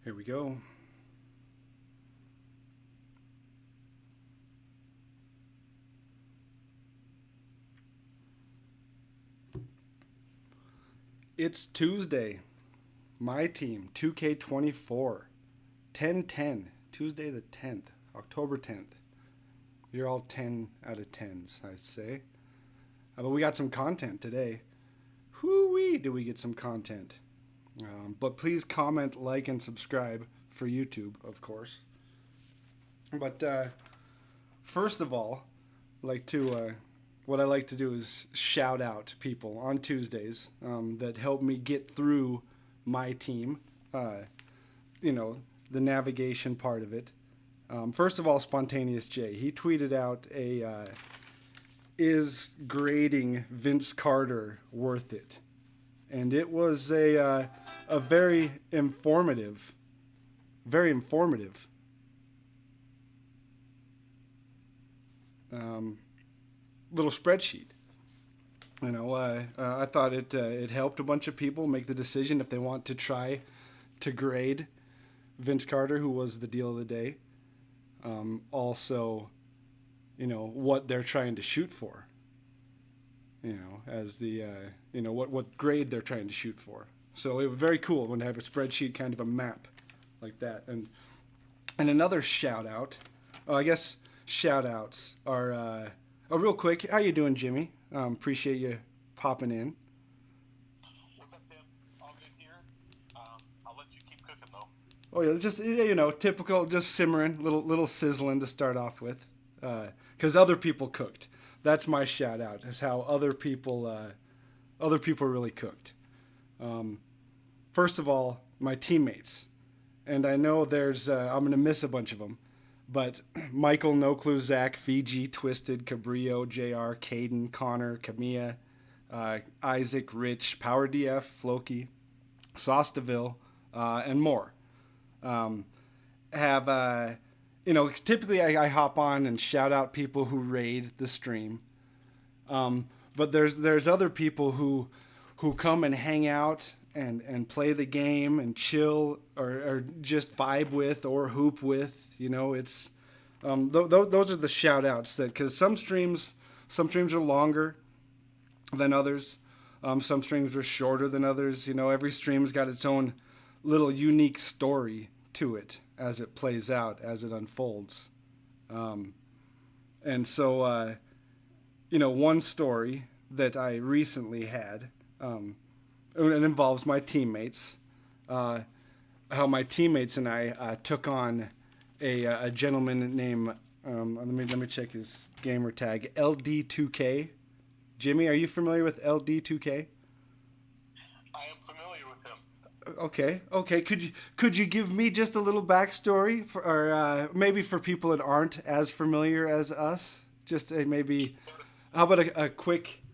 Here we go. It's Tuesday. My team, 2K24. 10-10. Tuesday the 10th. October 10th. You're all 10 out of 10s, I'd say. But we got some content today. Whoo-wee, do we get some content. But please comment, like, and subscribe for YouTube, of course. But first of all, what I like to do is shout out people on Tuesdays that help me get through my team. The navigation part of it. First of all, Spontaneous J. He tweeted out is grading Vince Carter worth it? And it was a very informative little spreadsheet. I thought it helped a bunch of people make the decision if they want to try to grade Vince Carter, who was the deal of the day. Also, what they're trying to shoot for. As the what grade they're trying to shoot for. So it was very cool when they have a spreadsheet, kind of a map like that. And another shout out, I guess shout outs are real quick. How you doing, Jimmy? Appreciate you popping in. What's up, Tim? All good here. I'll let you keep cooking though. Oh yeah, just typical, just simmering, little sizzling to start off with, because other people cooked. That's my shout out. Is how other people really cooked. First of all, my teammates, and I know I'm gonna miss a bunch of them, but Michael, No Clue, Zach, Fiji, Twisted, Cabrillo, JR, Caden, Connor, Camilla, Isaac, Rich, Power DF, Floki, Sauce DeVille, and more. Typically I hop on and shout out people who raid the stream. But there's other people who come and hang out and play the game and chill or just vibe with or hoop with. It's those are the shout outs because some streams are longer than others. Some streams are shorter than others. Every stream's got its own little unique story to it as it plays out, as it unfolds. And so, one story that I recently had, it involves my teammates, how my teammates and I took on a gentleman named, let me check his gamer tag, LD2K. Jimmy, are you familiar with LD2K? I am familiar with him. Okay. Could you give me just a little backstory, or maybe for people that aren't as familiar as us? Just maybe, how about a quick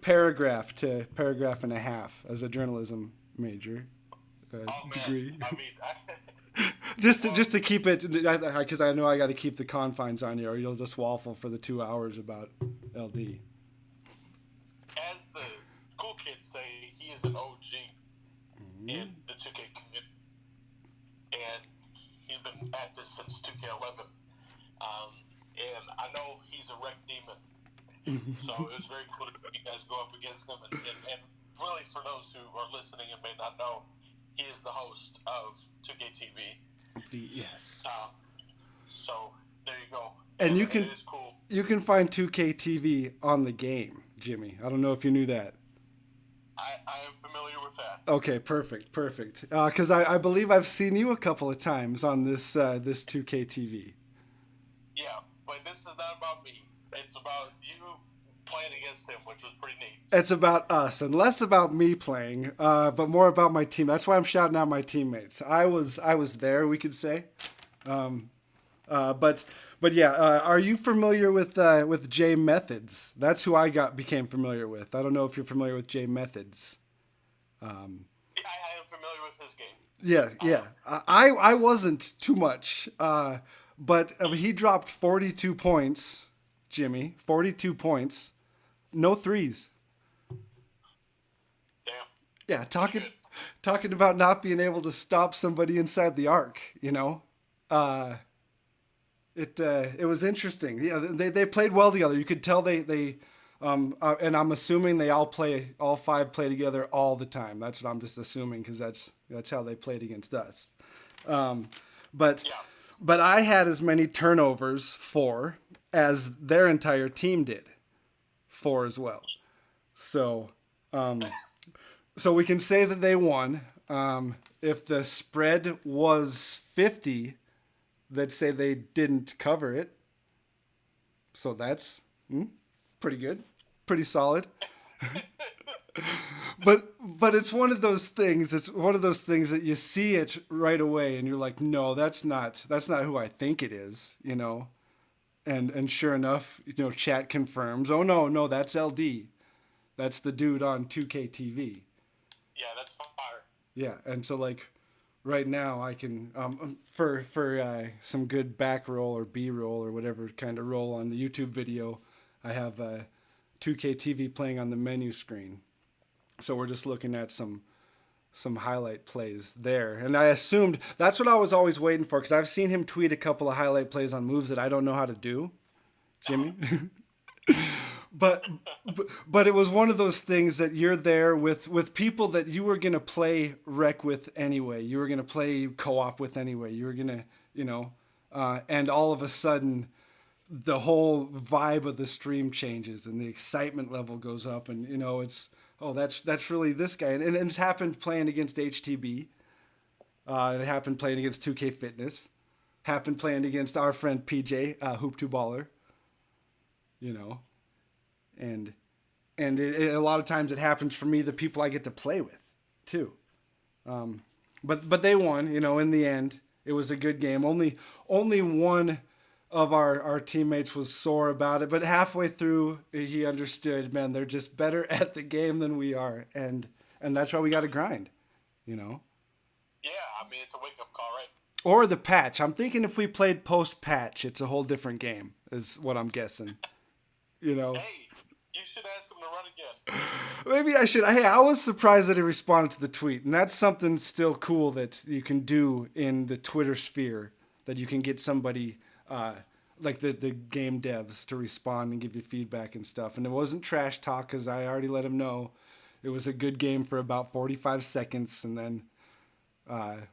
paragraph to paragraph and a half as a journalism major degree. I mean, just to keep it, because I know I got to keep the confines on you, or you'll just waffle for the 2 hours about LD. as the cool kids say, he is an OG in the 2K community, and he's been at this since 2K11. And I know he's a wreck demon, so it was very cool to you guys go up against him. And really, for those who are listening and may not know, he is the host of 2K TV. Yes. So there you go. And it is cool. You can find 2K TV on the game, Jimmy. I don't know if you knew that. I am familiar with that. Okay, perfect. Because I believe I've seen you a couple of times on this 2K TV. Yeah, but this is not about me. It's about you playing against him, which was pretty neat. It's about us, and less about me playing, but more about my team. That's why I'm shouting out my teammates. I was there, we could say. But yeah, are you familiar with J Methods? That's who became familiar with. I don't know if you're familiar with J Methods. I am familiar with his game. Yeah. I wasn't too much, but he dropped 42 points, Jimmy. 42 points, no threes. Damn. Yeah, talking about not being able to stop somebody inside the arc. It was interesting. Yeah, they played well together. You could tell they and I'm assuming they all five play together all the time. That's what I'm just assuming because that's how they played against us. But Yeah. but I had as many turnovers, 4, as their entire team did, 4 as well. So so we can say that they won. If the spread was 50, they'd say they didn't cover it. So that's pretty good, pretty solid. But it's one of those things. It's one of those things that you see it right away, and you're like, no, that's not who I think it is. And sure enough, chat confirms. Oh no, that's LD. That's the dude on 2K TV. Yeah, that's fire. Yeah, and so like right now I can for some good back roll or B roll or whatever kind of roll on the YouTube video, I have 2K TV playing on the menu screen. So we're just looking at some highlight plays there, and I assumed that's what I was always waiting for because I've seen him tweet a couple of highlight plays on moves that I don't know how to do, Jimmy. But it was one of those things that you're there with people that you were gonna play rec with anyway. You were gonna play co-op with anyway. You were gonna, and all of a sudden, the whole vibe of the stream changes and the excitement level goes up, and it's that's really this guy, and it's happened playing against HTB. It happened playing against 2K Fitness. Happened playing against our friend PJ, Hoop2Baller. And a lot of times it happens for me, the people I get to play with, too. But they won, in the end. It was a good game. Only one of our teammates was sore about it, but halfway through he understood, man, they're just better at the game than we are, and that's why we got to grind, Yeah, I mean, it's a wake-up call, right? Or the patch. I'm thinking if we played post-patch, it's a whole different game, is what I'm guessing. Hey, you should ask him to run again. Maybe I should. Hey, I was surprised that he responded to the tweet, and that's something still cool that you can do in the Twitter sphere, that you can get somebody like the game devs to respond and give you feedback and stuff. And it wasn't trash talk because I already let him know it was a good game for about 45 seconds, and then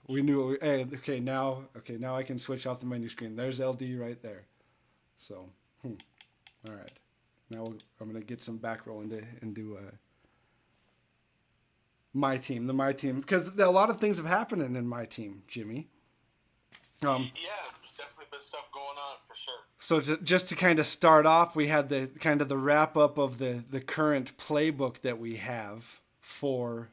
we knew, hey, okay, now I can switch off the menu screen. There's LD right there. So, all right. Now I'm going to get some back roll into my team, because a lot of things have happened in my team, Jimmy. Yeah, there's definitely been stuff going on for sure. So just to kind of start off, we had the kind of the wrap up of the current playbook that we have for,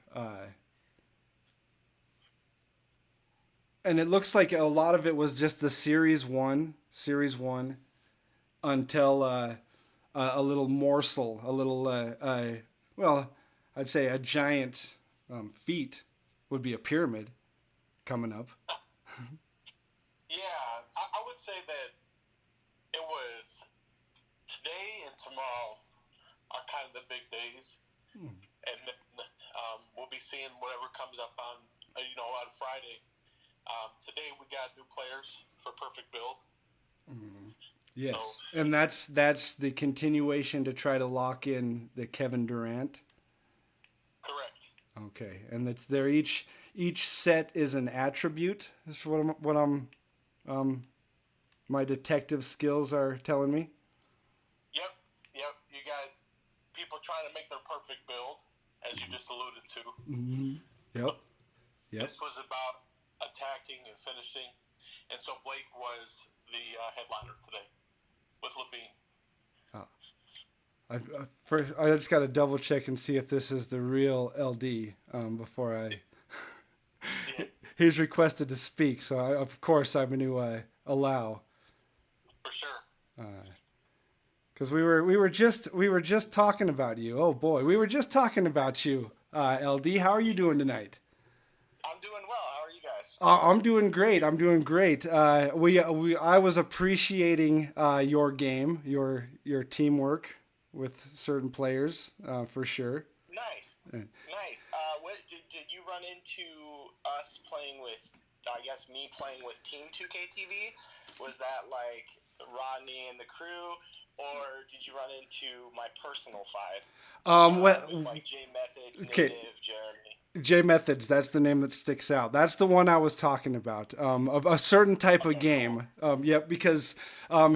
and it looks like a lot of it was just the series one until a little morsel, a little well, I'd say a giant feat would be a pyramid coming up. Yeah, I would say that it was today and tomorrow are kind of the big days, and then, we'll be seeing whatever comes up on on Friday. Today we got new players for Perfect Build. Yes, so, and that's the continuation to try to lock in the Kevin Durant. Correct. Okay, and it's there. Each set is an attribute. That's what I'm my detective skills are telling me. Yep. You got people trying to make their perfect build, as you just alluded to. Mm-hmm. Yep. This was about attacking and finishing, and so Blake was the headliner today with Levine. I just got to double check and see if this is the real LD before I. Yeah. He's requested to speak, so of course I'm going to allow. For sure. Because we were just talking about you. Oh boy, we were just talking about you, LD. How are you doing tonight? I'm doing well. How are you guys? I'm doing great. I was appreciating your game, your teamwork with certain players, for sure. Nice, nice. What did you run into us playing with? I guess me playing with Team 2K TV. Was that like Rodney and the crew, or did you run into my personal five? With like J Methods, okay. Native, Jeremy. J Methods, that's the name that sticks out. That's the one I was talking about. Of a certain type of Okay, cool. game. Yep, because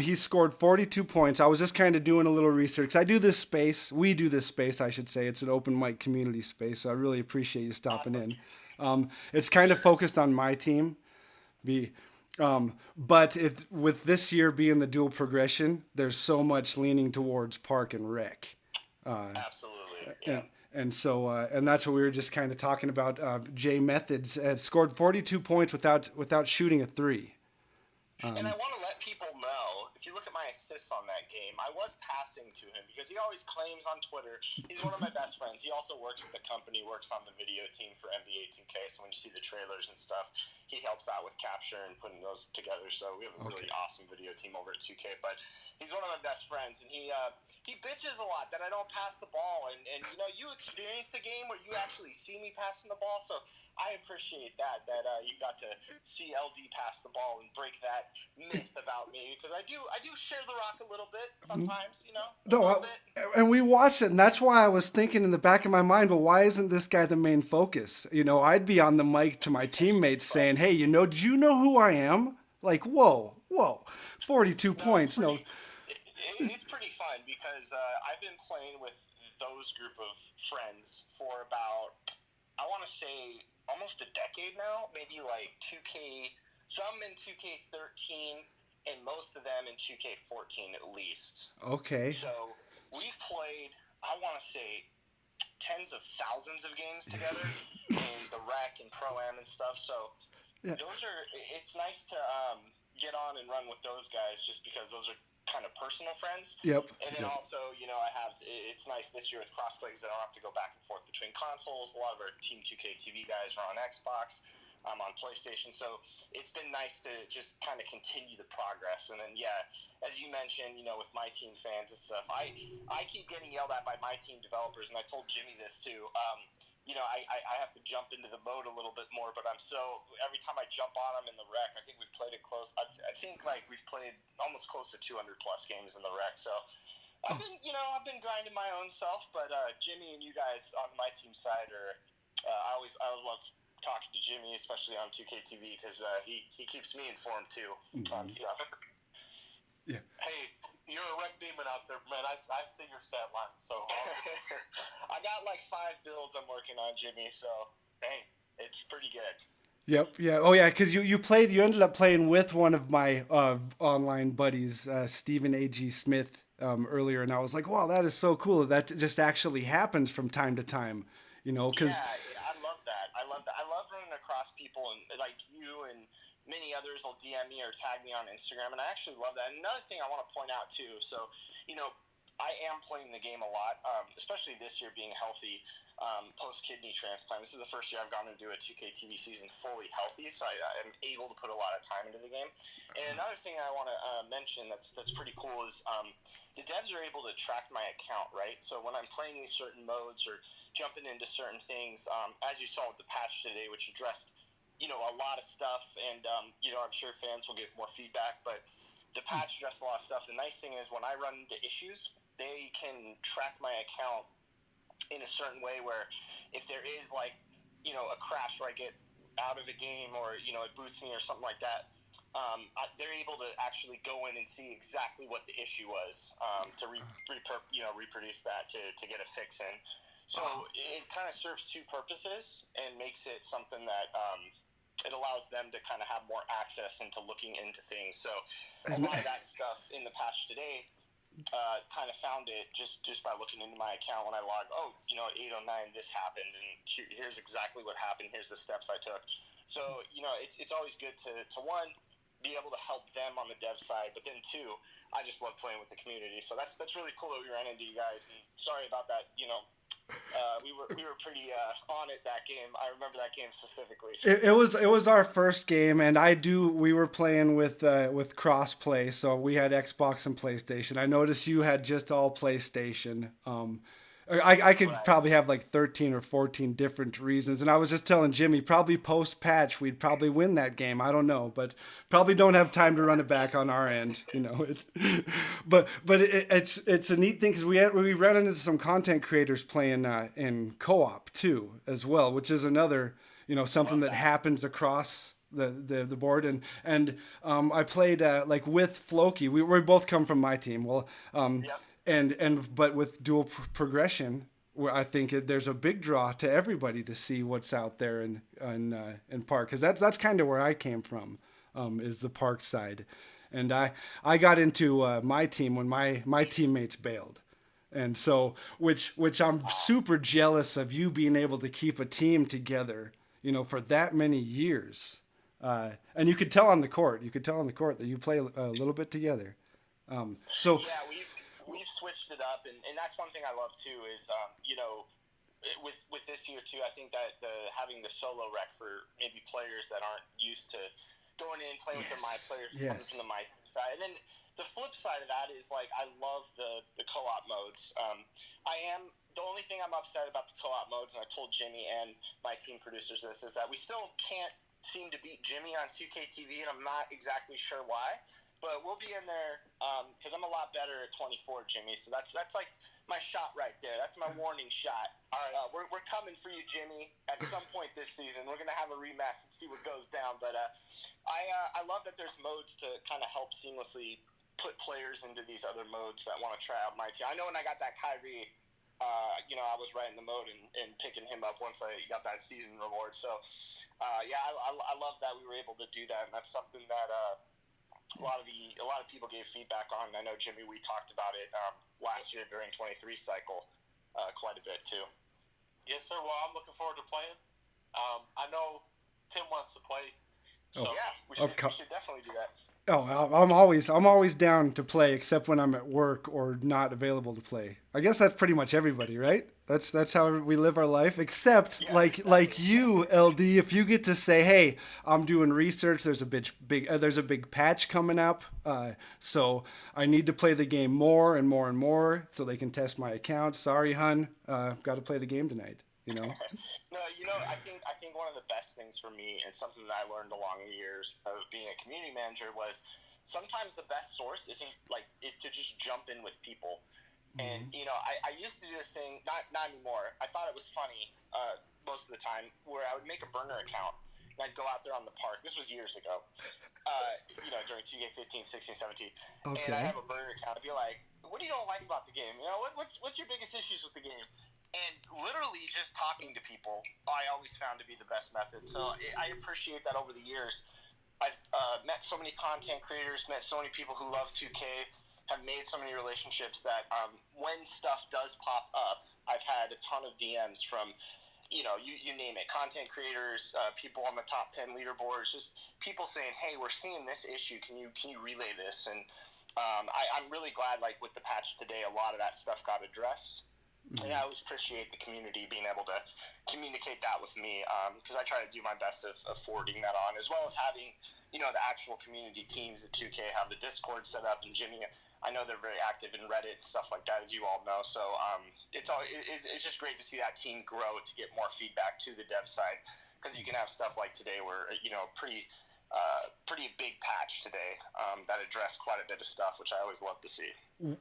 he scored 42 points. I was just kind of doing a little research. I do this space. We do this space, I should say. It's an open mic community space. So I really appreciate you stopping Awesome. in. It's kind of focused on my team. Be, but with this year being the dual progression, there's so much leaning towards park and rec. Absolutely. Yeah. And that's what we were just kind of talking about. J Methods had scored 42 points without shooting a three. And I want to let people know, if you look at my assists on that game, I was passing to him because he always claims on Twitter he's one of my best friends. He also works at the company, works on the video team for NBA2K. So when you see the trailers and stuff, he helps out with capture and putting those together. So we have a really awesome video team over at 2K. But he's one of my best friends, and he bitches a lot that I don't pass the ball. And you experienced a game where you actually see me passing the ball, so I appreciate that you got to see LD pass the ball and break that myth about me, because I do share the rock a little bit sometimes, a little bit. And we watched it, and that's why I was thinking in the back of my mind, well, why isn't this guy the main focus? I'd be on the mic to my teammates saying, hey, did you know who I am? Like, whoa, 42 points. It's pretty fun because I've been playing with those group of friends for about, I want to say, almost a decade now, maybe like 2K, some in 2K13, and most of them in 2K14 at least. Okay. So we've played, I want to say, tens of thousands of games together in the rec and pro-am and stuff. So it's nice to get on and run with those guys, just because those are kind of personal friends. Yep. And then also, it's nice this year with crossplay because I don't have to go back and forth between consoles. A lot of our Team 2K TV guys are on Xbox. I'm on PlayStation. So it's been nice to just kind of continue the progress. And then, as you mentioned, with my team fans and stuff, I keep getting yelled at by my team developers, and I told Jimmy this too. I have to jump into the mode a little bit more, but every time I jump on, I'm in the rec. I think we've played it close. I think like we've played almost close to 200 plus games in the rec. So I've been grinding my own self, but Jimmy and you guys on my team side are, I always love talking to Jimmy, especially on 2K TV, because he keeps me informed too on stuff. Yeah. Hey, you're a wreck demon out there, man. I see your stat line. So I got like 5 builds I'm working on, Jimmy. So dang, it's pretty good. Yep. Yeah. Oh yeah. Because you ended up playing with one of my online buddies, Stephen A.G. Smith, earlier, and I was like, wow, that is so cool. That just actually happens from time to time. Because I love that. I love running across people, and like you and many others will DM me or tag me on Instagram, and I actually love that. And another thing I want to point out too, so I am playing the game a lot, especially this year being healthy, post kidney transplant. This is the first year I've gone into a 2K TV season fully healthy, so I am able to put a lot of time into the game. And another thing I want to mention that's pretty cool is the devs are able to track my account, right? So when I'm playing these certain modes or jumping into certain things, as you saw with the patch today, which addressed a lot of stuff, and I'm sure fans will give more feedback, but the patch addressed a lot of stuff. The nice thing is when I run into issues, they can track my account in a certain way where if there is like a crash where I get out of a game or it boots me or something like that, they're able to actually go in and see exactly what the issue was, to reproduce that to get a fix in. So it kind of serves two purposes and makes it something that it allows them to kind of have more access into looking into things. So a lot of that stuff in the patch today kind of found it just by looking into my account when I log, at 8:09 this happened, and here's exactly what happened, here's the steps I took. So it's always good to one, be able to help them on the dev side, but then two, I just love playing with the community. So that's really cool that we ran into you guys, and sorry about that. We were pretty on it that game. I remember that game specifically. It was our first game, and we were playing with crossplay, so we had Xbox and PlayStation. I noticed you had just all PlayStation. I could Right. probably have like 13 or 14 different reasons. And I was just telling Jimmy, probably post patch, we'd probably win that game. I don't know, but probably don't have time to run it back on our end. It's a neat thing because we ran into some content creators playing in co-op too as well, which is another something that happens across the board. And I played like with Floki. We both come from my team. Well, Yep. but with dual progression, where I think there's a big draw to everybody to see what's out there in park, because that's kind of where I came from, is the park side, and I got into my team when my teammates bailed, and so which I'm super jealous of, you being able to keep a team together, for that many years, and you could tell on the court, that you play a little bit together. So Yeah, we've switched it up, and that's one thing I love too. Is with this year too, I think that having the solo rec for maybe players that aren't used to going in playing with their my players coming from the my side, and then the flip side of that is like I love the co-op modes. The only thing I'm upset about the co-op modes, and I told Jimmy and my team producers this, is that we still can't seem to beat Jimmy on 2K TV, and I'm not exactly sure why. But we'll be in there because I'm a lot better at 24, Jimmy. So that's like my shot right there. That's my warning shot. All right, we're coming for you, Jimmy. At some point this season, we're gonna have a rematch and see what goes down. But I love that there's modes to kind of help seamlessly put players into these other modes that want to try out my team. I know when I got that Kyrie, I was right in the mode and picking him up once I got that season reward. So I love that we were able to do that, and that's something that. A lot of people gave feedback on. I know, Jimmy, we talked about it last year during 23 cycle quite a bit too. Yes, sir. Well, I'm looking forward to playing. I know Tim wants to play. So yeah, we should definitely do that. Oh, I'm always down to play, except when I'm at work or not available to play. I guess that's pretty much everybody, right? That's how we live our life. Except like you, LD, if you get to say, "Hey, I'm doing research. There's a big patch coming up, so I need to play the game more and more and more, so they can test my account." Sorry, hun, got to play the game tonight. No, I think one of the best things for me, and something that I learned along the years of being a community manager, was sometimes the best source is to just jump in with people. And I used to do this thing, not anymore. I thought it was funny most of the time, where I would make a burner account and I'd go out there on the park. This was years ago, during 2K15, 16, 17. Okay. And I'd have a burner account. I'd be like, "What do you don't like about the game? What's your biggest issues with the game?" And literally just talking to people, I always found to be the best method. So I appreciate that over the years. I've met so many content creators, met so many people who love 2K, have made so many relationships that when stuff does pop up, I've had a ton of DMs from, you name it, content creators, people on the top 10 leaderboards, just people saying, "Hey, we're seeing this issue. Can you relay this?" And I'm really glad, like with the patch today, a lot of that stuff got addressed. Mm-hmm. And I always appreciate the community being able to communicate that with me, because I try to do my best of forwarding that on, as well as having, the actual community teams at 2K have the Discord set up. And Jimmy, I know they're very active in Reddit and stuff like that, as you all know. So it's just great to see that team grow to get more feedback to the dev side, because you can have stuff like today where, pretty big patch today that addressed quite a bit of stuff, which I always love to see.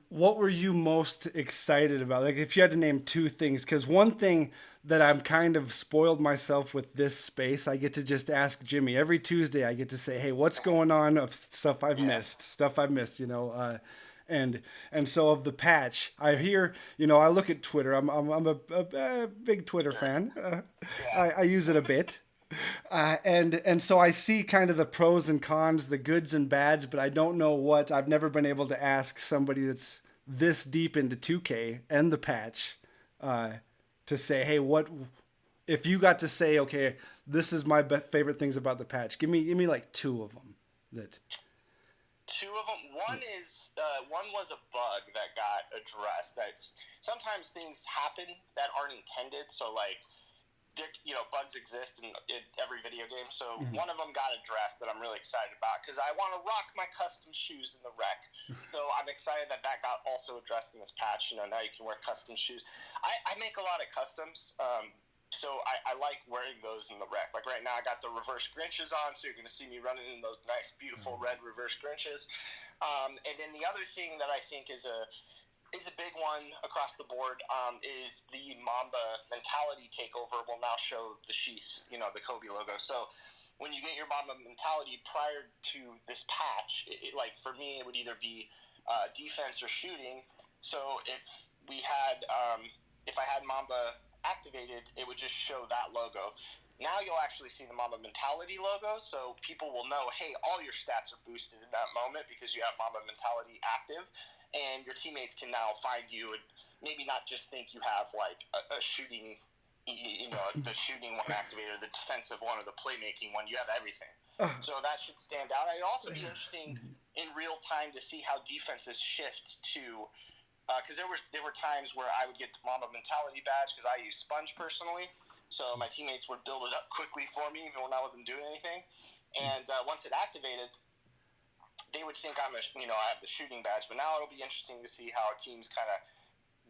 What were you most excited about? Like, if you had to name two things, because one thing that I'm kind of spoiled myself with this space, I get to just ask Jimmy every Tuesday. I get to say, "Hey, what's going on of stuff I've missed, and so of the patch, I hear, I look at Twitter. I'm a big Twitter fan. I use it a bit. And so I see kind of the pros and cons, the goods and bads, but I don't know what. I've never been able to ask somebody that's this deep into 2K and the patch to say, "Hey, what if you got to say, okay, this is my favorite things about the patch? Give me like two of them." Two of them. One was a bug that got addressed. That's sometimes things happen that aren't intended. So like, bugs exist in every video game. So one of them got addressed that I'm really excited about because I want to rock my custom shoes in the rec. So I'm excited that got also addressed in this patch. Now you can wear custom shoes. I make a lot of customs. So I like wearing those in the rec. Like right now I got the reverse Grinches on, so you're going to see me running in those nice, beautiful red reverse Grinches. And then the other thing that I think is a big one across the board is the Mamba mentality takeover will now show the sheath, the Kobe logo. So when you get your Mamba mentality prior to this patch, like for me, it would either be defense or shooting. So if I had Mamba activated, it would just show that logo. Now you'll actually see the Mamba mentality logo, so people will know, hey, all your stats are boosted in that moment because you have Mamba mentality active. And your teammates can now find you and maybe not just think you have like a shooting, the shooting one activated, the defensive one, or the playmaking one. You have everything. So that should stand out. It'd also be interesting in real time to see how defenses shift to, because there were times where I would get the Mamba mentality badge because I use Sponge personally. So my teammates would build it up quickly for me even when I wasn't doing anything. And once it activated, they would think I have the shooting badge, but now it'll be interesting to see how teams kind of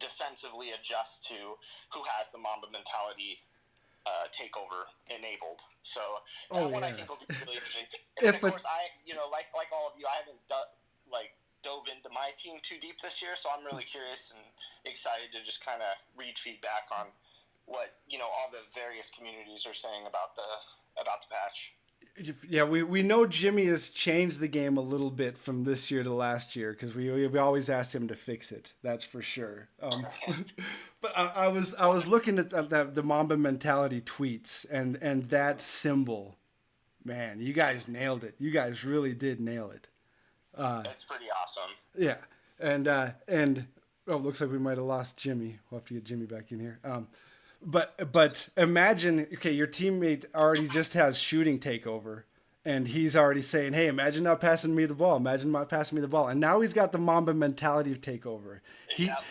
defensively adjust to who has the Mamba mentality takeover enabled. So that one I think will be really interesting. And then of course I, like all of you, I haven't dove into my team too deep this year, so I'm really curious and excited to just kind of read feedback on what all the various communities are saying about the patch. Yeah, we know Jimmy has changed the game a little bit from this year to last year because we always asked him to fix it. That's for sure. But I was looking at the Mamba mentality tweets and that symbol. Man, you guys nailed it. You guys really did nail it. That's pretty awesome. Yeah, and looks like we might have lost Jimmy. We'll have to get Jimmy back in here. But imagine, okay, your teammate already just has shooting takeover, and he's already saying, hey, imagine not passing me the ball. Imagine not passing me the ball. And now he's got the Mamba mentality of takeover.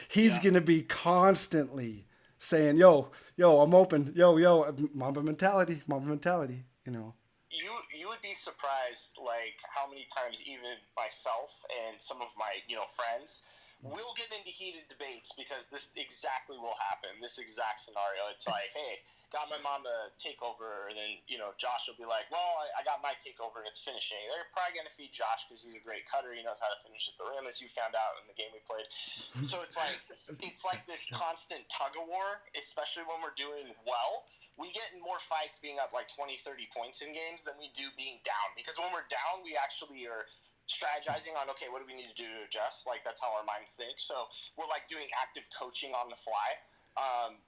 He's going to be constantly saying, yo, I'm open. Yo, Mamba mentality, You would be surprised, like, how many times even myself and some of my, friends will get into heated debates because this exactly will happen, this exact scenario. It's like, hey, got my Mamba takeover, and then, Josh will be like, well, I got my takeover and it's finishing. They're probably going to feed Josh because he's a great cutter. He knows how to finish at the rim, as you found out in the game we played. So it's like this constant tug of war, especially when we're doing well. We get in more fights being up like 20, 30 points in games than we do being down. Because when we're down, we actually are strategizing on, okay, what do we need to do to adjust? Like, that's how our minds think. So we're like doing active coaching on the fly,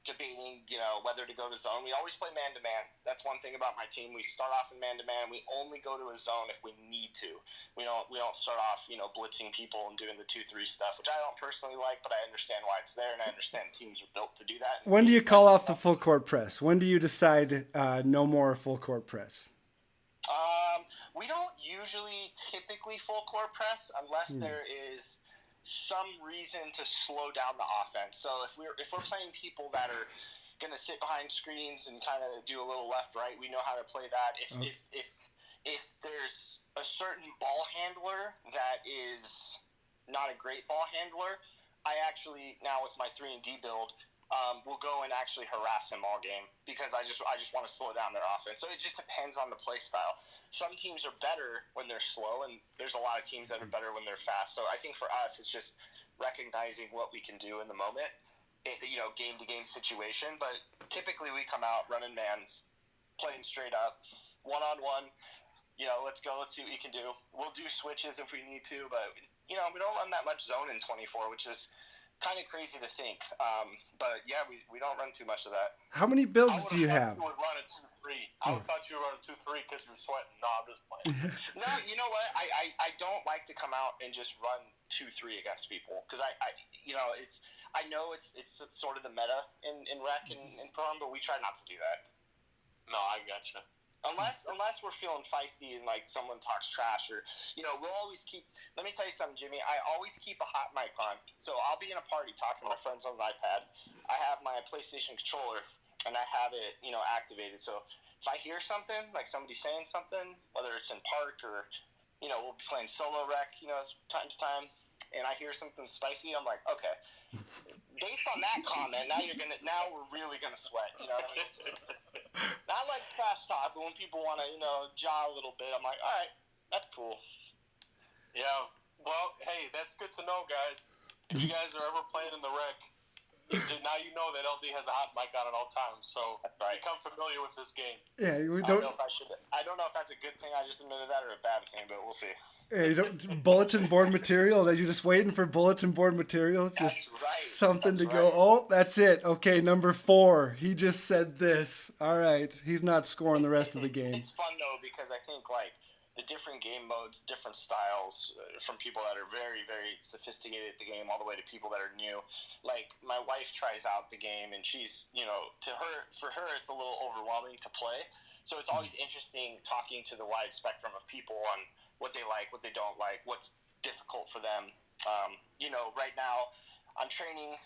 debating, whether to go to zone. We always play man-to-man. That's one thing about my team. We start off in man-to-man. We only go to a zone if we need to. We don't start off, blitzing people and doing the 2-3 stuff, which I don't personally like, but I understand why it's there, and I understand teams are built to do that. When do you call off the full court press? When do you decide no more full court press? We don't usually typically full court press unless there is some reason to slow down the offense. So if we're playing people that are going to sit behind screens and kind of do a little left right, we know how to play that. If there's a certain ball handler that is not a great ball handler, I actually now with my 3-and-D build. Will go and actually harass him all game because I just want to slow down their offense. So it just depends on the play style. Some teams are better when they're slow, and there's a lot of teams that are better when they're fast. So I think for us, it's just recognizing what we can do in the moment, game-to-game situation. But typically we come out running man, playing straight up, one-on-one. Let's go. Let's see what you can do. We'll do switches if we need to, but, we don't run that much zone in 24, which is kind of crazy to think, but yeah, we don't run too much of that. How many builds do you have? You would run a 2-3. I would thought you were running 2-3 because you're sweating. No, I'm just playing. No, you know what? I don't like to come out and just run 2-3 against people because I know it's sort of the meta in rec and prom, but we try not to do that. No, I gotcha. Unless we're feeling feisty and like someone talks trash or we'll always keep. Let me tell you something, Jimmy. I always keep a hot mic on. So I'll be in a party talking to my friends on an iPad. I have my PlayStation controller, and I have it, activated. So if I hear something, like somebody saying something, whether it's in park or, we'll be playing solo rec, time to time, and I hear something spicy, I'm like, okay, based on that comment, now we're really gonna sweat. You know what I mean? Not like trash talk, but when people want to, jaw a little bit, I'm like, all right, that's cool. Yeah. Well, hey, that's good to know, guys. If you guys are ever playing in the rec, now you know that LD has a hot mic on at all times, so become familiar with this game. Yeah, we don't. I don't know if that's a good thing I just admitted that or a bad thing, but we'll see. Yeah, you don't bulletin board material. That you're just waiting for bulletin board material. Just something to go. Oh, that's it. Okay, number 4. He just said this. All right, he's not scoring the rest of the game. It's fun though because I think the different game modes, different styles from people that are very, very sophisticated at the game all the way to people that are new. Like, my wife tries out the game, and she's, for her, it's a little overwhelming to play. So it's always interesting talking to the wide spectrum of people on what they like, what they don't like, what's difficult for them. Right now, I'm training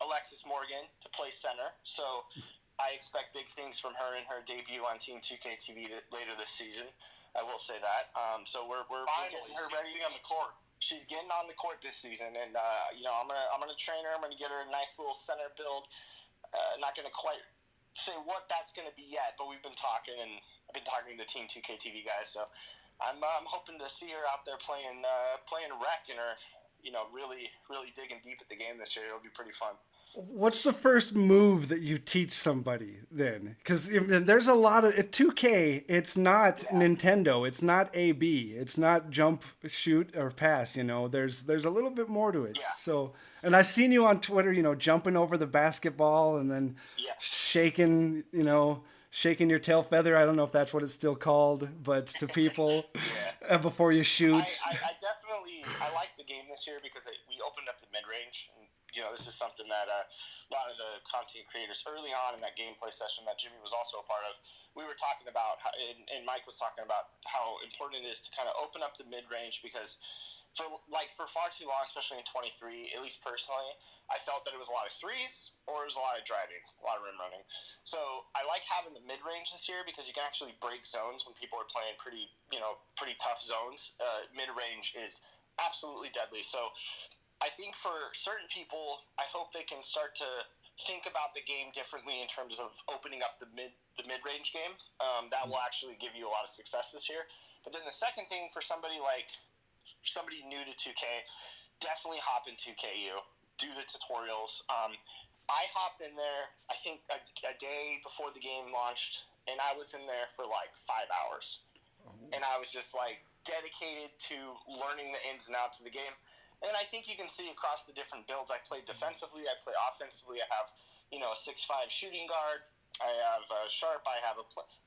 Alexis Morgan to play center. So I expect big things from her in her debut on Team 2K TV later this season. I will say that. So we're getting her ready on the court. She's getting on the court this season, and I'm gonna train her. I'm gonna get her a nice little center build. Not gonna quite say what that's gonna be yet, but we've been talking, and I've been talking to the Team 2K TV guys. So I'm hoping to see her out there playing rec and her, really really digging deep at the game this year. It'll be pretty fun. What's the first move that you teach somebody then? Because there's a lot of 2K. It's not Nintendo. It's not AB. It's not jump, shoot, or pass. There's a little bit more to it. Yeah. So, and I've seen you on Twitter. Jumping over the basketball and then shaking. Shaking your tail feather. I don't know if that's what it's still called, but to people before you shoot. I definitely like the game this year because we opened up the mid range. This is something that a lot of the content creators early on in that gameplay session that Jimmy was also a part of, we were talking about, and Mike was talking about how important it is to kind of open up the mid-range because for far too long, especially in 23, at least personally, I felt that it was a lot of threes or it was a lot of driving, a lot of rim running. So I like having the mid-range this year because you can actually break zones when people are playing pretty tough zones. Mid-range is absolutely deadly. So I think for certain people, I hope they can start to think about the game differently in terms of opening up the mid-range game. That will actually give you a lot of success this year. But then the second thing for somebody new to 2K, definitely hop in 2KU, do the tutorials. I hopped in there, I think a day before the game launched, and I was in there for 5 hours. And I was just dedicated to learning the ins and outs of the game. And I think you can see across the different builds. I play defensively. I play offensively. I have, a 6'5" shooting guard. I have a sharp. I have a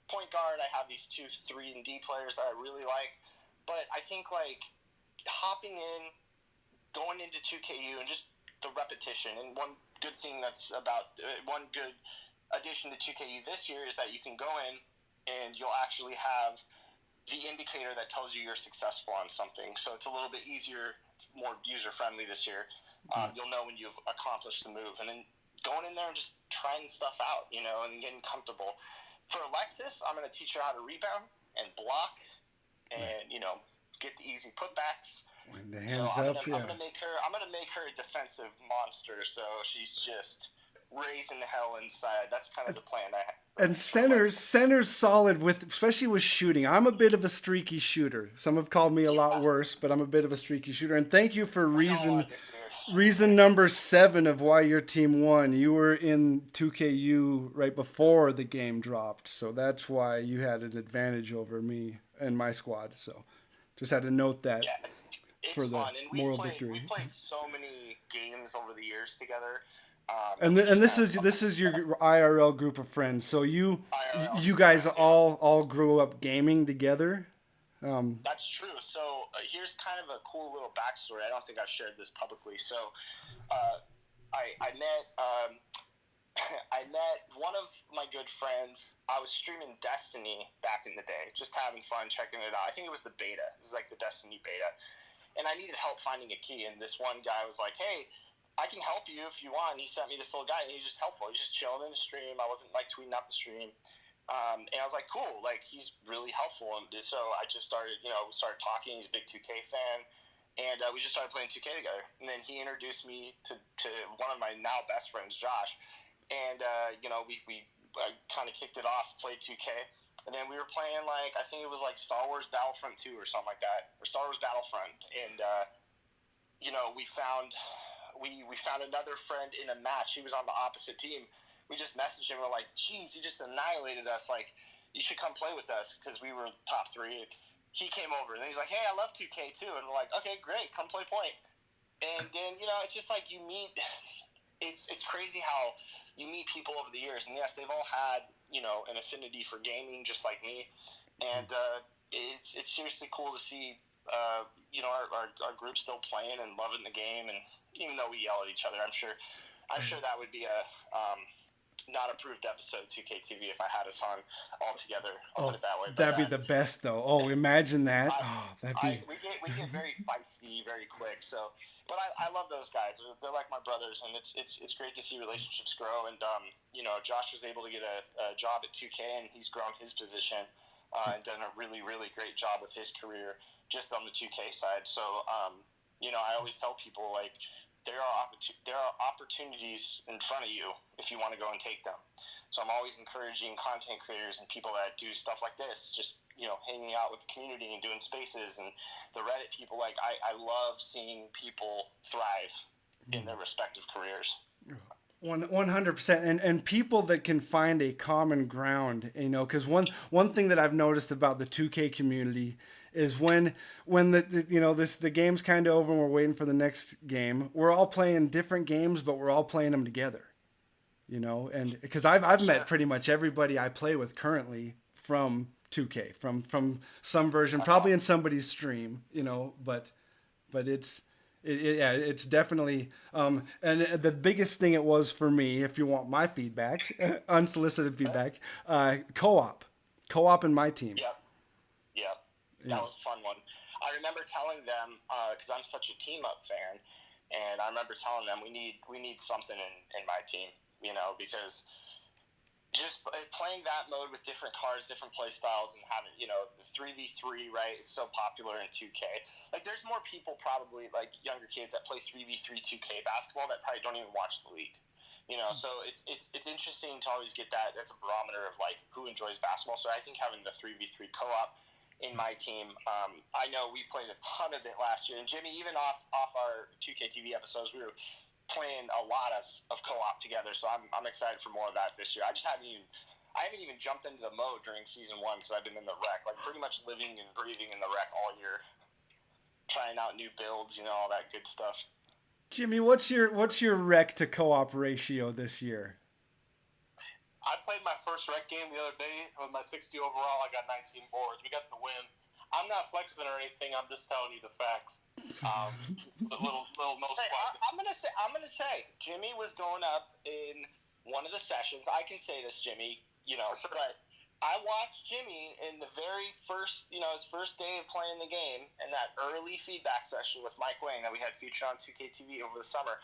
point guard. I have these 2, 3, and D players that I really like. But I think hopping in, going into 2KU, and just the repetition. And one good thing one good addition to 2KU this year is that you can go in and you'll actually have the indicator that tells you you're successful on something. So it's a little bit easier. It's more user-friendly this year. You'll know when you've accomplished the move. And then going in there and just trying stuff out, and getting comfortable. For Alexis, I'm going to teach her how to rebound and block and, get the easy putbacks. When the hands up, I'm going to make her a defensive monster, so she's just raising hell inside. That's kind of the plan I have. And center's solid especially with shooting. I'm a bit of a streaky shooter. Some have called me a lot worse, but I'm a bit of a streaky shooter. And thank you for reason number 7 of why your team won. You were in 2KU right before the game dropped, so that's why you had an advantage over me and my squad. So just had to note that. Yeah, it's fun. And we've played so many games over the years together. And this is your IRL group of friends. So you guys all grew up gaming together. That's true. So here's kind of a cool little backstory. I don't think I've shared this publicly. So I met I met one of my good friends. I was streaming Destiny back in the day, just having fun, checking it out. I think it was the beta. It was the Destiny beta. And I needed help finding a key. And this one guy was like, hey, I can help you if you want. And he sent me this little guy, and he's just helpful. He's just chilling in the stream. I wasn't like tweeting out the stream. And I was like, cool, like he's really helpful. And so I just started, we started talking. He's a big 2K fan. And we just started playing 2K together. And then he introduced me to one of my now best friends, Josh. And, we kind of kicked it off, played 2K. And then we were playing, I think it was Star Wars Battlefront 2 or something like that. Or Star Wars Battlefront. And, we found another friend in a match. He was on the opposite team. We just messaged him. We're like, geez, you just annihilated us. Like, you should come play with us because we were top 3. He came over, and he's like, hey, I love 2K too. And we're like, okay, great, come play point. And then, it's just like you meet – it's crazy how you meet people over the years. And, yes, they've all had, an affinity for gaming just like me. And it's seriously cool to see, our group still playing and loving the game. And even though we yell at each other, I'm sure that would be a not approved episode of 2K TV if I had us on all together. I'll put it that way. That'd be the best, though. Oh, imagine that. We get very feisty very quick. So, but I love those guys. They're like my brothers, and it's great to see relationships grow. And Josh was able to get a job at 2K, and he's grown his position and done a really, really great job with his career just on the 2K side. So, I always tell people there are opportunities in front of you if you want to go and take them. So I'm always encouraging content creators and people that do stuff like this, just, hanging out with the community and doing spaces and the Reddit people. I love seeing people thrive in their respective careers. 100%. And people that can find a common ground, because one thing that I've noticed about the 2K community is when the game's kind of over and we're waiting for the next game, we're all playing different games, but we're all playing them together, and because I've met pretty much everybody I play with currently from 2K, from some version, probably in somebody's stream, but it's definitely, and the biggest thing it was for me, if you want my feedback, unsolicited feedback, co-op in MyTeam. Yep. That was a fun one. I remember telling them, because I'm such a Team Up fan, and I remember telling them we need something in MyTeam, because just playing that mode with different cards, different play styles, and having, the 3v3, right, is so popular in 2K. There's more people probably, younger kids that play 3v3 2K basketball that probably don't even watch the league. So it's interesting to always get that as a barometer of, who enjoys basketball. So I think having the 3v3 co-op in MyTeam, I know we played a ton of it last year. And Jimmy, even off our 2K TV episodes, we were playing a lot of co-op together. So I'm excited for more of that this year. I haven't even jumped into the mode during season 1 because I've been in the rec, pretty much living and breathing in the rec all year, trying out new builds, all that good stuff. Jimmy, what's your rec to co-op ratio this year? I played my first rec game the other day with my 60 overall. I got 19 boards. We got the win. I'm not flexing or anything. I'm just telling you the facts. Little no squat. I'm gonna say Jimmy was going up in one of the sessions. I can say this, Jimmy. But I watched Jimmy in the very first, his first day of playing the game, and that early feedback session with Mike Wayne that we had featured on 2K TV over the summer.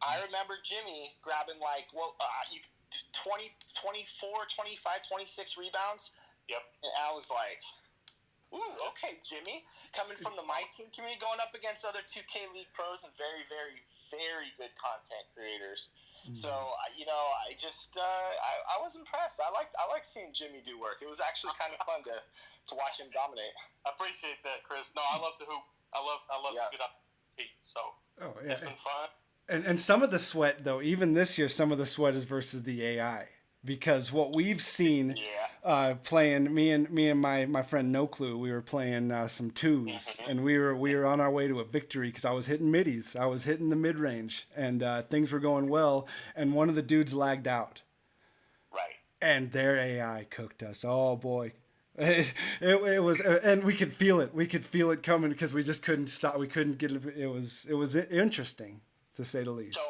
I remember Jimmy grabbing 20, 24, 25, 26 rebounds. Yep. And I was like, ooh, okay, Jimmy. Coming from the MyTeam community, going up against other 2K League pros and very, very, very good content creators. Mm-hmm. So, I just, I was impressed. I like seeing Jimmy do work. It was actually kind of fun to watch him dominate. I appreciate that, Chris. No, I love to hoop. I love to get up and compete. So, it's been fun. And some of the sweat, though, even this year, some of the sweat is versus the AI. Because what we've seen playing, me and my friend No Clue, we were playing some twos, and we were on our way to a victory because I was hitting middies. I was hitting the mid-range, and things were going well, and one of the dudes lagged out. Right. And their AI cooked us. Oh, boy. It was, and we could feel it. We could feel it coming because we just couldn't stop. We couldn't get it. It was interesting, to say the least. So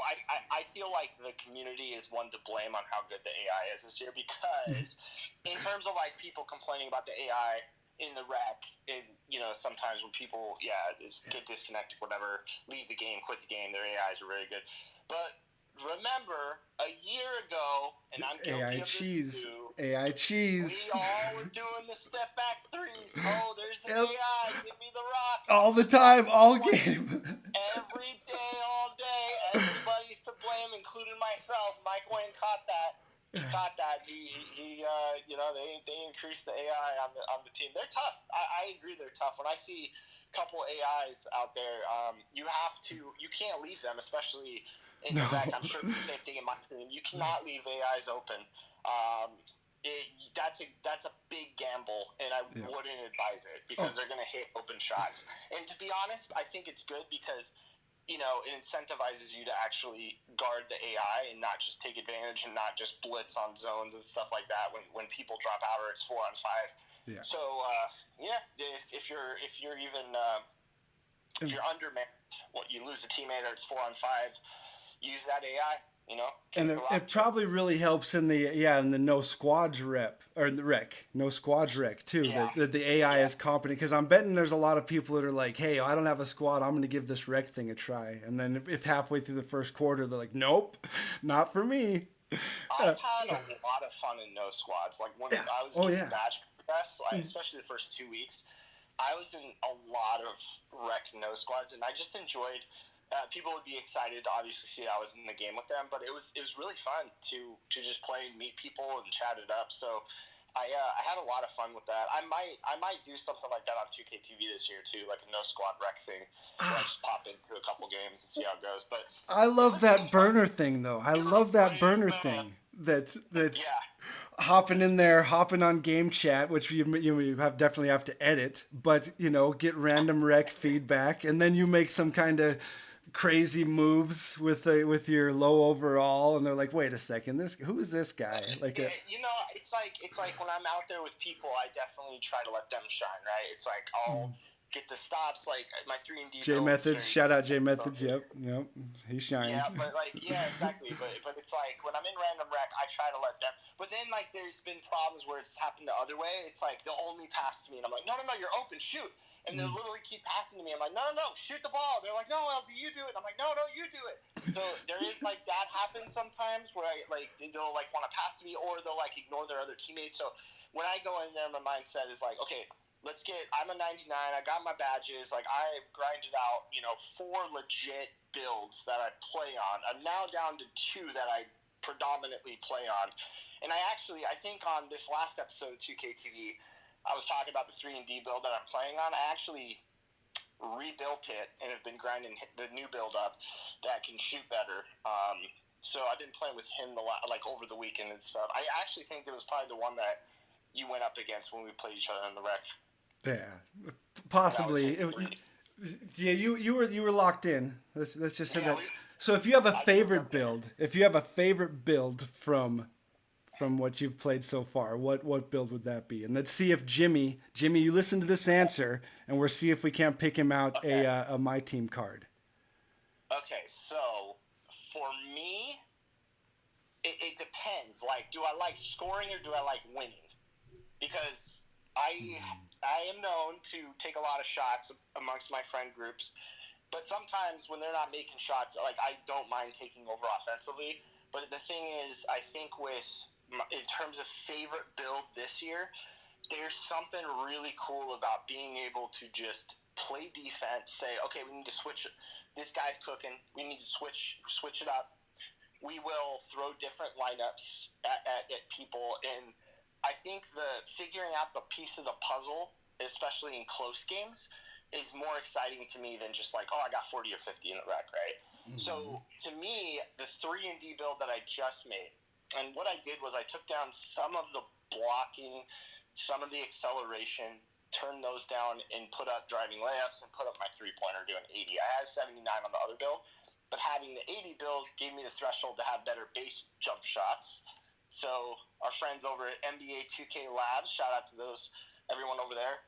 I feel like the community is one to blame on how good the AI is this year because in terms of people complaining about the AI in the rec, and sometimes when people get disconnected, whatever, leave the game, quit the game, their AIs are very good. But remember, a year ago, and I'm guilty of this too. AI cheese. We all were doing the step back threes. Oh, there's an AI. Give me the rock. All the time, all game. Every day, all day. Everybody's to blame, including myself. Mike Wayne caught that. He caught that. He they increased the AI on the team. They're tough. I agree they're tough. When I see a couple AIs out there, you can't leave them, especially in the rec. I'm sure it's the same thing in my team. You cannot leave AIs open. That's a big gamble, and I wouldn't advise it because they're going to hit open shots. And to be honest, I think it's good because it incentivizes you to actually guard the AI and not just take advantage and not just blitz on zones and stuff like that when people drop out or it's 4-on-5. Yeah. So if you're even if you're undermanned, you lose a teammate or it's 4-on-5, use that AI. And it probably really helps in the no squads rep or the rec, no squads rec too. Yeah. That the AI is competent, because I'm betting there's a lot of people that are like, hey, I don't have a squad, I'm going to give this rec thing a try. And then if halfway through the first quarter they're like, nope, not for me. I've had a lot of fun in no squads. Like when I was getting match press, especially the first 2 weeks, I was in a lot of rec no squads, and I just enjoyed. People would be excited to obviously see I was in the game with them, but it was really fun to just play and meet people and chat it up. So I had a lot of fun with that. I might do something like that on 2K TV this year too, like a no squad rec thing, where I just pop into a couple games and see how it goes. But I love that burner thing though. I love that burner thing. That's hopping in there, hopping on game chat, which you definitely have to edit, but get random rec feedback, and then you make some kind of crazy moves with your low overall, and they're like, wait a second, who is this guy? Like it's like when I'm out there with people, I definitely try to let them shine, right? It's like I'll get the stops, like my 3-and-D J Methods, shout out J Methods. Yep, he shined. Yeah, but exactly. But it's like when I'm in random rec, I try to let them. But then like there's been problems where it's happened the other way. It's like they'll only pass to me, and I'm like, no, you're open, shoot. And they'll literally keep passing to me. I'm like, no, shoot the ball. They're like, no, LD, you do it. I'm like, no, you do it. So there is like that happens sometimes where they'll like want to pass to me, or they'll like ignore their other teammates. So when I go in there, my mindset is like, okay, I'm a 99. I got my badges. Like I've grinded out, 4 legit builds that I play on. I'm now down to 2 that I predominantly play on. And I think on this last episode of 2K TV, I was talking about the 3-and-D build that I'm playing on. I actually rebuilt it and have been grinding the new build up that can shoot better. So I've been playing with him over the weekend and stuff. I actually think it was probably the one that you went up against when we played each other in the rec. Yeah, possibly. You were locked in. Let's just say that. So if you have a favorite build, from what you've played so far, what build would that be? And let's see if Jimmy, you listen to this answer, and we'll see if we can't pick him out a MyTeam card. Okay, so for me, it depends. Like, do I like scoring or do I like winning? Because I am known to take a lot of shots amongst my friend groups, but sometimes when they're not making shots, like I don't mind taking over offensively. But the thing is, I think in terms of favorite build this year, there's something really cool about being able to just play defense, say, okay, we need to switch. This guy's cooking. We need to switch it up. We will throw different lineups at people, and I think the figuring out the piece of the puzzle, especially in close games, is more exciting to me than just like, I got 40 or 50 in the rec, right? Mm-hmm. So to me, the 3-and-D build that I just made, and what I did was I took down some of the blocking, some of the acceleration, turned those down, and put up driving layups and put up my three-pointer doing 80. I had 79 on the other build, but having the 80 build gave me the threshold to have better base jump shots. So our friends over at NBA2K Labs, shout out to everyone over there.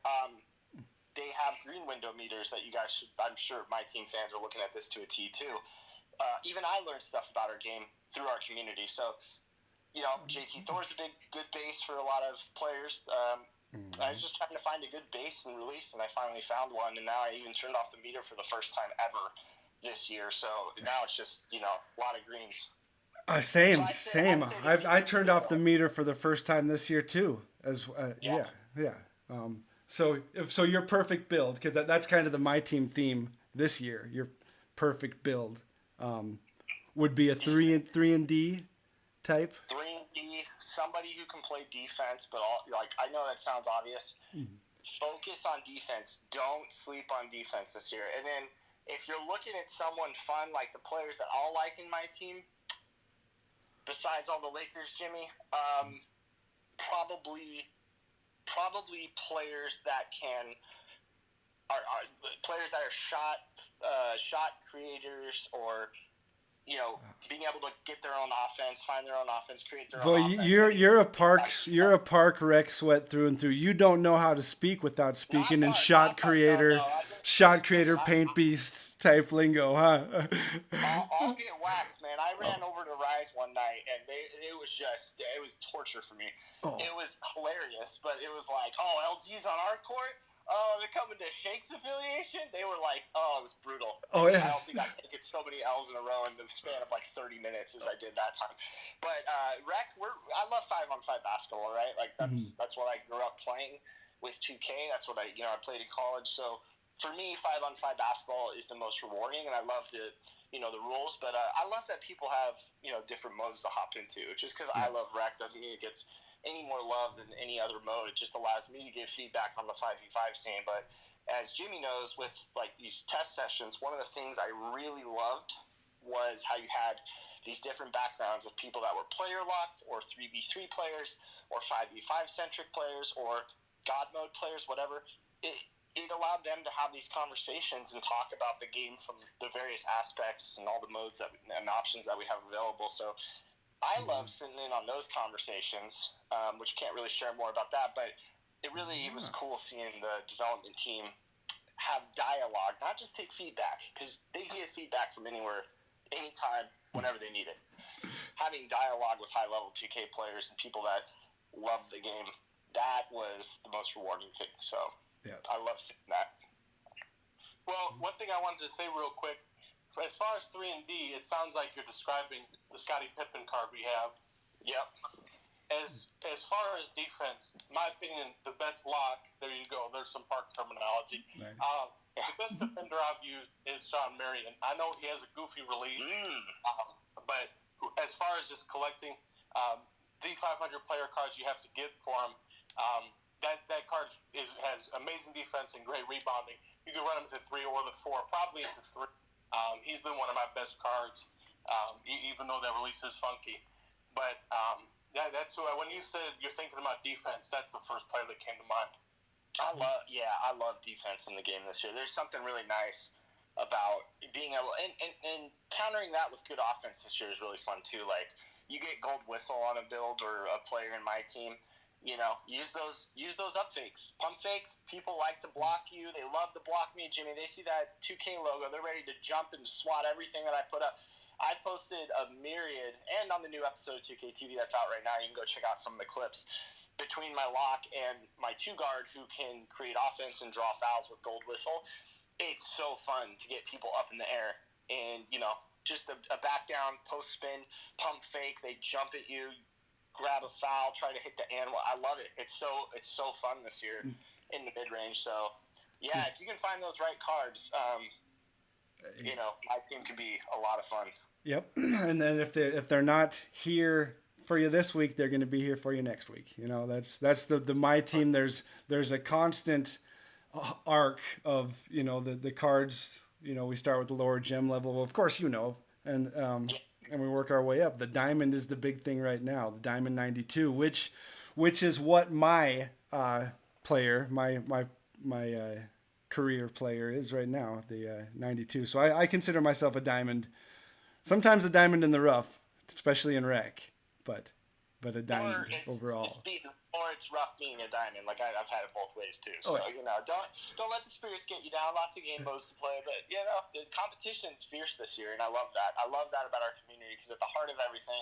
They have green window meters that you guys should, I'm sure my team fans are looking at this to a T too. Even I learned stuff about our game through our community. So, JT Thor's a good base for a lot of players. I was just trying to find a good base and release, and I finally found one. And now I even turned off the meter for the first time ever this year. So now it's just, a lot of greens. Same, So same. I turned off the meter for the first time this year too. Yeah. So your perfect build, because that's kind of the my team theme this year. Your perfect build would be a 3-and-D type. 3-and-D, somebody who can play defense, but I know that sounds obvious. Focus on defense. Don't sleep on defense this year. And then if you're looking at someone fun, like the players that I'll like in my team, besides all the Lakers, Jimmy, probably players that are players that are shot creators, or being able to get their own offense, find their own offense, create their own offense. You're a park rec sweat through and through. You don't know how to speak without speaking in shot creator paint beast type lingo, huh? I'll get waxed, man. I ran over to Rise one night, and it was torture for me. It was hilarious, but it was like, LD's on our court. Oh, they're coming to Shake's affiliation? They were like, it was brutal. Oh, yes. I don't think I've taken so many L's in a row in the span of like 30 minutes as I did that time. But rec, I love 5-on-5 basketball, right? Like that's what I grew up playing with 2K. That's what I played in college. So for me, 5-on-5 basketball is the most rewarding, and I love the rules. But I love that people have different modes to hop into. Just because I love rec doesn't mean it gets any more love than any other mode. It just allows me to give feedback on the 5v5 scene. But as Jimmy knows, with like these test sessions, one of the things I really loved was how you had these different backgrounds of people that were player locked, or 3v3 players, or 5v5 centric players, or God mode players, whatever. It allowed them to have these conversations and talk about the game from the various aspects and all the modes and options that we have available. So I love sitting in on those conversations, which can't really share more about that, but it was cool seeing the development team have dialogue, not just take feedback, because they can get feedback from anywhere, anytime, whenever they need it. Having dialogue with high-level 2K players and people that love the game, that was the most rewarding thing. So I love seeing that. Well, one thing I wanted to say real quick, as far as 3-and-D, it sounds like you're describing the Scottie Pippen card we have. Yep. As far as defense, my opinion, the best lock, there you go, there's some park terminology. Nice. The best defender I've used is Sean Marion. I know he has a goofy release, but as far as just collecting the 500 player cards you have to get for him, that card has amazing defense and great rebounding. You can run him to 3 or the 4, probably into 3. He's been one of my best cards, even though that release is funky. But that's when you said you're thinking about defense, that's the first player that came to mind. I love defense in the game this year. There's something really nice about being able and countering that with good offense this year is really fun too. Like, you get gold whistle on a build or a player in my team. Use those up fakes. Pump fake, people like to block you. They love to block me, Jimmy. They see that 2K logo, they're ready to jump and swat everything that I put up. I've posted a myriad, and on the new episode of 2K TV that's out right now, you can go check out some of the clips, between my lock and my 2-guard who can create offense and draw fouls with gold whistle. It's so fun to get people up in the air. And, just a back down, post spin, pump fake, they jump at you, grab a foul, try to hit the animal. I love it. It's so fun this year in the mid-range. So, yeah, if you can find those right cards, my team could be a lot of fun. Yep. And then if they're not here for you this week, they're going to be here for you next week. That's the my team. There's a constant arc of the cards. We start with the lower gem level, of course, and we work our way up. The diamond is the big thing right now. The diamond 92, which is what my player, my career player is right now. The 92. So I consider myself a diamond. Sometimes a diamond in the rough, especially in rec, but a diamond overall. It's rough being a diamond. Like I've had it both ways too. So don't let the spirits get you down. Lots of game modes to play, but the competition's fierce this year, and I love that. I love that about our community, because at the heart of everything,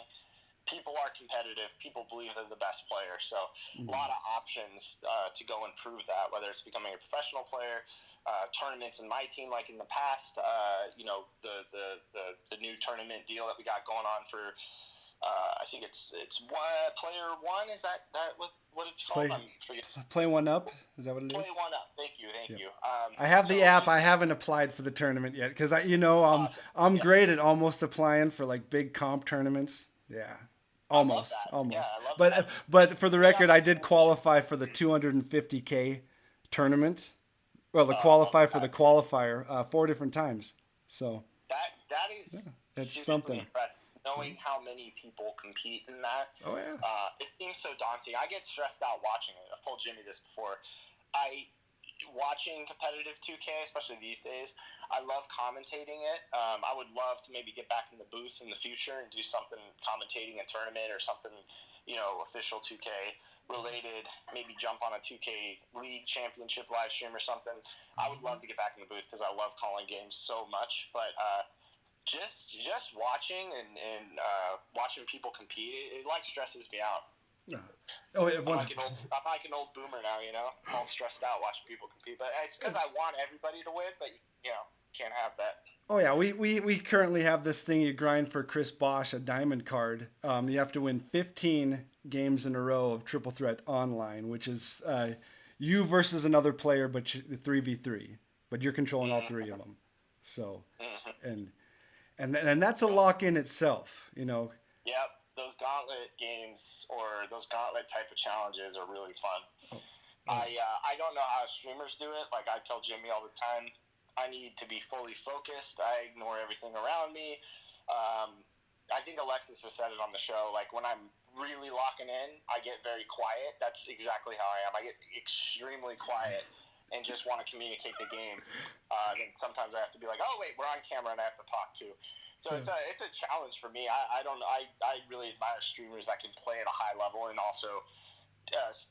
people are competitive. People believe they're the best player. So a lot of options to go and prove that, whether it's becoming a professional player, tournaments in my team like in the past, the new tournament deal that we got going on for I think it's player one. Is that what it's called? Play one up. Is that what it is? Play one up. Thank you. I have the app. I haven't applied for the tournament yet because I'm great at almost applying for like big comp tournaments. Yeah, almost. Yeah, I love but that. But for the record, I did qualify for the 250K tournament. Well, the qualify for the qualifier 4 different times. So that is it's something impressive. Knowing how many people compete in that, it seems so daunting. I get stressed out watching it. I've told Jimmy this before. Watching competitive 2K, especially these days, I love commentating it. I would love to maybe get back in the booth in the future and do something commentating a tournament or something, official 2K related. Maybe jump on a 2K League Championship live stream or something. I would love to get back in the booth because I love calling games so much. But just watching and watching people compete, it like stresses me out. I'm like an old boomer now, I'm all stressed out watching people compete. But it's because I want everybody to win, but can't have that. Oh yeah, we currently have this thing you grind for Chris Bosch, a diamond card. You have to win 15 games in a row of triple threat online, which is you versus another player, but 3v3. But you're controlling all 3 of them. So and that's a lock in itself, Yep. Those gauntlet games or those gauntlet type of challenges are really fun. I don't know how streamers do it. Like I tell Jimmy all the time, I need to be fully focused. I ignore everything around me. I think Alexis has said it on the show. Like when I'm really locking in, I get very quiet. That's exactly how I am. I get extremely quiet and just want to communicate the game. And sometimes I have to be like, oh wait, we're on camera and I have to talk to. So it's a challenge for me. I really admire streamers that can play at a high level and also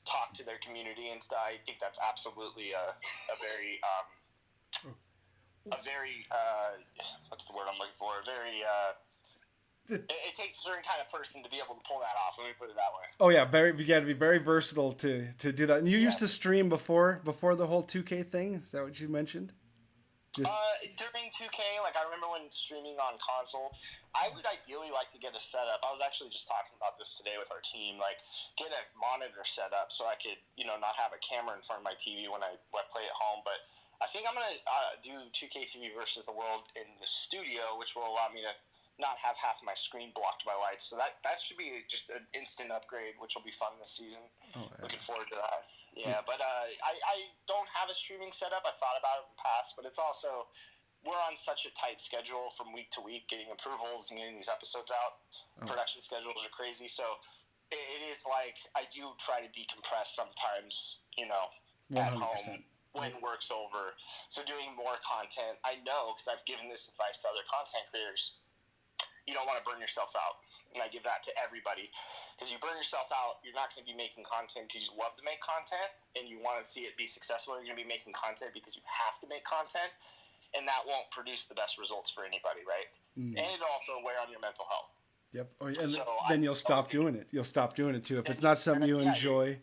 talk to their community and stuff. I think that's absolutely a very what's the word I'm looking for? It takes a certain kind of person to be able to pull that off. Let me put it that way. Oh yeah, you got to be very versatile to do that. And you used to stream before the whole 2K thing. Is that what you mentioned? During 2K, like I remember when streaming on console, I would ideally like to get a setup. I was actually just talking about this today with our team, like get a monitor set up so I could, not have a camera in front of my TV when I play at home. But I think I'm gonna do 2K TV versus the world in the studio, which will allow me to not have half my screen blocked by lights. So that should be just an instant upgrade, which will be fun this season. Looking forward to that. Yeah, but I don't have a streaming setup. I thought about it in the past, but it's also we're on such a tight schedule from week to week, getting approvals and getting these episodes out. Production schedules are crazy, so it is like I do try to decompress sometimes, 100%. At home when work's over. So doing more content, I know because I've given this advice to other content creators. You don't want to burn yourself out. And I give that to everybody. Because you burn yourself out, you're not going to be making content because you love to make content and you want to see it be successful. You're going to be making content because you have to make content. And that won't produce the best results for anybody, right? And it also wear on your mental health. Yep. And so then you'll stop doing it. You'll stop doing it too. If it's not something you enjoy,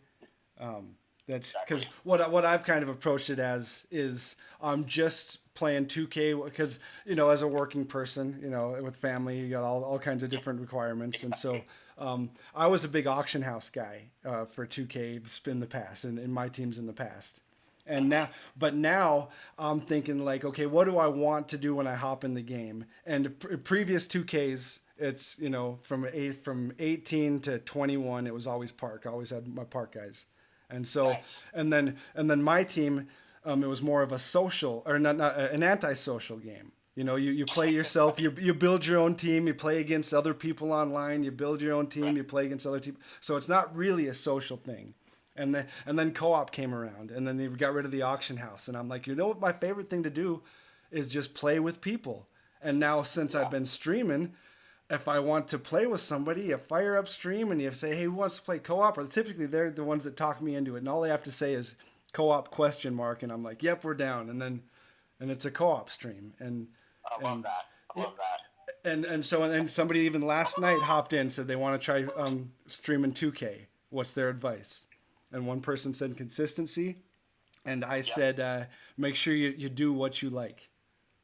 that's because what I've kind of approached it as is I'm just playing 2K because, as a working person, with family, you got all kinds of different requirements. And so I was a big auction house guy for 2K in the past and in my teams in the past. And now I'm thinking like, okay, what do I want to do when I hop in the game? And previous 2Ks, it's, from 18 to 21, it was always park. I always had my park guys. And so, nice. and then my team, it was more of a social or not an antisocial game. You play yourself, you build your own team, you play against other people online, you build your own team, you play against other teams. So it's not really a social thing. And then co-op came around, and then they got rid of the auction house. And I'm like, what my favorite thing to do is just play with people. And now since I've been streaming, if I want to play with somebody, you fire up stream and you say, hey, who wants to play co-op? Or typically they're the ones that talk me into it. And all they have to say is co-op ? And I'm like, yep, we're down. And it's a co-op stream. And I love that. And so and somebody even last night hopped in, said they want to try streaming 2K. What's their advice? And one person said consistency, and I said make sure you do what you like.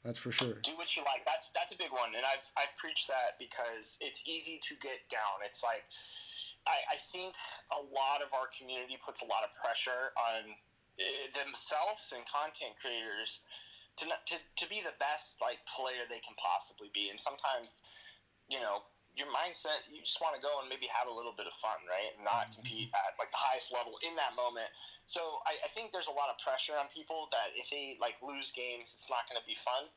That's for sure. Do what you like. That's a big one, and I've preached that because it's easy to get down. It's like I think a lot of our community puts a lot of pressure on themselves and content creators to be the best like player they can possibly be, and sometimes your mindset, you just want to go and maybe have a little bit of fun, right, and not compete at like the highest level in that moment. So I think there's a lot of pressure on people that if they like lose games, it's not going to be fun.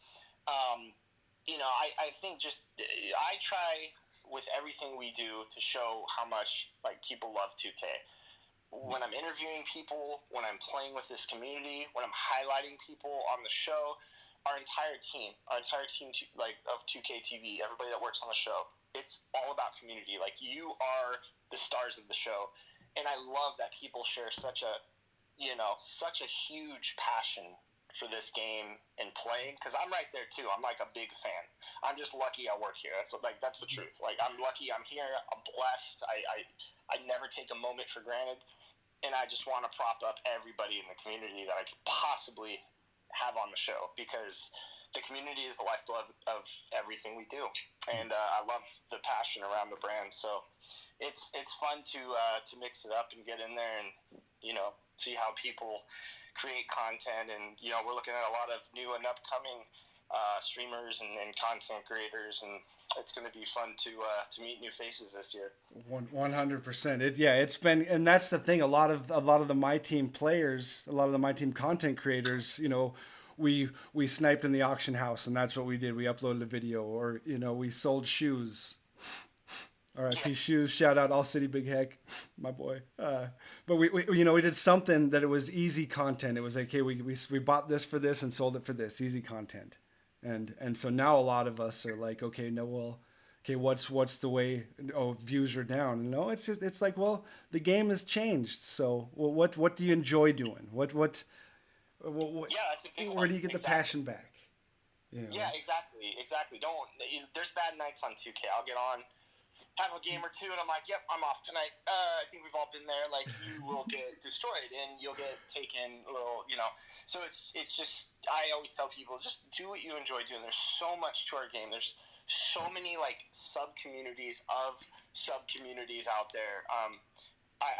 I think just I try with everything we do to show how much like people love 2K. When I'm interviewing people, when I'm playing with this community, when I'm highlighting people on the show, our entire team like of 2K TV, everybody that works on the show, it's all about community. Like, you are the stars of the show, and I love that people share such a huge passion for this game and playing, because I'm right there too. I'm like a big fan. I'm just lucky I work here. That's the truth. Like, I'm lucky I'm here. I'm blessed. I never take a moment for granted, and I just want to prop up everybody in the community that I could possibly have on the show, because the community is the lifeblood of everything we do, and I love the passion around the brand. So it's fun to mix it up and get in there and see how people create content, and we're looking at a lot of new and upcoming streamers and content creators, and it's going to be fun to meet new faces this year. 100%. It's been, and that's the thing. A lot of the MyTeam players, a lot of the MyTeam content creators, we sniped in the auction house, and that's what we did. We uploaded a video, or we sold shoes. R.I.P. Shoes. Shout out All City Big Heck, my boy. But we did something that it was easy content. It was like, hey, we bought this for this and sold it for this. Easy content. And so now a lot of us are like, okay, what's the way? Oh, views are down. No, it's like, well, the game has changed. So what do you enjoy doing? What that's a big one. Where do you get the passion back? Yeah, exactly. There's bad nights on 2K. I'll get on, have a game or two, and I'm like, yep, I'm off tonight. I think we've all been there. Like, you will get destroyed, and you'll get taken a little, So it's just, I always tell people, just do what you enjoy doing. There's so much to our game. There's so many, like, sub-communities of sub-communities out there.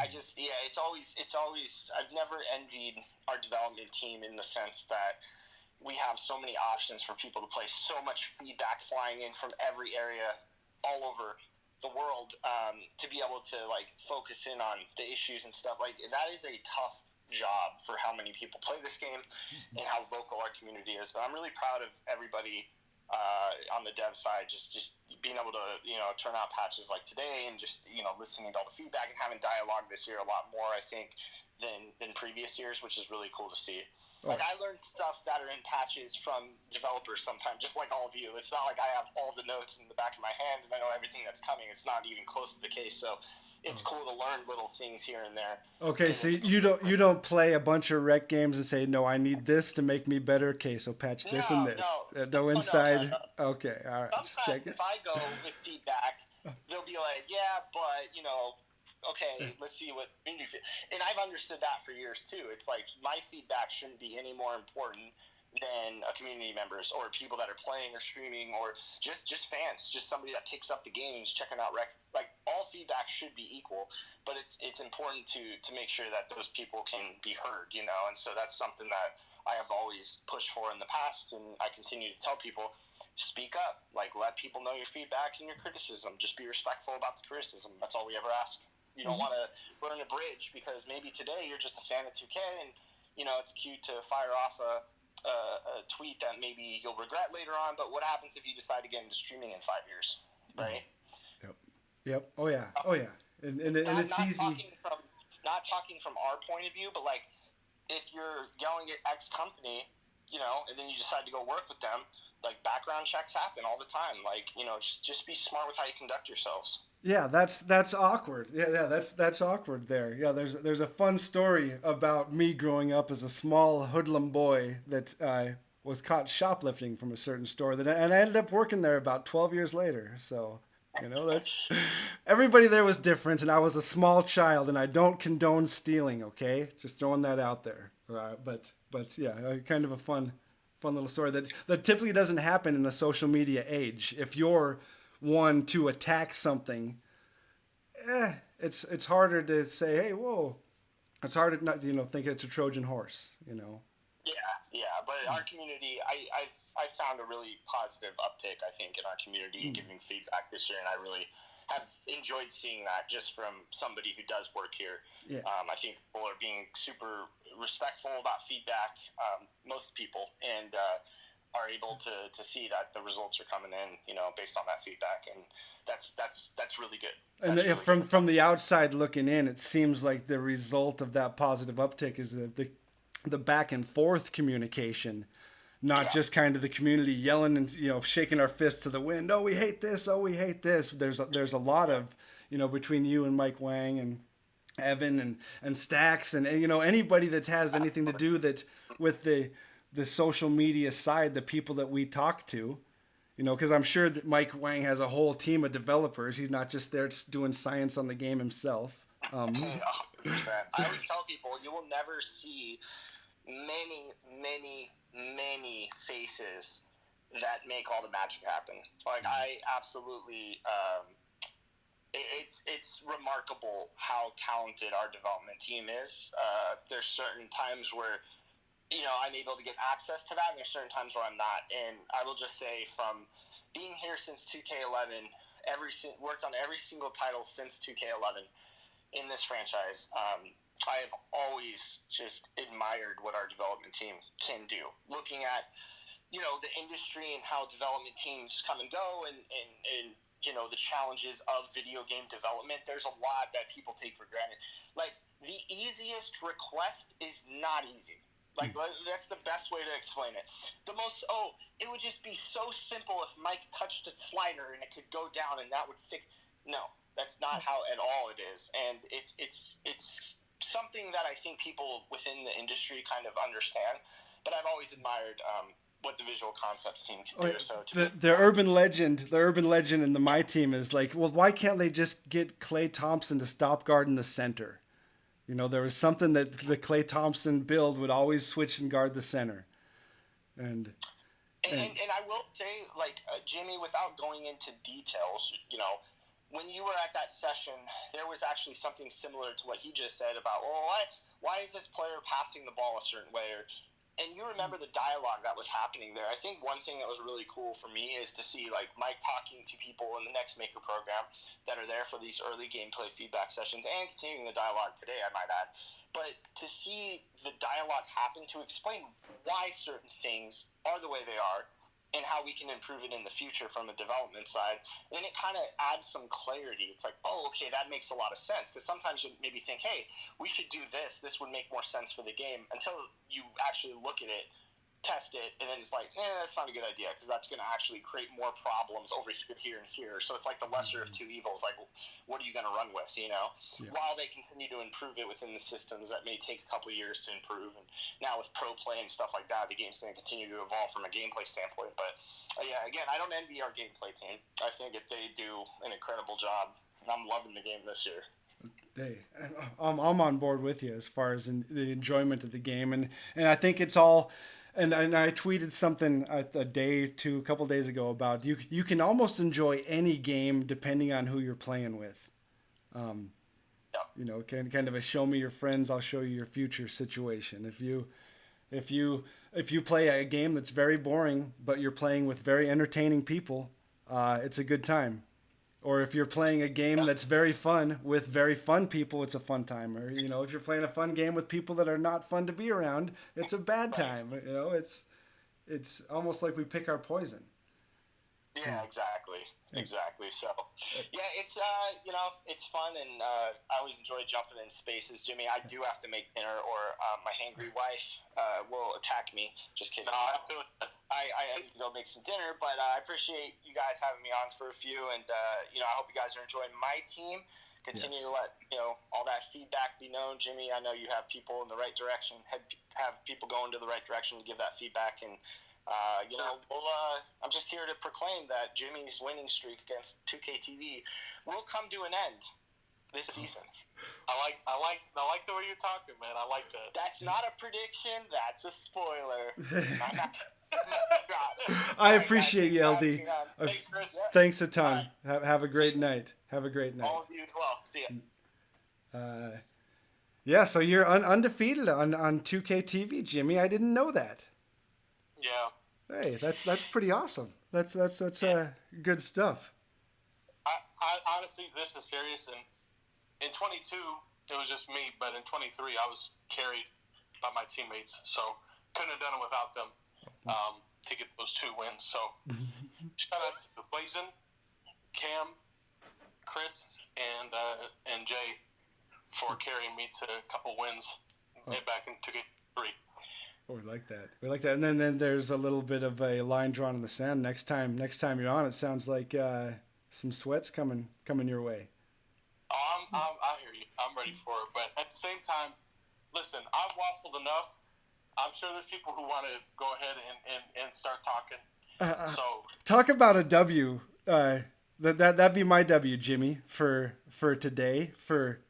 It's always, I've never envied our development team in the sense that we have so many options for people to play, so much feedback flying in from every area all over the world, to be able to like focus in on the issues and stuff. Like, that is a tough job for how many people play this game and how vocal our community is. But I'm really proud of everybody on the dev side, just being able to turn out patches like today, and just listening to all the feedback and having dialogue this year a lot more, I think, than previous years, which is really cool to see. Like, I learned stuff that are in patches from developers sometimes, just like all of you. It's not like I have all the notes in the back of my hand and I know everything that's coming. It's not even close to the case. So it's cool to learn little things here and there. Okay, so you don't play a bunch of rec games and say, no, I need this to make me better. Okay, so patch this and this. No inside. No. Okay, all right. Sometimes if I go with feedback, they'll be like, yeah, but okay, let's see what community. And I've understood that for years too. It's like, my feedback shouldn't be any more important than a community members or people that are playing or streaming, or just fans, just somebody that picks up the games, checking out rec. Like, all feedback should be equal, but it's important to make sure that those people can be heard, and so that's something that I have always pushed for in the past, and I continue to tell people, speak up, like, let people know your feedback and your criticism. Just be respectful about the criticism. That's all we ever ask. You don't want to burn a bridge because maybe today you're just a fan of 2K, and it's cute to fire off a tweet that maybe you'll regret later on. But what happens if you decide to get into streaming in 5 years, right? Yep. Oh yeah. And it's easy. Not talking from our point of view, but like, if you're yelling at X company, and then you decide to go work with them, like, background checks happen all the time. Like, just be smart with how you conduct yourselves. Yeah, that's awkward. Yeah, that's awkward there. Yeah, there's a fun story about me growing up as a small hoodlum boy that was caught shoplifting from a certain store, and I ended up working there about 12 years later. So, that's everybody there was different, and I was a small child, and I don't condone stealing. Okay, just throwing that out there. But yeah, kind of a fun little story that typically doesn't happen in the social media age. If you're one to attack something, it's harder to say, hey, whoa. It's hard to not think it's a Trojan horse. Yeah, but our community, I've found a really positive uptick, I think, in our community and giving feedback this year, and I really have enjoyed seeing that just from somebody who does work here. Yeah. I think people are being super respectful about feedback, most people, and are able to see that the results are coming in, based on that feedback, and that's really good. And from the outside looking in, it seems like the result of that positive uptick is the back and forth communication, not just kind of the community yelling and shaking our fists to the wind. Oh, we hate this. Oh, we hate this. There's a lot of between you and Mike Wang and Evan and Stacks and anybody that has anything to do that with the social media side, the people that we talk to. Because I'm sure that Mike Wang has a whole team of developers. He's not just there doing science on the game himself. 100%. I always tell people you will never see many faces that make all the magic happen. Like, I absolutely, it's remarkable how talented our development team is. There's certain times where I'm able to get access to that, and there's certain times where I'm not. And I will just say, from being here since 2K11, worked on every single title since 2K11 in this franchise, I have always just admired what our development team can do. Looking at, the industry and how development teams come and go and the challenges of video game development, there's a lot that people take for granted. Like, the easiest request is not easy. Like, that's the best way to explain it. It would just be so simple if Mike touched a slider and it could go down and that would fix. No, that's not how at all it is. And it's something that I think people within the industry kind of understand. But I've always admired what the visual concepts team can do. So the urban legend in the MyTeam is like, well, why can't they just get Klay Thompson to stop guarding the center? There was something that the Klay Thompson build would always switch and guard the center. And I will say, like, Jimmy, without going into details, when you were at that session, there was actually something similar to what he just said about, well, why is this player passing the ball a certain way? And you remember the dialogue that was happening there. I think one thing that was really cool for me is to see, like, Mike talking to people in the Next Maker program that are there for these early gameplay feedback sessions and continuing the dialogue today, I might add. But to see the dialogue happen to explain why certain things are the way they are and how we can improve it in the future from a development side, then it kind of adds some clarity. It's like, oh, okay, that makes a lot of sense. Because sometimes you maybe think, hey, we should do this. This would make more sense for the game, until you actually look at it, test it, and then it's like, that's not a good idea, because that's going to actually create more problems over here and here. So it's like the lesser of two evils. Like, what are you going to run with, Yeah. While they continue to improve it within the systems that may take a couple of years to improve. And now with pro play and stuff like that, the game's going to continue to evolve from a gameplay standpoint. But yeah, again, I don't envy our gameplay team. I think that they do an incredible job, and I'm loving the game this year. Hey, I'm on board with you as far as the enjoyment of the game, and I think it's all. And I tweeted something a couple days ago about you can almost enjoy any game depending on who you're playing with. Kind of a show me your friends, I'll show you your future situation. If you play a game that's very boring but you're playing with very entertaining people, it's a good time. Or if you're playing a game that's very fun with very fun people, it's a fun time. Or, if you're playing a fun game with people that are not fun to be around, it's a bad time. It's almost like we pick our poison. Yeah, exactly. So, yeah, it's it's fun, and I always enjoy jumping in spaces. Jimmy, I do have to make dinner, or my hangry wife will attack me. Just kidding. I need to go make some dinner, but I appreciate you guys having me on for a few, and I hope you guys are enjoying my team. Continue to let all that feedback be known, Jimmy. I know you have people in the right direction, have people going to the right direction to give that feedback, and I'm just here to proclaim that Jimmy's winning streak against 2K will come to an end this season. I like the way you're talking, man. I like that. That's not a prediction. That's a spoiler. I appreciate you, LD. Thanks, Chris. Thanks a ton. Right. Have a great night. Have a great night. All of you as well. See ya. Yeah, so you're undefeated on 2K TV, Jimmy. I didn't know that. Yeah. Hey, that's pretty awesome. That's good stuff. I honestly, this is serious. And in 22, it was just me, but in 23, I was carried by my teammates, so couldn't have done it without them to get those 2 wins. So shout out to Blazin, Cam, Chris, and Jay for carrying me to a couple wins back in 2K3. Oh, we like that. We like that. And then there's a little bit of a line drawn in the sand. Next time you're on, it sounds like some sweats coming your way. Oh, I hear you. I'm ready for it. But at the same time, listen, I've waffled enough. I'm sure there's people who want to go ahead and start talking. So talk about a W. That'd be my W, Jimmy, for today, for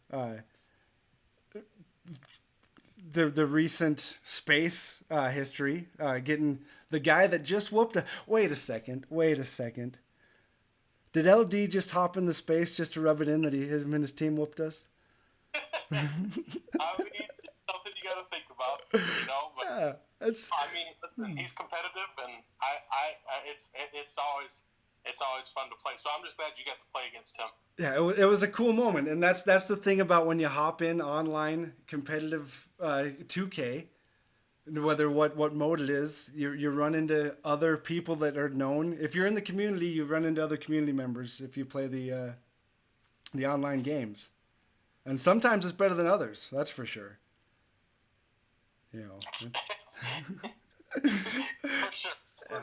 the recent space history, getting the guy that just whooped wait a second. Did LD just hop in the space just to rub it in that him and his team whooped us? I mean, it's something you got to think about, But yeah, listen, he's competitive, and it's always fun to play. So I'm just glad you got to play against him. Yeah, it was a cool moment, and that's the thing about when you hop in online competitive 2K. Whether what mode it is, you run into other people that are known. If you're in the community, you run into other community members if you play the online games, and sometimes it's better than others. That's for sure. For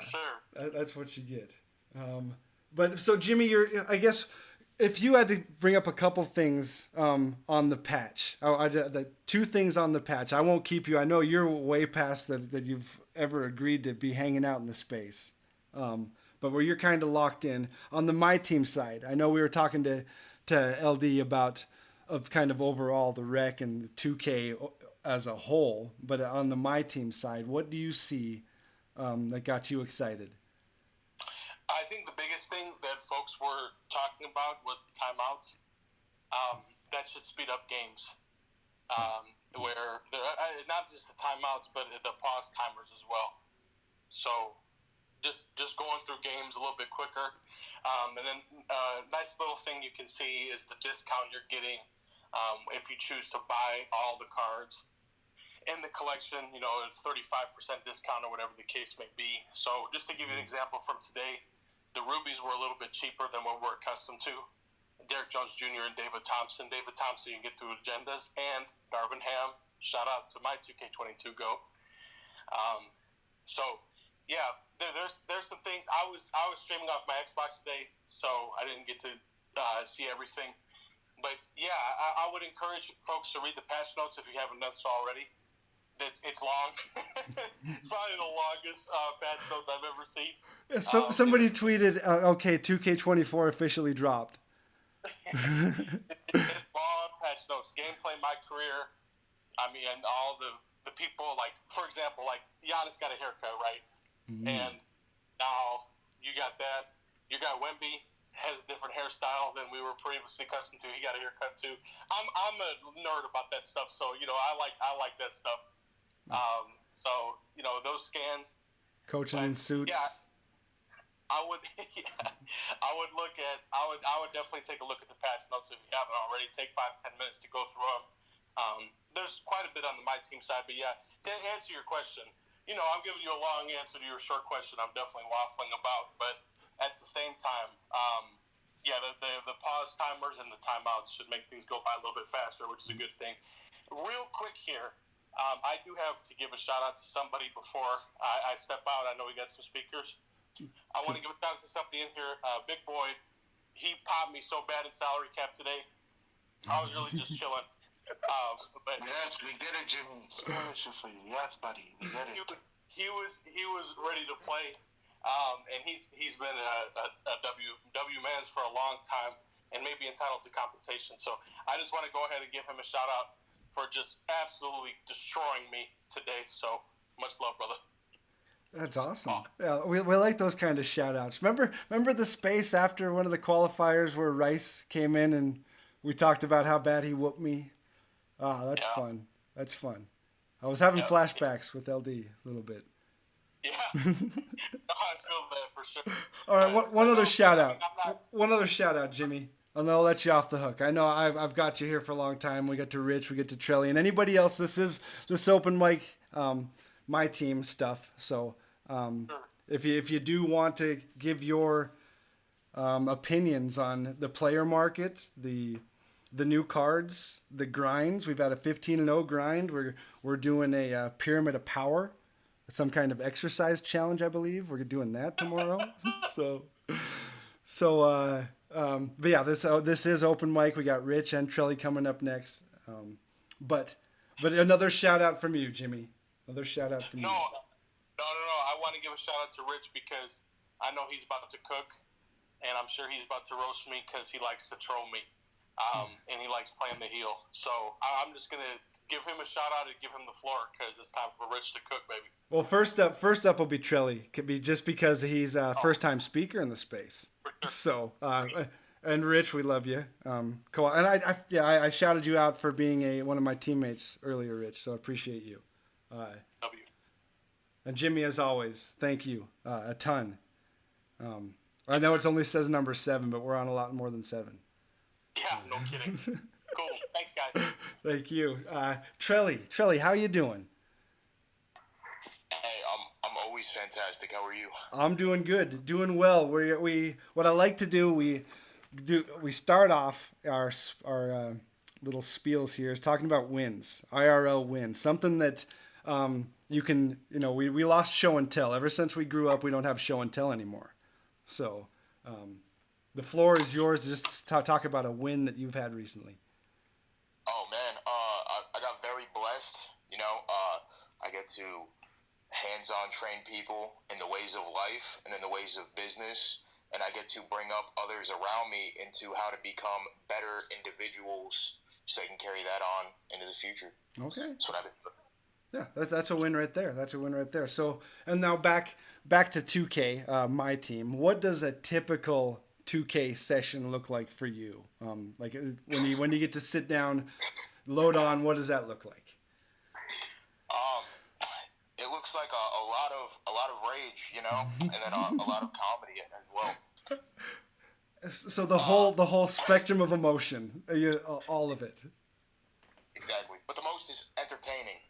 sure. That's what you get. But so Jimmy, I guess. If you had to bring up a couple things on the patch, the 2 things on the patch, I won't keep you. I know you're way past that you've ever agreed to be hanging out in the space, but where you're kind of locked in on the MyTeam side. I know we were talking to LD about of kind of overall the rec and the 2K as a whole, but on the MyTeam side, what do you see that got you excited? I think the biggest thing that folks were talking about was the timeouts. That should speed up games. Where not just the timeouts, but the pause timers as well. So just going through games a little bit quicker. And then nice little thing you can see is the discount you're getting if you choose to buy all the cards in the collection. It's 35% discount or whatever the case may be. So just to give you an example from today, the rubies were a little bit cheaper than what we're accustomed to. Derek Jones Jr. and David Thompson. David Thompson, you can get through agendas, and Darvin Ham. Shout out to MyTeam2K24 Go. There's some things. I was streaming off my Xbox today, so I didn't get to see everything. But yeah, I would encourage folks to read the patch notes if you haven't done so already. It's long. It's probably the longest patch notes I've ever seen. Yeah, somebody tweeted, okay, 2K24 officially dropped. It's long patch notes. Gameplay, my career. I mean, and all the people, like, for example, like, Giannis got a haircut, right? Mm-hmm. And now you got that. You got Wemby, has a different hairstyle than we were previously accustomed to. He got a haircut, too. I'm a nerd about that stuff, so, I like that stuff. Those scans. Coaches in suits. Yeah, I would definitely take a look at the patch notes if you haven't already. Take 5-10 minutes to go through them. There's quite a bit on the MyTeam side, but yeah, to answer your question, I'm giving you a long answer to your short question. I'm definitely waffling about, but at the same time, the pause timers and the timeouts should make things go by a little bit faster, which is a good thing. Real quick here. I do have to give a shout out to somebody before I step out. I know we got some speakers. I want to give a shout out to somebody in here. Big boy, he popped me so bad in salary cap today. I was really just chilling. Yes, we get it, Jimmy. Scholarship for you. Yes, buddy. We get it. he was ready to play, and he's been a W Men's for a long time, and maybe entitled to compensation. So I just want to go ahead and give him a shout out for just absolutely destroying me today. So much love, brother. That's awesome. Yeah, we like those kind of shout outs. Remember the space after one of the qualifiers where Rice came in and we talked about how bad he whooped me? That's fun. That's fun. I was having flashbacks with LD a little bit. Yeah. I feel that for sure. All right, one other shout out. One other shout out, Jimmy. And I'll let you off the hook. I know I've got you here for a long time. We get to Rich, we get to Trelli, and anybody else. This is this open mic, my team stuff. So if you do want to give your opinions on the player market, the new cards, the grinds, we've had a 15-0 grind. We're doing a pyramid of power, some kind of exercise challenge, I believe. We're doing that tomorrow. But yeah, this is open mic. We got Rich and Trelli coming up next. But another shout out from you, Jimmy. Another shout out from you. No. I want to give a shout out to Rich because I know he's about to cook, and I'm sure he's about to roast me because he likes to troll me, and he likes playing the heel. So I'm just gonna give him a shout out and give him the floor because it's time for Rich to cook, baby. Well, first up will be Trelli. Could be just because he's a first time speaker in the space. So, and Rich, we love you. Cool. And I shouted you out for being one of my teammates earlier, Rich. So I appreciate you. W. And Jimmy, as always, thank you a ton. I know it only says number 7, but we're on a lot more than 7. Yeah, no kidding. Cool. Thanks, guys. Thank you. Trelli, how you doing? Hey, I'm always fantastic. How are you? I'm doing good, doing well. What I like to do, we start off our little spiels here is talking about wins, IRL wins, something that you can, we lost show and tell. Ever since we grew up, we don't have show and tell anymore. So the floor is yours. Just talk about a win that you've had recently. Oh man, I got very blessed. I get to hands-on train people in the ways of life and in the ways of business, and I get to bring up others around me into how to become better individuals so they can carry that on into the future. Okay. That's what I've been doing. Yeah, that's a win right there. That's a win right there. So, and now back to 2K, my team. What does a typical 2K session look like for you? Like when you get to sit down, load on, what does that look like? It looks like a lot of rage, and then a lot of comedy as well. So the whole spectrum of emotion, all of it. Exactly, but the most is entertaining.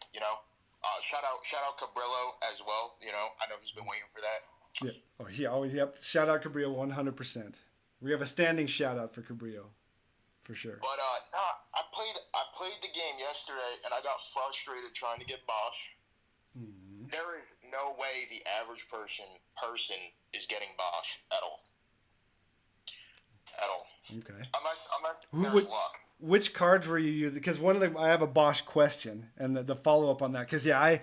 Shout out Cabrillo as well. I know he's been waiting for that. Yeah. Oh, he always. Yep. Shout out Cabrillo 100%. We have a standing shout out for Cabrillo, for sure. But I played the game yesterday and I got frustrated trying to get Bosch. Mm-hmm. There is no way the average person is getting Bosch at all. At all. Okay. Unless there's luck. Which cards were you using? Because I have a Bosch question and the follow up on that. Because I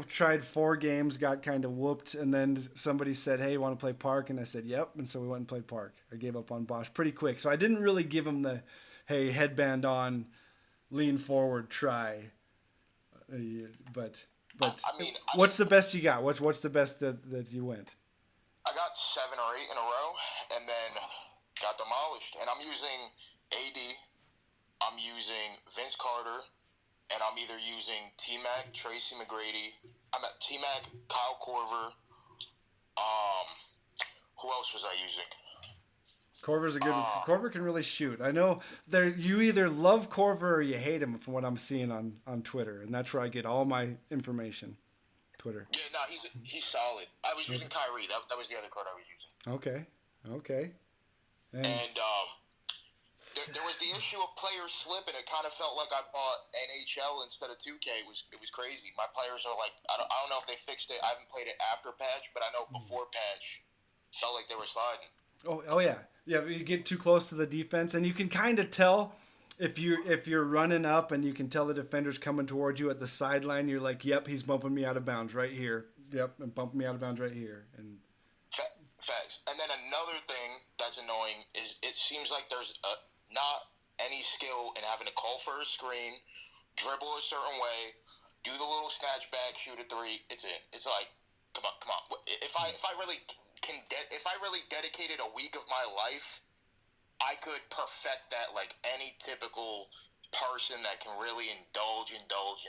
tried 4 games, got kind of whooped, and then somebody said, "Hey, you want to play Park?" And I said, "Yep." And so we went and played Park. I gave up on Bosch pretty quick. So I didn't really give him the, "Hey, headband on, lean forward, try." But what's the best you got? What's the best that you went? I got 7 or 8 in a row, and then got demolished. And I'm using AD. I'm using Vince Carter, and I'm either using T-Mac, Tracy McGrady. I'm at T-Mac, Kyle Korver. Who else was I using? Korver's a good. Korver can really shoot. I know you either love Korver or you hate him, from what I'm seeing on Twitter, and that's where I get all my information. Twitter. Yeah, no, he's solid. I was using Kyrie. That was the other card I was using. Okay. And there was the issue of players slipping. It kind of felt like I bought NHL instead of 2K. It was crazy. My players are like, I don't know if they fixed it. I haven't played it after patch, but I know before patch, felt like they were sliding. Oh yeah. You get too close to the defense, and you can kind of tell if you're running up, and you can tell the defender's coming towards you at the sideline. You're like, "Yep, he's bumping me out of bounds right here. Yep, and bump me out of bounds right here. And Facts. And then another thing that's annoying is it seems like there's not any skill in having to call for a screen, dribble a certain way, do the little snatch back, shoot a three. It's in. It's like, come on. If I really dedicated a week of my life, I could perfect that like any typical person that can really indulge in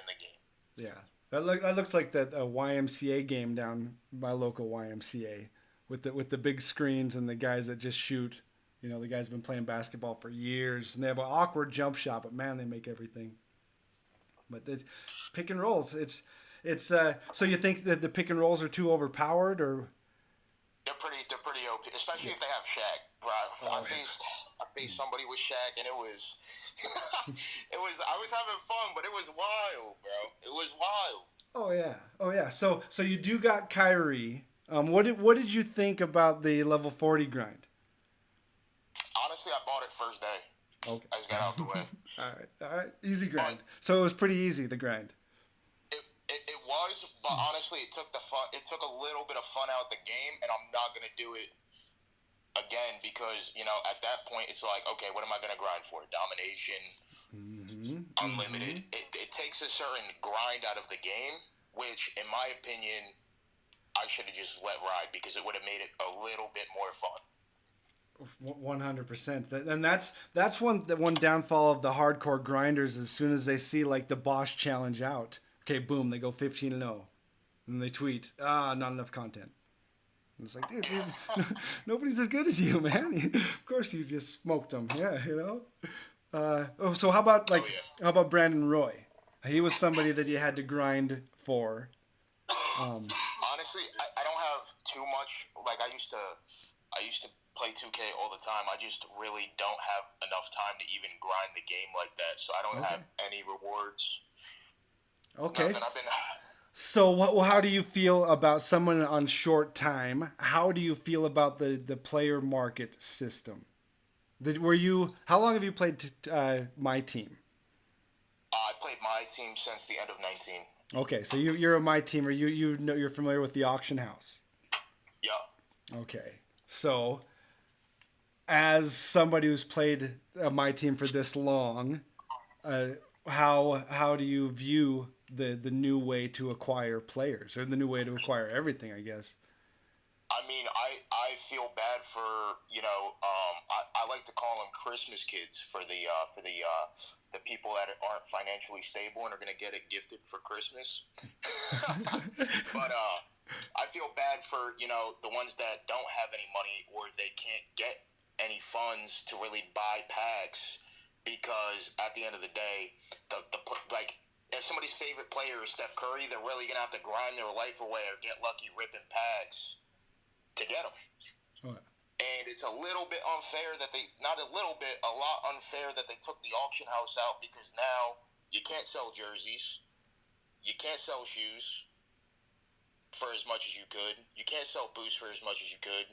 the game. yeah, that looks like that YMCA game down my local YMCA with the big screens and the guys that just shoot. You know, the guys have been playing basketball for years and they have an awkward jump shot, but man, they make everything. But the pick and rolls, it's so you think that the pick and rolls are too overpowered, or they're pretty OP, especially if they have Shaq. Bro, I faced somebody with Shaq, and it was I was having fun, but it was wild, bro. It was wild. Oh yeah. So you do got Kyrie. What did you think about the level 40 grind? Honestly, I bought it first day. Okay. I just got out the way. All right. Easy grind. So it was pretty easy, the grind. It was, but honestly, it took the fun. It took a little bit of fun out the game, and I'm not gonna do it again because at that point it's like, okay, what am I gonna grind for? Domination, unlimited. It takes a certain grind out of the game, which, in my opinion, I should have just let ride because it would have made it a little bit more fun. 100%. And that's one downfall of the hardcore grinders. As soon as they see like the Bosch challenge out, okay, boom, they go 15-0, and they tweet, not enough content. And it's like, dude, nobody's as good as you, man. Of course, you just smoked them. Yeah, So how about Brandon Roy? He was somebody that you had to grind for. Honestly, I don't have too much. Like I used to play 2K all the time. I just really don't have enough time to even grind the game like that. So I don't have any rewards. Okay. So how do you feel about someone on short time? How do you feel about the player market system? How long have you played MyTeam? I played MyTeam since the end of 19. Okay, so you're a MyTeamer. You're familiar with the auction house. Yeah. Okay, so as somebody who's played MyTeam for this long, how do you view the new way to acquire players, or the new way to acquire everything, I guess? I mean, I feel bad for I like to call them Christmas kids for the people that aren't financially stable and are gonna get it gifted for Christmas. But I feel bad for the ones that don't have any money or they can't get any funds to really buy packs, because at the end of the day, if somebody's favorite player is Steph Curry, they're really gonna have to grind their life away or get lucky ripping packs to get them. Oh, yeah. And it's a little bit unfair that a lot unfair that they took the auction house out, because now you can't sell jerseys, you can't sell shoes for as much as you could, you can't sell boots for as much as you could,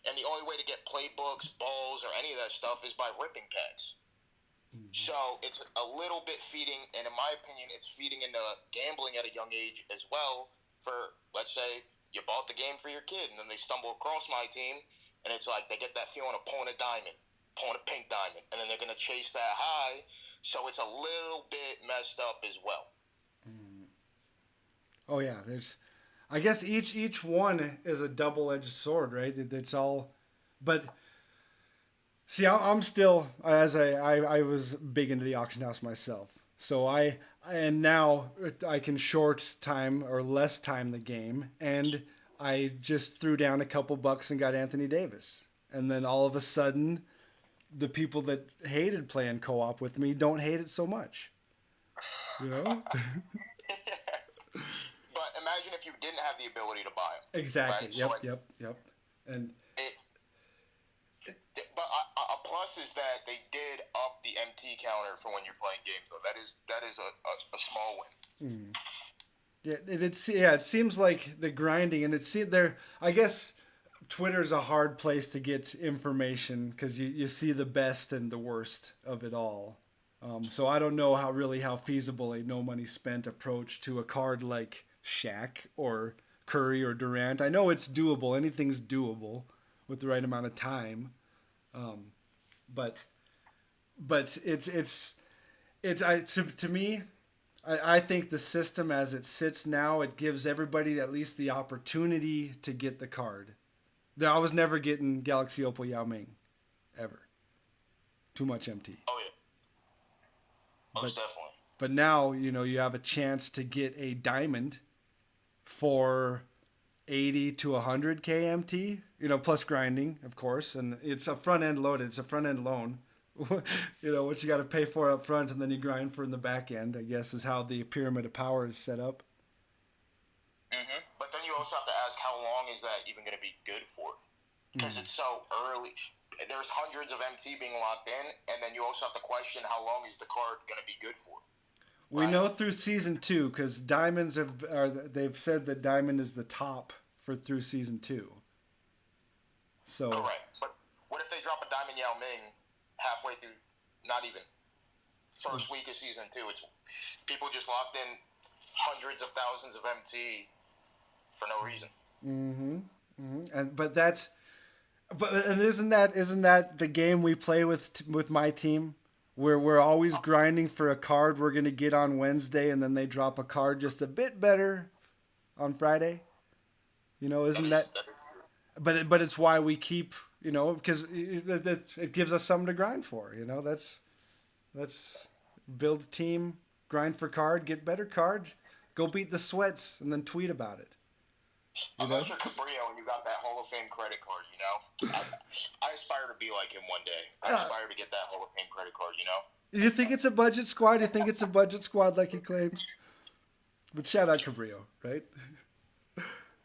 and the only way to get playbooks, balls, or any of that stuff is by ripping packs. So it's a little bit feeding, and in my opinion, it's feeding into gambling at a young age as well. For, let's say, you bought the game for your kid, and then they stumble across MyTeam, and it's like they get that feeling of pulling a pink diamond, and then they're going to chase that high. So it's a little bit messed up as well. Oh yeah, I guess each one is a double-edged sword, right? It's all, but see, I'm still, I was big into the auction house myself, so now I can short time or less time the game, and I just threw down a couple bucks and got Anthony Davis, and then all of a sudden, the people that hated playing co-op with me don't hate it so much, But imagine if you didn't have the ability to buy them. Exactly. Right? Yep. And but a plus is that they did up the MT counter for when you're playing games, though. That is a small win. Yeah, it seems like the grinding, and I guess Twitter's a hard place to get information because you see the best and the worst of it all. So I don't know how feasible a no money spent approach to a card like Shaq or Curry or Durant. I know it's doable. Anything's doable with the right amount of time. But to me, I think the system as it sits now, it gives everybody at least the opportunity to get the card. I was never getting Galaxy Opal Yao Ming, ever. Too much MT. Oh yeah, most definitely. But now, you have a chance to get a diamond for 80 to 100 KMT, plus grinding, of course. And it's a front end loaded. It's a front end loan. What you got to pay for up front and then you grind for in the back end, I guess, is how the pyramid of power is set up. Mm-hmm. But then you also have to ask, how long is that even going to be good for? Because it's so early. There's hundreds of MT being locked in, and then you also have to question how long is the card going to be good for. We know through season 2, because diamonds they've said that diamond is the top through season 2. So correct. But what if they drop a diamond Yao Ming halfway through? Not even first week of season 2. It's people just locked in hundreds of thousands of MT for no reason. And isn't that the game we play with my team? Where we're always grinding for a card we're going to get on Wednesday, and then they drop a card just a bit better on Friday. Isn't that? But it's why we keep, because it gives us something to grind for. Let's build a team, grind for card, get better cards, go beat the sweats, and then tweet about it. Unless you're Cabrillo and you got that Hall of Fame credit card, I aspire to be like him one day. I aspire to get that Hall of Fame credit card, Do you think it's a budget squad? Do you think it's a budget squad like he claims? But shout out Cabrillo, right?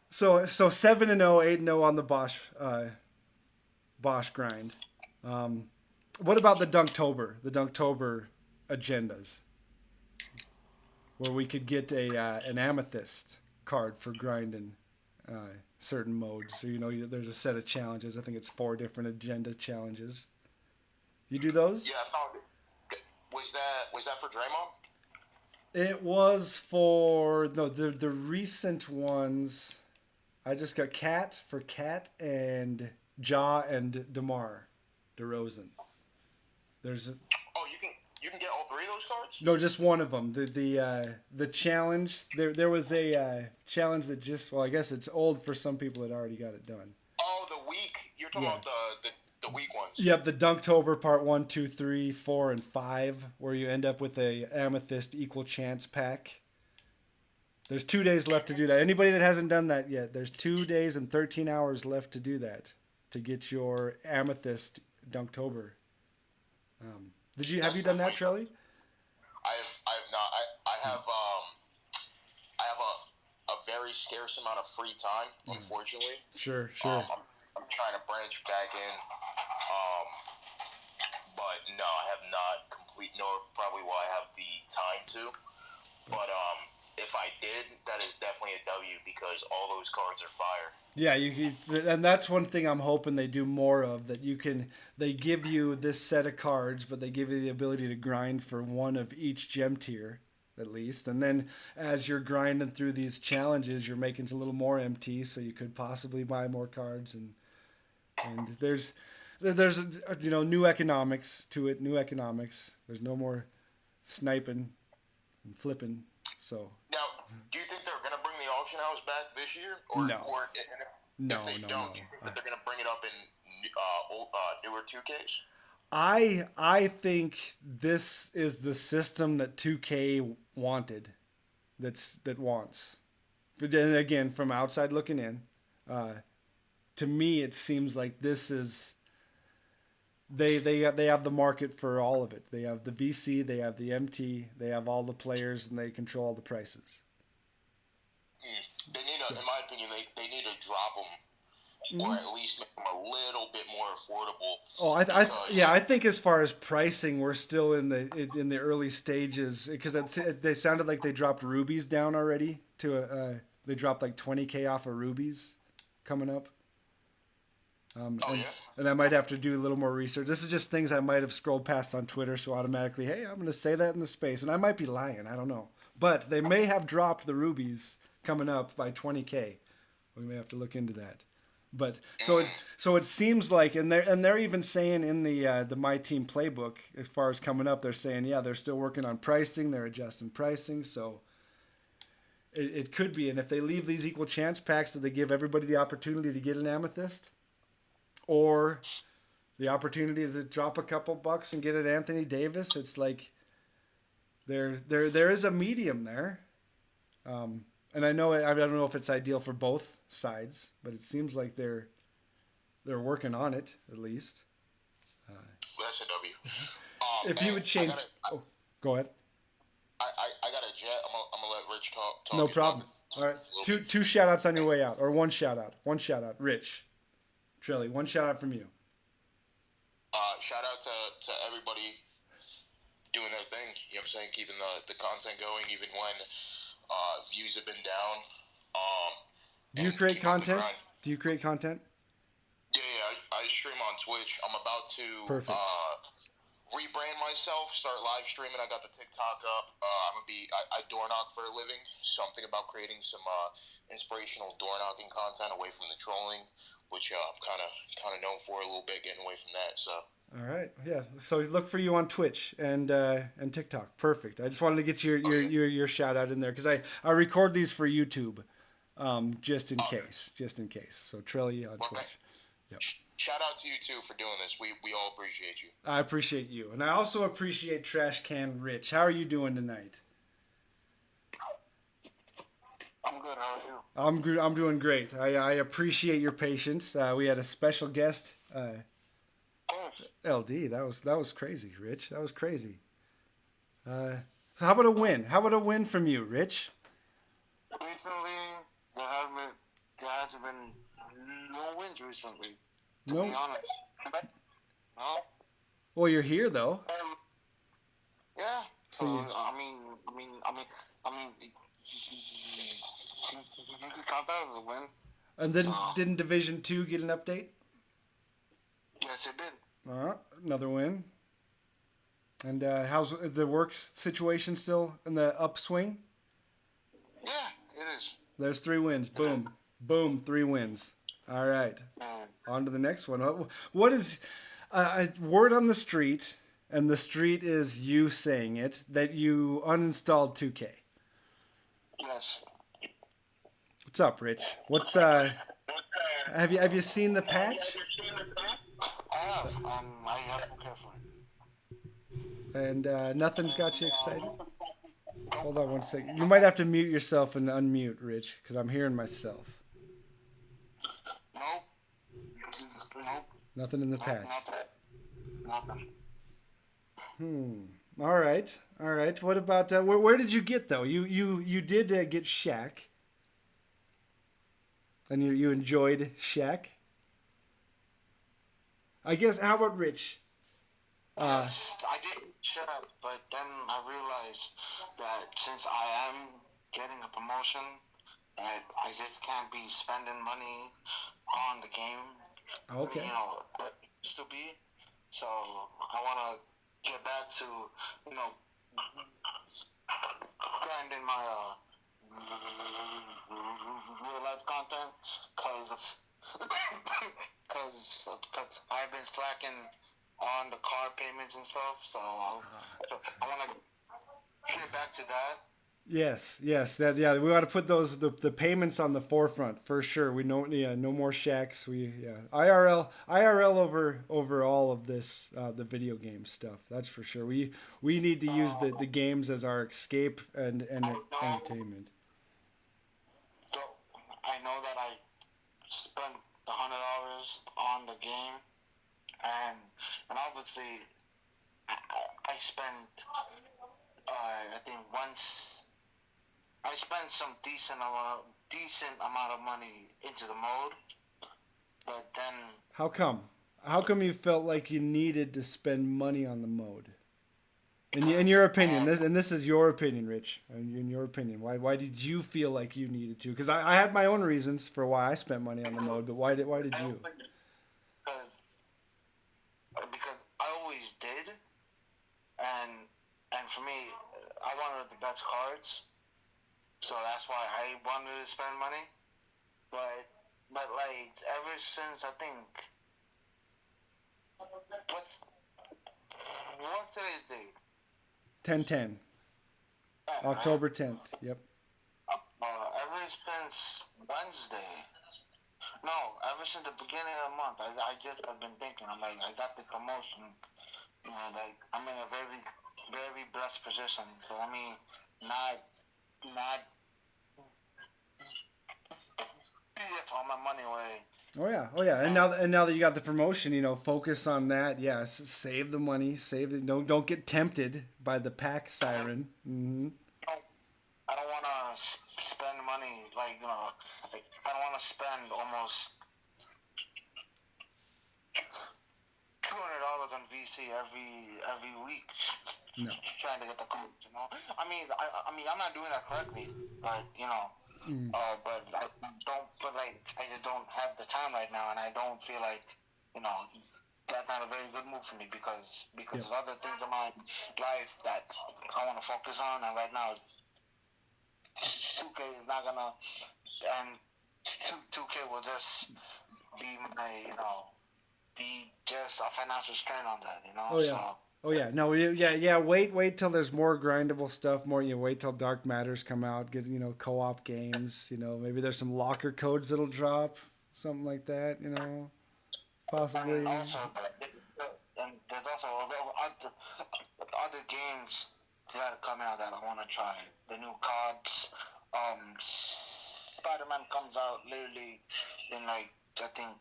So 7-0, 8-0 on the Bosch grind. What about the Dunktober agendas? Where we could get an amethyst card for grinding certain modes. So there's a set of challenges. I think it's 4 different agenda challenges. You do those? Yeah, I found it. Was that for Draymond? It was for the recent ones. I just got Cat and Ja and DeMar DeRozan. You can get all 3 of those cards? No, just one of them. The challenge, there was a challenge that I guess it's old for some people that already got it done. Oh, the week. You're talking about the week ones. Yep, the Dunktober part 1, 2, 3, 4, and 5, where you end up with a amethyst equal chance pack. There's 2 days left to do that. Anybody that hasn't done that yet, there's 2 days and 13 hours left to do that, to get your amethyst Dunktober. Have you done that, Trelli? I have not. I have a very scarce amount of free time, unfortunately. Sure. I'm trying to branch back in. But no, I have not nor probably will I have the time to. But if I did, that is definitely a W, because all those cards are fire. Yeah, and that's one thing I'm hoping they do more of, that they give you this set of cards, but they give you the ability to grind for one of each gem tier, at least. And then as you're grinding through these challenges, you're making a little more MT, so you could possibly buy more cards. And there's new economics to it, There's no more sniping and flipping. So now, do you think they're going to bring the auction house back this year? Or, no. Do you think that they're going to bring it up in newer 2Ks? I think this is the system that 2K wanted. That wants. But then again, from outside looking in, to me it seems like this is. They have the market for all of it. They have the VC, they have the MT, they have all the players, and they control all the prices. They need in my opinion, they need to drop them, or at least make them a little bit more affordable. Oh, I think as far as pricing, we're still in the early stages, because they sounded like they dropped rubies down already they dropped like 20K off of rubies coming up. And I might have to do a little more research. This is just things I might have scrolled past on Twitter, so automatically, hey, I'm going to say that in the space. And I might be lying. I don't know. But they may have dropped the rubies coming up by 20K We may have to look into that. But so it seems like, and they're even saying in the My Team playbook, as far as coming up, they're saying they're still working on pricing, they're adjusting pricing, so it could be. And if they leave these equal chance packs, that they give everybody the opportunity to get an amethyst, or the opportunity to drop a couple bucks and get an Anthony Davis, it's like there is a medium there. And I don't know if it's ideal for both sides, but it seems like they're working on it at least. That's a W. If you would change, go ahead. I got a jet. I'm gonna let Rich talk. No problem. All right, two shout outs on your way out, or one shout out. Rich, Trelli, one shout out from you. Shout out to everybody doing their thing. You know what I'm saying? Keeping the content going even when views have been down. Do you create content? Yeah, I stream on Twitch. I'm about to rebrand myself, start live streaming. I got the TikTok up. I door knock for a living, so I'm thinking about creating some inspirational door knocking content away from the trolling, which I'm kind of known for a little bit, getting away from that. So. All right, yeah. So look for you on Twitch and TikTok. Perfect. I just wanted to get your shout out in there because I record these for YouTube, just in case. So Trelli on Twitch. Yep. Shout out to you too for doing this. We all appreciate you. I appreciate you, and I also appreciate Trash Can Rich. How are you doing tonight? I'm good. How are you? I'm doing great. I appreciate your patience. We had a special guest. LD, that was crazy, Rich. That was crazy. So how about a win? How about a win from you, Rich? Recently, there hasn't been no wins recently. To no. be honest. No. Well, you're here though. Yeah. So I mean, you could count that as a win. And then didn't Division 2 get an update? Yes, it did. Another win. And how's the work situation still in the upswing? Yeah, it is. There's 3 wins. Boom. Boom, 3 wins. All right. On to the next one. What is word on the street, and the street is you saying it, that you uninstalled 2K? Yes. What's up, Rich? What's have you seen the patch? I have. I have to care for it. And nothing's got you excited? Hold on one second. You might have to mute yourself and unmute, Rich, because I'm hearing myself. Nope. Nothing in the patch. Nothing. All right. What about where did you get though? You did get Shaq, and you enjoyed Shaq. I guess. How about Rich? Yes, I did shut up, but then I realized that since I am getting a promotion, that I just can't be spending money on the game. Okay. You know, what it used to be. So I want to get back to, grinding my real life content, because I've been slacking on the car payments and stuff. So I want to get back to that. Yes, we want to put the payments on the forefront for sure. We know, no more Shacks. IRL over all of this, the video game stuff. That's for sure. We need to use the games as our escape and entertainment. So I know that I spent $100 on the game, and obviously I spent I think once. I spent some decent amount of money into the mode, but then. How come? How come you felt like you needed to spend money on the mode? In your opinion, this is your opinion, Rich. In your opinion, why did you feel like you needed to? Because I had my own reasons for why I spent money on the mode, but why did you? Because I always did, and for me, I wanted the best cards. So that's why I wanted to spend money. but like ever since I think what's today's date? 10/10. October 10th. Yep. Ever since Wednesday. No, ever since the beginning of the month, I've been thinking. I'm like, I got the promotion. You know, like I'm in a very, very blessed position. So I mean, not throw my money away. Oh yeah, and now that you got the promotion, focus on that. Yeah, save the money, save it. Don't get tempted by the pack siren. Mm-hmm. I don't want to spend money like I don't want to spend almost $200 on VC every week. No. Trying to get the coach, I mean, I'm not doing that correctly, but but I don't. But like, I just don't have the time right now, and I don't feel like, that's not a very good move for me because there's other things in my life that I want to focus on, and right now, 2K is not gonna, and 2K will just be my, be just a financial strain on that, Oh yeah. So, Oh yeah, no, yeah. Wait till there's more grindable stuff. More, wait till Dark Matters come out. Get co-op games. Maybe there's some locker codes that'll drop, something like that. Possibly. And also, and there's also other games that are coming out that I want to try. The new cards. Spider-Man comes out literally in like I think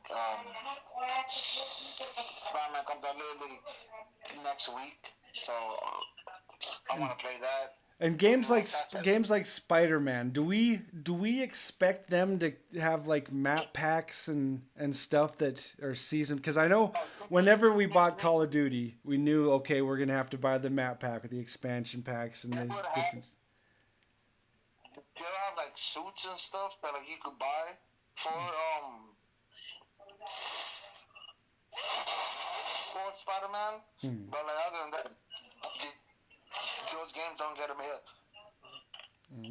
Spider-Man comes out literally next week, so I want to play that. And games like Spider-Man, do we expect them to have like map packs and stuff that are seasoned? Because I know whenever we bought Call of Duty, we knew we're gonna have to buy the map pack with the expansion packs and the different. They have like suits and stuff that like you could buy for Spider-Man, but like other than that, those games don't get them here.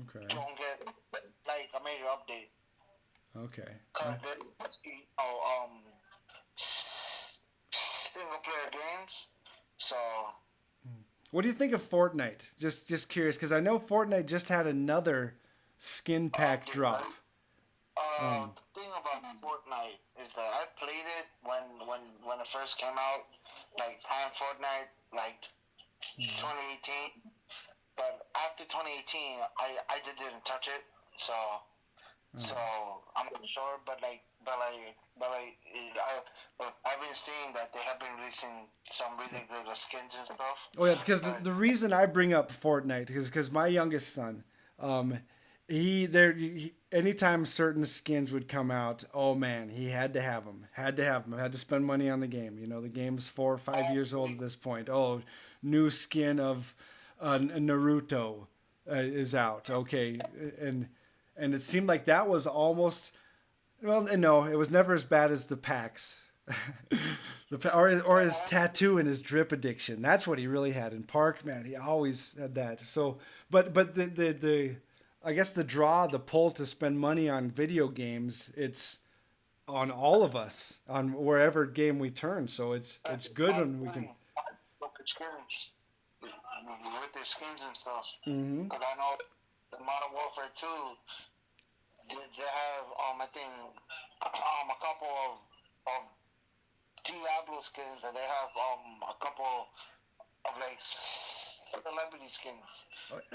Okay. Don't get like a major update. Okay. Single player games. So. What do you think of Fortnite? Just curious, because I know Fortnite just had another skin pack drop. The thing about Fortnite is that I played it when it first came out, like Prime Fortnite, like 2018. But after 2018, I just didn't touch it. So I'm not sure. But I've been seeing that they have been releasing some really good skins and stuff. Oh yeah, because the reason I bring up Fortnite is because my youngest son, anytime certain skins would come out, oh man, he had to have them. Had to spend money on the game. The game's 4 or 5 years old at this point. Oh, new skin of Naruto is out. Okay, and it seemed like that was almost. Well, no, it was never as bad as the packs. or his tattoo and his drip addiction. That's what he really had in Park, man. He always had that. So, but the I guess the pull to spend money on video games, it's on all of us on wherever game we turn. So it's good when we can. With their skins and stuff. Mm-hmm. Because I know the Modern Warfare 2, they have I think a couple of Diablo skins, and they have a couple of like celebrity skins,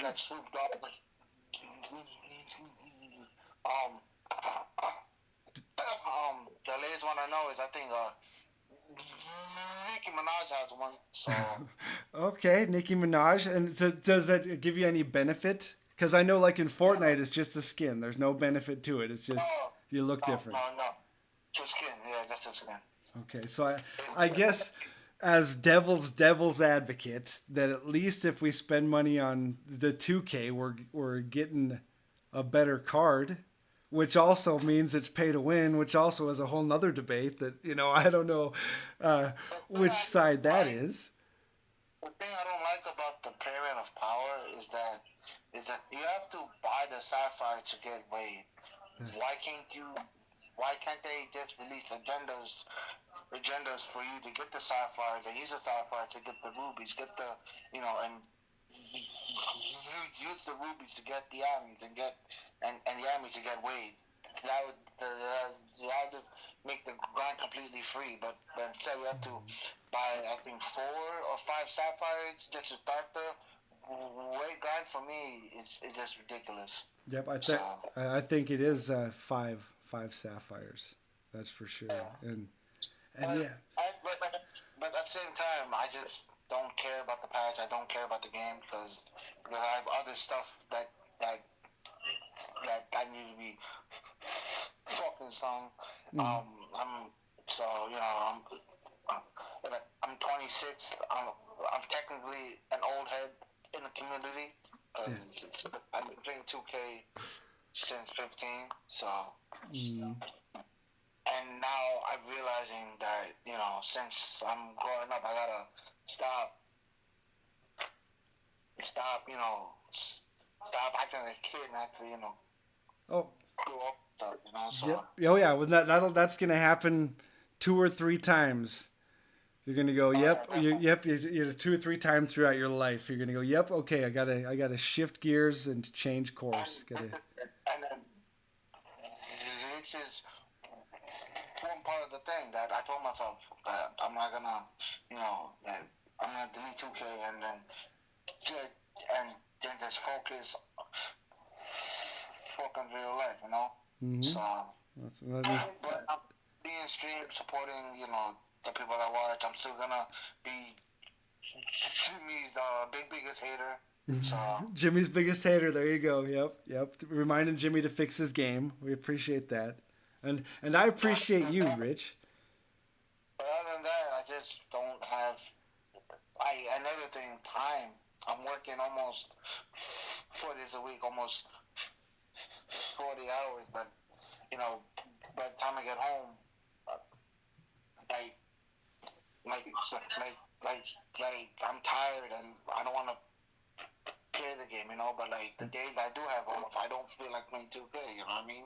like Snoop Dogg. The latest one I know is I think Nicki Minaj has one. So okay, Nicki Minaj, and so does that give you any benefit? Because I know, like in Fortnite, it's just a skin. There's no benefit to it. It's just you look different. No, it's a skin. Yeah, that's a skin. Okay, so I guess as devil's advocate, that at least if we spend money on the 2K, we're getting a better card, which also means it's pay to win, which also is a whole nother debate that I don't know which side that is. The thing I don't like about the pyramid of power is that you have to buy the sapphire to get Wade. Why can't you Why can't they just release agendas for you to get the sapphires and use the sapphires to get the rubies, get the and use the rubies to get the armies and the armies to get Wade. That would just make the grind completely free. But instead we have to buy I think 4 or 5 sapphires just to start the Wade grind. For me, it's just ridiculous. Yep, I think it is 5 sapphires. That's for sure. And yeah. But at the same time, I just don't care about the patch. I don't care about the game because I have other stuff that I need to be focused on. I'm 26. I'm technically an old head in the community. I've been playing 2K since 15. So. And now I'm realizing that, since I'm growing up, I gotta stop, stop acting like a kid and actually, Oh. grow up, so. Yep. Oh yeah. Well, that's gonna happen 2 or 3 times. You're gonna go, yep, you 2 or 3 times throughout your life. You're gonna go, yep, okay, I gotta shift gears and change course. And then this is one part of the thing that I told myself that I'm not gonna, that I'm gonna delete 2K and then just focus on real life, So, but I'm being stream supporting, the people I watch. I'm still gonna be Jimmy's biggest hater. So Jimmy's biggest hater. There you go. Yep. Reminding Jimmy to fix his game. We appreciate that. And I appreciate you, Rich. But other than that, I just don't have. Another thing, time. I'm working almost 4 days a week, almost 40 hours. But by the time I get home, I'm tired and I don't want to play the game, But the days I do have off, I don't feel like playing 2K. You know what I mean?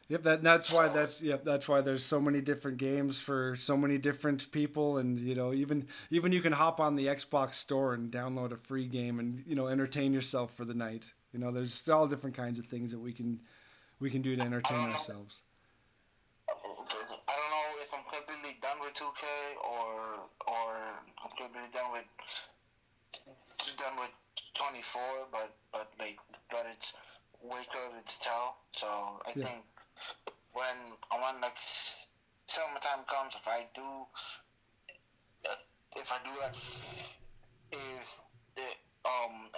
Yep. That's why there's so many different games for so many different people, and even you can hop on the Xbox store and download a free game and entertain yourself for the night. There's all different kinds of things that we can do to entertain ourselves. I don't know if I'm completely done with 2K or I'm completely done with 24, but it's way early to tell. So I think when summertime comes, if I do that,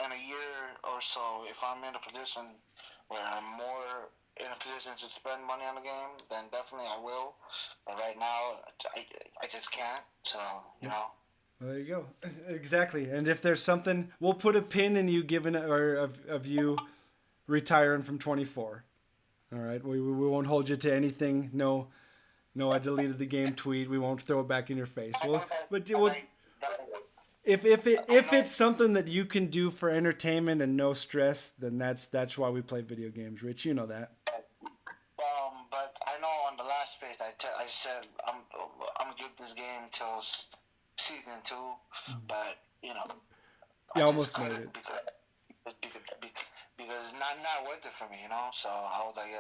in a year or so, if I'm in a position where I'm more in a position to spend money on the game, then definitely I will. But right now, I just can't. So There you go. Exactly. And if there's something, we'll put a pin in you of you retiring from 24. All right. We won't hold you to anything. No, I deleted the game tweet. We won't throw it back in your face. If it's something that you can do for entertainment and no stress, then that's why we play video games, Rich. You know that. But I know on the last space I said I'm gonna give this game till season 2, but you almost made it because it's not worth it for me, So I was like,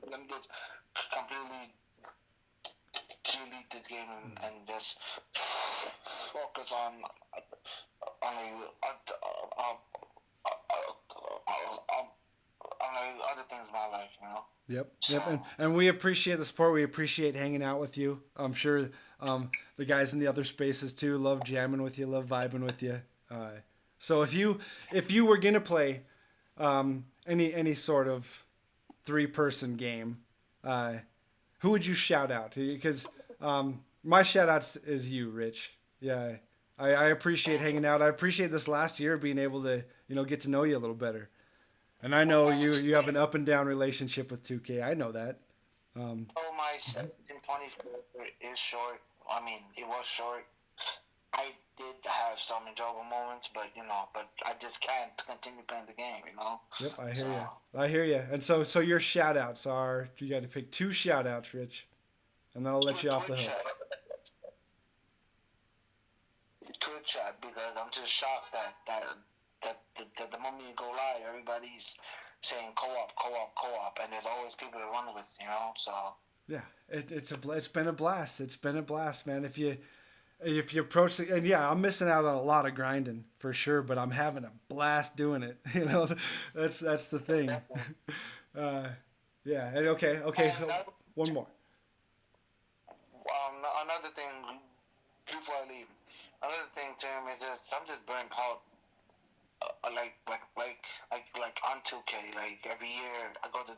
let me just completely delete this game and just focus on other things in my life, Yep. And we appreciate the support. We appreciate hanging out with you. I'm sure the guys in the other spaces too love jamming with you, love vibing with you. So if you were gonna play any sort of 3-person game, who would you shout out? Because my shout out is you, Rich. Yeah, I appreciate hanging out. I appreciate this last year being able to get to know you a little better. And I know you have an up and down relationship with 2K. I know that. My 1724 is short. I mean, it was short. I did have some enjoyable moments, but I just can't continue playing the game. Yep, I hear So you. I hear you. And so your shout outs are, you got to pick 2 shout outs, Rich, and then I'll let you off the hook. Twitch chat, because I'm just shocked that the moment you go live, everybody's saying co-op, and there's always people to run with, So Yeah, it's been a blast. It's been a blast, man. If you approach the, and yeah, I'm missing out on a lot of grinding for sure, but I'm having a blast doing it. That's the thing. Yeah, and okay. So one more. Another thing before I leave, another thing, Tim, is that I'm just burnt out. Like on 2K, like every year I go to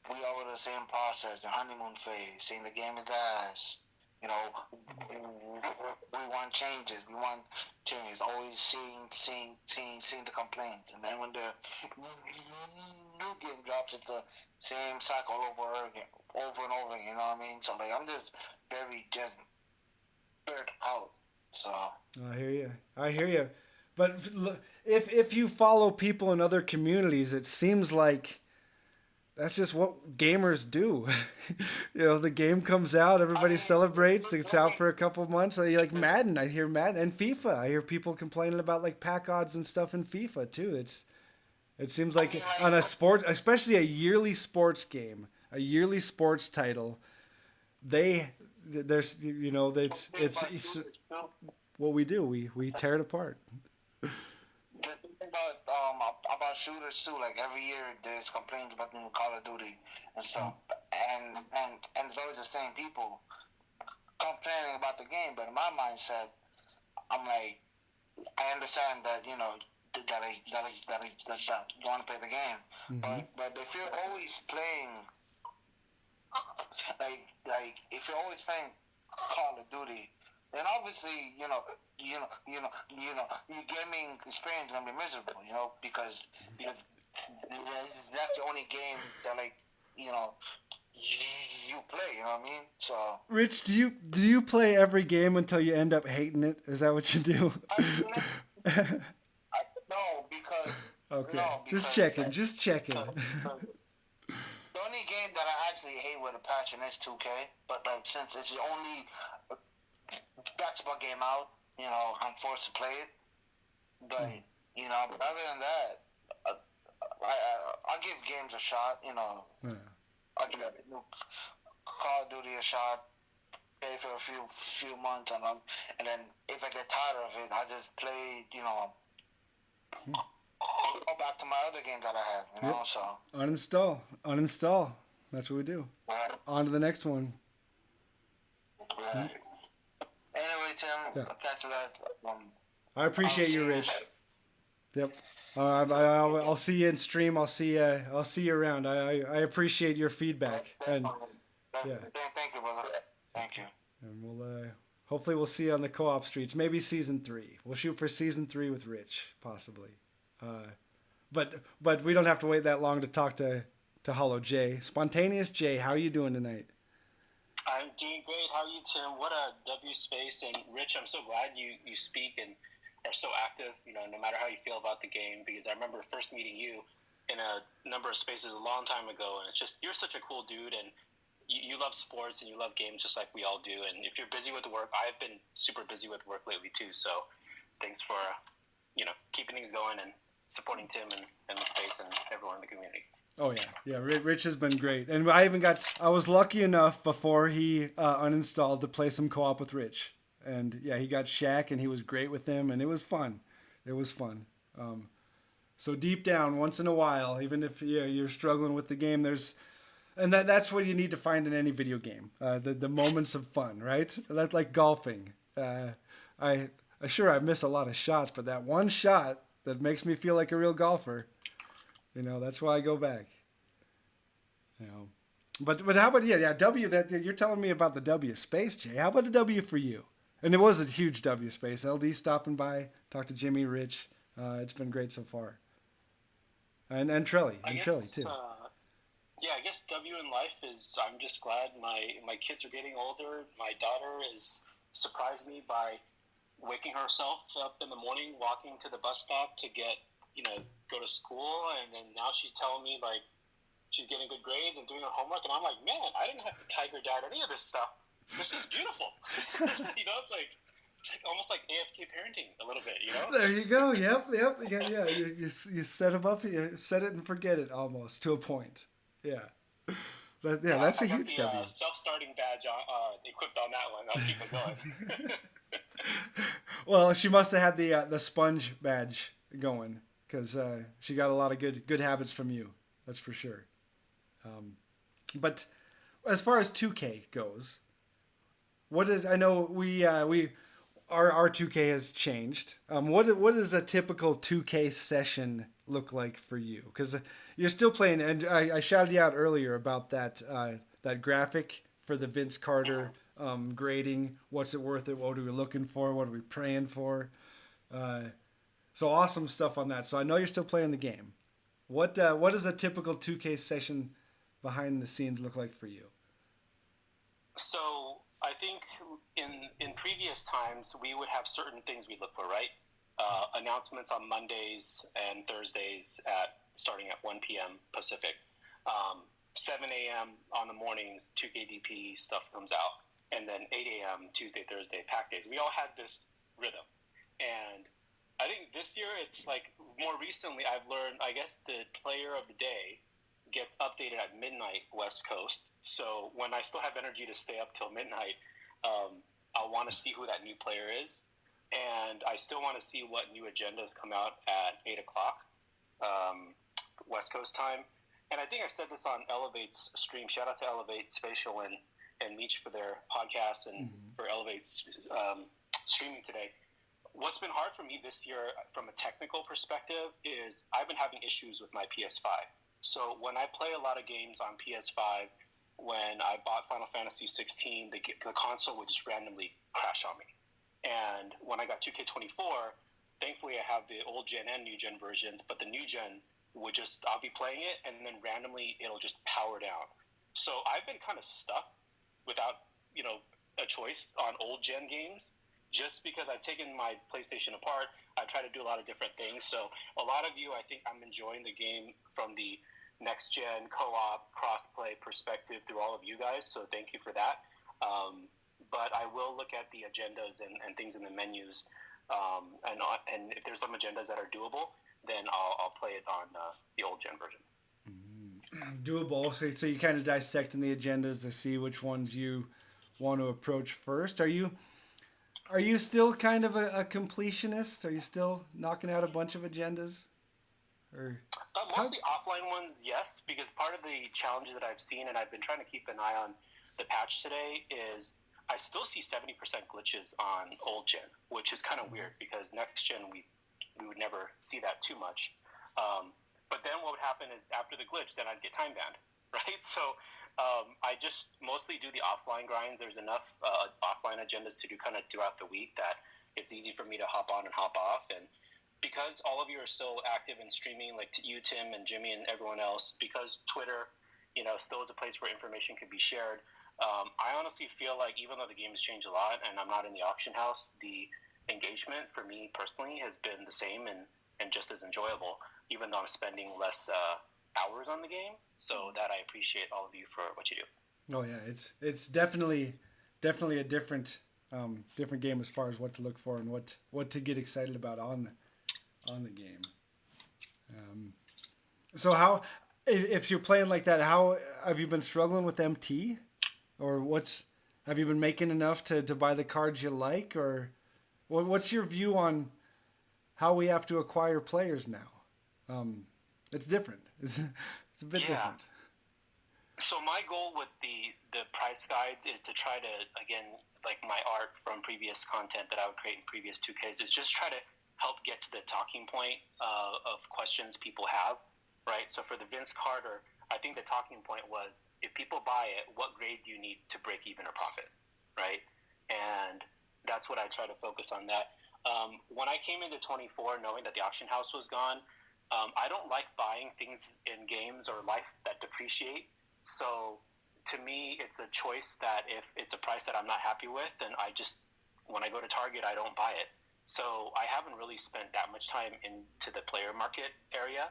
we all go to the same process, the honeymoon phase, seeing the game is ass. We want changes. We want changes. Always seeing the complaints, and then when the new game drops, it's the same cycle over and over again. You know what I mean? So like, I'm just just burnt out. So I hear you. But if you follow people in other communities, it seems like that's just what gamers do. The game comes out, everybody celebrates. It's out for a couple of months. Like Madden, I hear Madden, and FIFA. I hear people complaining about like pack odds and stuff in FIFA too. It seems like on a sport, especially a yearly sports game, a yearly sports title, there's it's what we do. We tear it apart. The thing about shooters too, like every year there's complaints about the new Call of Duty and stuff, and it's always the same people complaining about the game. But in my mindset, I'm like, I understand that that you want to play the game, but if you're always playing if you're always playing Call of Duty, then obviously your gaming experience is gonna be miserable, because that's the only game that you play. You know what I mean? So, Rich, do you play every game until you end up hating it? Is that what you do? No, because okay, no, just checking. The only game that I actually hate with a passion is 2K, but since it's the only basketball game out, I'm forced to play it. But but other than that, I'll give games a shot. I'll give Call of Duty a shot, play for a few months, and then if I get tired of it, I just play. I'll go back to my other game that I have. So uninstall. That's what we do. Right. On to the next one. Right. Anyway, Tim, I'll catch you later. I appreciate you, Rich. Yep. I'll see you in stream. I'll see you around. I appreciate your feedback. And yeah. Thank you, brother. Thank you. And hopefully we'll see you on the co-op streets. Maybe season 3. We'll shoot for season 3 with Rich, possibly. But we don't have to wait that long to talk to Holo Jay. Spontaneous Jay, how are you doing tonight? I'm doing great. How are you, Tim? What a W space. And Rich, I'm so glad you speak and are so active, no matter how you feel about the game, because I remember first meeting you in a number of spaces a long time ago, and it's just, you're such a cool dude, and you love sports and you love games just like we all do. And if you're busy with work, I've been super busy with work lately too, so thanks for, keeping things going and supporting Tim and the space and everyone in the community. Oh yeah. Rich has been great, and I was lucky enough before he uninstalled to play some co-op with Rich, and yeah, he got Shaq, and he was great with him, and it was fun. So deep down, once in a while, even if you're struggling with the game, and that's what you need to find in any video game. The moments of fun, right? That's like golfing. I miss a lot of shots, but that one shot that makes me feel like a real golfer. That's why I go back. But how about W? That you're telling me about the W space, Jay. How about the W for you? And it was a huge W space. LD stopping by, talked to Jimmy, Rich. It's been great so far. And Trelli, too. I guess W in life is, I'm just glad my kids are getting older. My daughter has surprised me by waking herself up in the morning, walking to the bus stop to go to school, and then now she's telling me like she's getting good grades and doing her homework, and I'm like, man, I didn't have to tiger dad any of this stuff. This is beautiful. It's like almost like AFK parenting a little bit, There you go. Yep. Yeah. You set them up. You set it and forget it almost to a point. Yeah. But yeah, that's a huge W. Self-starting badge equipped on that one. I'll keep it going. Well, she must have had the sponge badge going because she got a lot of good habits from you. That's for sure. But as far as 2K goes, I know our 2K has changed. What does a typical 2K session look like for you? Because you're still playing, and I shouted you out earlier about that graphic for the Vince Carter grading. What's it worth? What are we looking for? What are we praying for? So awesome stuff on that. So I know you're still playing the game. What does a typical 2K session behind the scenes look like for you? So I think in previous times we would have certain things we look for, right? Announcements on Mondays and Thursdays starting at 1 p.m. Pacific. 7 a.m. on the mornings, 2KDP stuff comes out. And then 8 a.m. Tuesday, Thursday, pack days. We all had this rhythm. And I think this year it's like more recently I've learned, I guess the player of the day gets updated at midnight West Coast. So when I still have energy to stay up till midnight, I'll want to see who that new player is. And I still want to see what new agendas come out at 8 o'clock West Coast time. And I think I said this on Elevate's stream. Shout out to Elevate, Spatial, and Meech for their podcast and for Elevate's streaming today. What's been hard for me this year from a technical perspective is I've been having issues with my PS5. So when I play a lot of games on PS5, when I bought Final Fantasy 16, the console would just randomly crash on me. And when I got 2K24, thankfully I have the old gen and new gen versions, but the new gen I'll be playing it and then randomly it'll just power down. So I've been kind of stuck without, a choice on old gen games. Just because I've taken my PlayStation apart, I try to do a lot of different things. So a lot of you, I think I'm enjoying the game from the next gen co-op crossplay perspective through all of you guys. So thank you for that. But I will look at the agendas and things in the menus. And if there's some agendas that are doable, then I'll play it on the old gen version. Doable. So you kind of dissecting the agendas to see which ones you want to approach first. Are you still kind of a completionist? Are you still knocking out a bunch of agendas? Or mostly offline ones, yes, because part of the challenges that I've seen, and I've been trying to keep an eye on the patch today, is I still see 70% glitches on old gen, which is kind of weird because next gen we would never see that too much. But then what would happen is after the glitch, then I'd get time banned, right? So I just mostly do the offline grinds. There's enough offline agendas to do kind of throughout the week that it's easy for me to hop on and hop off. And because all of you are so active in streaming, like you, Tim, and Jimmy, and everyone else, because Twitter, still is a place where information can be shared, I honestly feel like even though the game has changed a lot and I'm not in the auction house, the engagement for me personally has been the same and just as enjoyable, even though I'm spending less hours on the game. So that I appreciate all of you for what you do. Oh yeah, it's definitely a different game as far as what to look for and what to get excited about on the game. So how, if you're playing like that, how have you been struggling with MT, or have you been making enough to buy the cards you like, or what's your view on how we have to acquire players now? It's different. It's a bit different. So my goal with the price guides is to try to, again, like my art from previous content that I would create in previous 2Ks, is just try to help get to the talking point of questions people have, right? So for the Vince Carter, I think the talking point was, if people buy it, what grade do you need to break even or profit, right? And that's what I try to focus on that. When I came into 24 knowing that the auction house was gone, I don't like buying things in games or life that depreciate. So to me, it's a choice that if it's a price that I'm not happy with, then I just when I go to Target, I don't buy it. So I haven't really spent that much time into the player market area.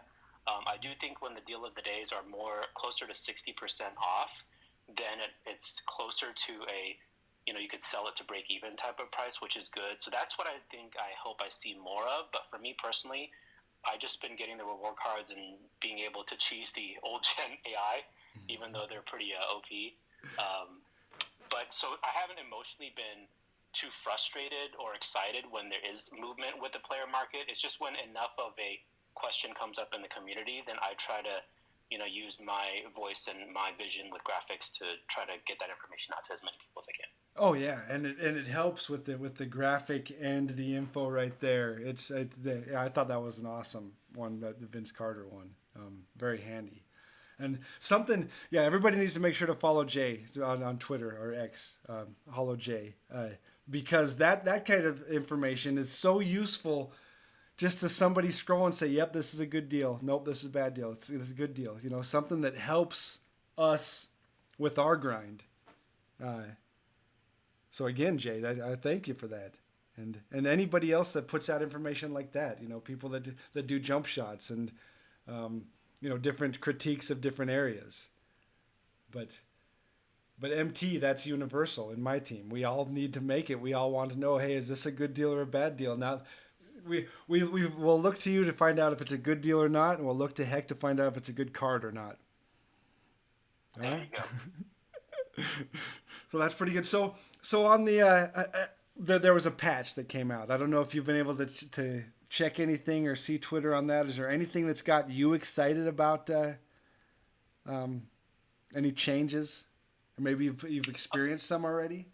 I do think when the deal of the days are more closer to 60% off, then it's closer to a, you could sell it to break even type of price, which is good. So that's what I think I hope I see more of. But for me personally, I just been getting the reward cards and being able to cheese the old gen AI, even though they're pretty OP. But so I haven't emotionally been too frustrated or excited when there is movement with the player market. It's just when enough of a question comes up in the community, then I try to use my voice and my vision with graphics to try to get that information out to as many people as I can. Oh yeah, and it helps with the graphic and the info right there. I thought that was an awesome one, that the Vince Carter one. Very handy. And something, yeah, everybody needs to make sure to follow Jay on Twitter or X, Holo Jay, because that kind of information is so useful. Just to somebody scroll and say, yep, this is a good deal. Nope, this is a bad deal. This is a good deal. Something that helps us with our grind. So again, Jay, I thank you for that. And anybody else that puts out information like that, people that do jump shots and, different critiques of different areas. But MT, that's universal in my team. We all need to make it. We all want to know, hey, is this a good deal or a bad deal? Now, we will look to you to find out if it's a good deal or not, and we'll look to Heck to find out if it's a good card or not. All right? There you go. So that's pretty good. So on there was a patch that came out. I don't know if you've been able to check anything or see Twitter on that. Is there anything that's got you excited about any changes? Or maybe you've experienced some already?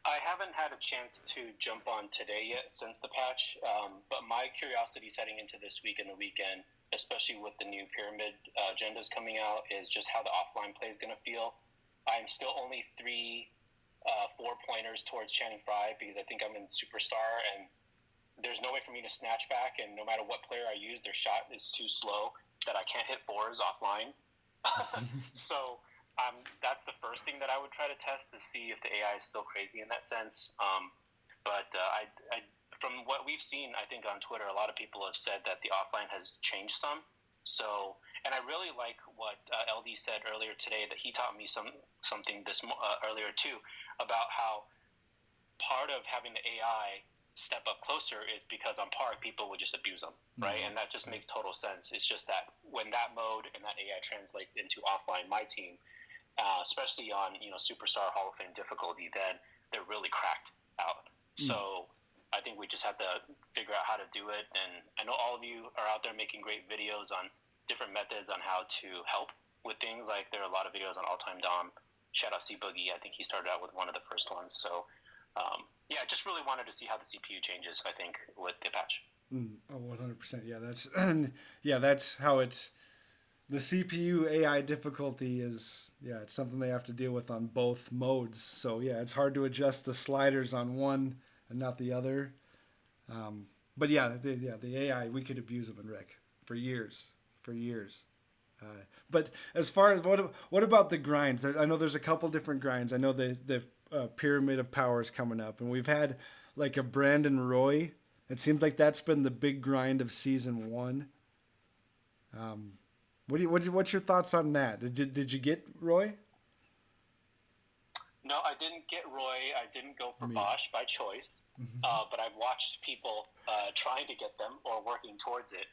I haven't had a chance to jump on today yet since the patch, but my curiosity heading into this week and the weekend, especially with the new pyramid agendas coming out, is just how the offline play is going to feel. I'm still only 4 pointers towards Channing Frye because I think I'm in Superstar, and there's no way for me to snatch back, and no matter what player I use, their shot is too slow that I can't hit fours offline. So that's the first thing that I would try to test to see if the AI is still crazy in that sense. But from what we've seen, I think on Twitter, a lot of people have said that the offline has changed some. So, and I really like what LD said earlier today, that he taught me something earlier too, about how part of having the AI step up closer is because on Park, people would just abuse them, right? And that just makes total sense. It's just that when that mode and that AI translates into offline MyTeam, especially on Superstar Hall of Fame difficulty, then they're really cracked out. So I think we just have to figure out how to do it. And I know all of you are out there making great videos on different methods on how to help with things. Like there are a lot of videos on All-Time Dom. Shoutout C Boogie. I think he started out with one of the first ones. So yeah, just really wanted to see how the CPU changes, I think, with the patch. 100%. Yeah, that's how it's. The CPU AI difficulty is, it's something they have to deal with on both modes. So yeah, it's hard to adjust the sliders on one and not the other. But the AI, we could abuse them in Rec for years. But as far as what about the grinds? I know there's a couple different grinds. I know the Pyramid of Power is coming up, and we've had like a Brandon Roy. It seems like that's been the big grind of season 1. What's your thoughts on that? Did you get Roy? No, I didn't get Roy. I didn't go for Bosch by choice, but I've watched people trying to get them or working towards it.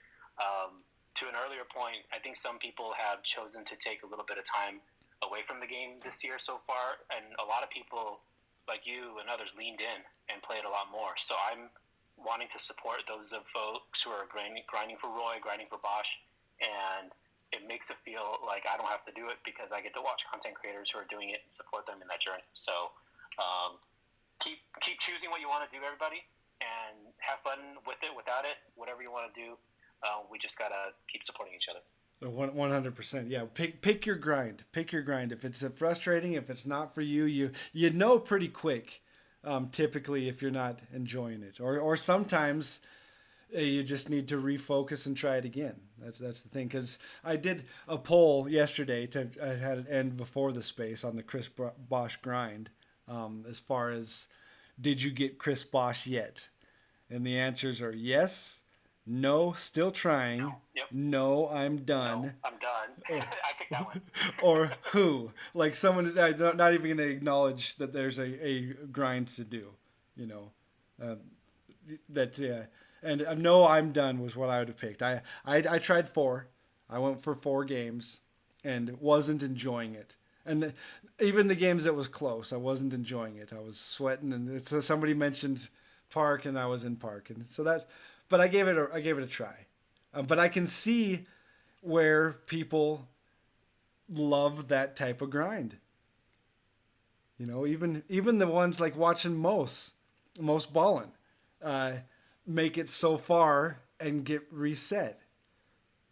To an earlier point, I think some people have chosen to take a little bit of time away from the game this year so far, and a lot of people like you and others leaned in and played a lot more. So I'm wanting to support those of folks who are grinding for Roy, grinding for Bosch, and it makes it feel like I don't have to do it because I get to watch content creators who are doing it and support them in that journey. So keep choosing what you want to do, everybody, and have fun with it, without it, whatever you want to do. We just got to keep supporting each other. 100%. Yeah. Pick your grind. Pick your grind. If it's frustrating, if it's not for you, you know pretty quick, typically, if you're not enjoying it. Or sometimes you just need to refocus and try it again. That's the thing. Because I did a poll yesterday. I had it end before the space on the Chris Bosch grind, as far as did you get Chris Bosh yet? And the answers are yes, no, still trying, Yep. no, I'm done. No, I'm done. I picked that one. Or who? Like someone not even going to acknowledge that there's a grind to do, you know. That and no, I'm done was what I would have picked. I tried 4. I went for 4 games and wasn't enjoying it. And even the games that was close, I wasn't enjoying it. I was sweating, and so somebody mentioned Park, and I was in Park, and so that. But I gave it a try. But I can see where people love that type of grind. You know, even the ones like watching most ballin', make it so far and get reset,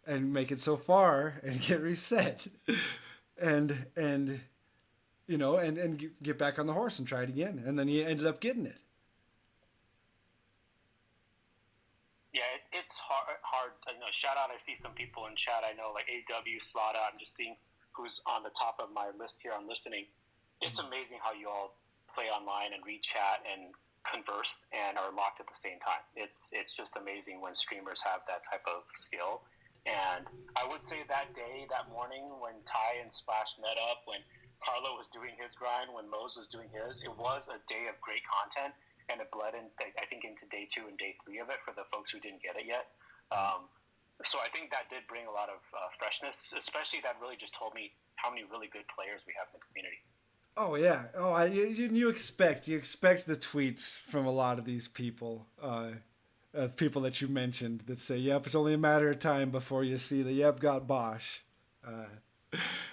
and make it so far and get reset, and you know, and get back on the horse and try it again, and then he ended up getting it. Yeah, it's hard. You know, shout out. I see some people in chat. I know, like AW, Slaughter. I'm just seeing who's on the top of my list here on listening. It's amazing how you all play online and read chat and converse and are locked at the same time. It's just amazing when streamers have that type of skill. And I would say that morning when Ty and Splash met up, when Carlo was doing his grind, when Mose was doing his, it was a day of great content, and it bled in, I think, into day 2 and day 3 of it for the folks who didn't get it yet. So I think that did bring a lot of freshness, especially that really just told me how many really good players we have in the community. Oh yeah. Oh, you expect the tweets from a lot of these people, people that you mentioned that say, "Yep, it's only a matter of time before you see the Yep got Bosh,"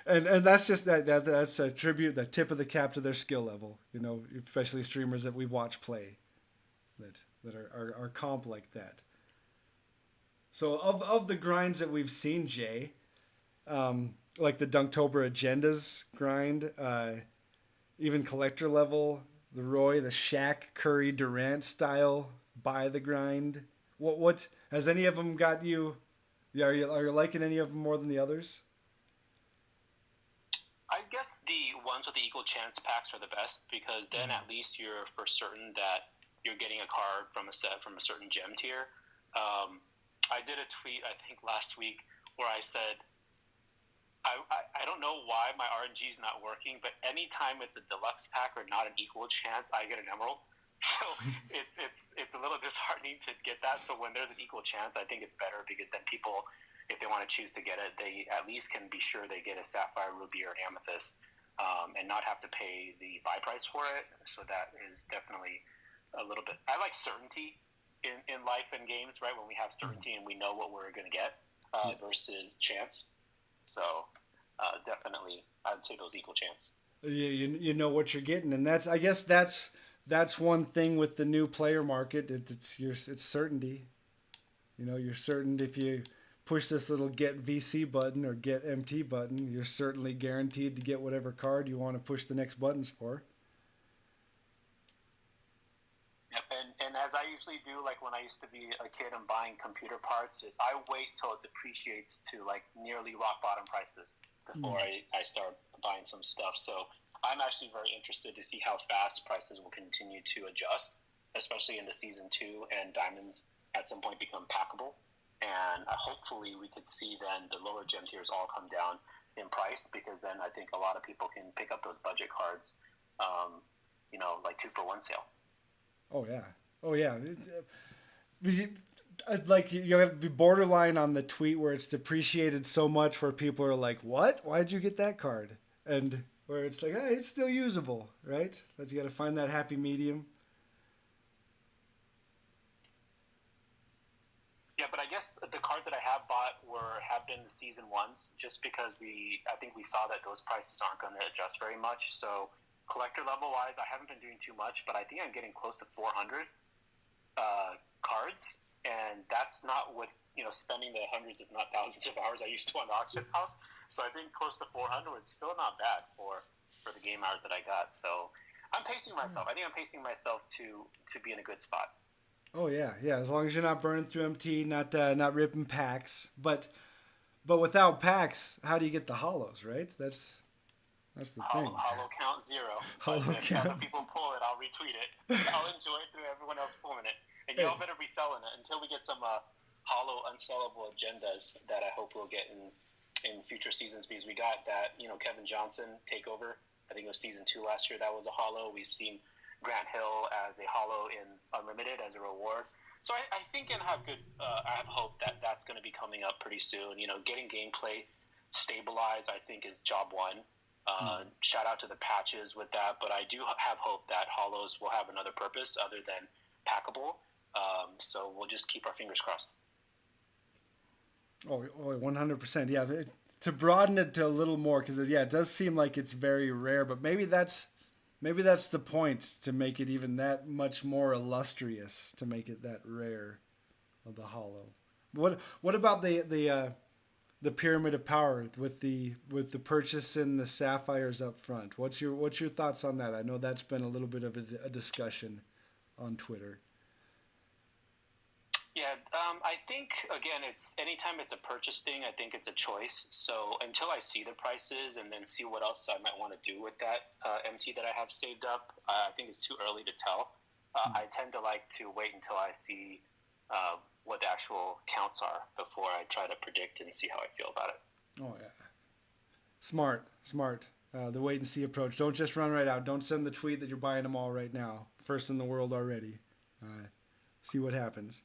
and that's just that's a tribute, the tip of the cap to their skill level. You know, especially streamers that we've watched play, that are comp like that. So of the grinds that we've seen, Jay, like the Dunktober Agendas grind. Even collector level, the Roy, the Shaq, Curry, Durant style buy the grind. What has any of them got you? Are you liking any of them more than the others? I guess the ones with the equal chance packs are the best, because then at least you're for certain that you're getting a card from a set from a certain gem tier. I did a tweet, I think last week, where I said, I don't know why my RNG is not working, but anytime it's a deluxe pack or not an equal chance, I get an emerald. So it's a little disheartening to get that. So when there's an equal chance, I think it's better, because then people, if they want to choose to get it, they at least can be sure they get a sapphire, ruby, or an amethyst, and not have to pay the buy price for it. So that is definitely a little bit. I like certainty in life and games, right? When we have certainty and we know what we're going to get versus chance. So definitely, I would say those equal chance. You know what you're getting, and I guess that's one thing with the new player market. It's certainty. You know, you're certain if you push this little get VC button or get MT button, you're certainly guaranteed to get whatever card you want to push the next buttons for. Yep, and as I usually do, like when I used to be a kid and buying computer parts, is I wait till it depreciates to like nearly rock bottom prices before I start buying some stuff. So I'm actually very interested to see how fast prices will continue to adjust, especially into Season 2 and Diamonds at some point become packable. And hopefully we could see then the lower gem tiers all come down in price, because then I think a lot of people can pick up those budget cards, you know, like 2-for-1 sale. Oh yeah. Like you have to be borderline on the tweet where it's depreciated so much where people are like, "What? Why'd you get that card?" And where it's like, "Hey, it's still usable," right? That you got to find that happy medium. Yeah, but I guess the cards that I have bought have been the Season 1s, just because I think we saw that those prices aren't going to adjust very much. So collector level wise, I haven't been doing too much, but I think I'm getting close to 400 cards, and that's not with, you know, spending the hundreds if not thousands of hours I used to on the auction house. So I think close to 400 is still not bad for the game hours that I got. So I'm pacing myself. I think I'm pacing myself to be in a good spot. Oh yeah. As long as you're not burning through MT, not ripping packs, but without packs, how do you get the holos? Right? That's the thing. Holo count 0. Holo But if count. other people pull it, I'll retweet it. I'll enjoy it through everyone else pulling it. And y'all better be selling it until we get some Holo unsellable agendas that I hope we'll get in future seasons, because we got that, Kevin Johnson takeover. I think it was season 2 last year. That was a Holo. We've seen Grant Hill as a Holo in Unlimited as a reward. So I think and have hope that that's going to be coming up pretty soon. Getting gameplay stabilized, I think, is job one. Shout out to the patches with that, but I do have hope that Holos will have another purpose other than packable. So we'll just keep our fingers crossed. Oh, 100%. Yeah, to broaden it to a little more, because it does seem like it's very rare, but maybe that's the point, to make it even that much more illustrious, to make it that rare of the Holo. What about the pyramid of power with the purchase and the sapphires up front? What's your thoughts on that? I know that's been a little bit of a discussion on Twitter. Yeah, I think, again, anytime it's a purchase thing, I think it's a choice. So until I see the prices and then see what else I might want to do with that MT that I have saved up, I think it's too early to tell. I tend to like to wait until I see what the actual counts are before I try to predict and see how I feel about it. Oh, yeah. Smart. The wait and see approach. Don't just run right out. Don't send the tweet that you're buying them all right now. First in the world already. See what happens.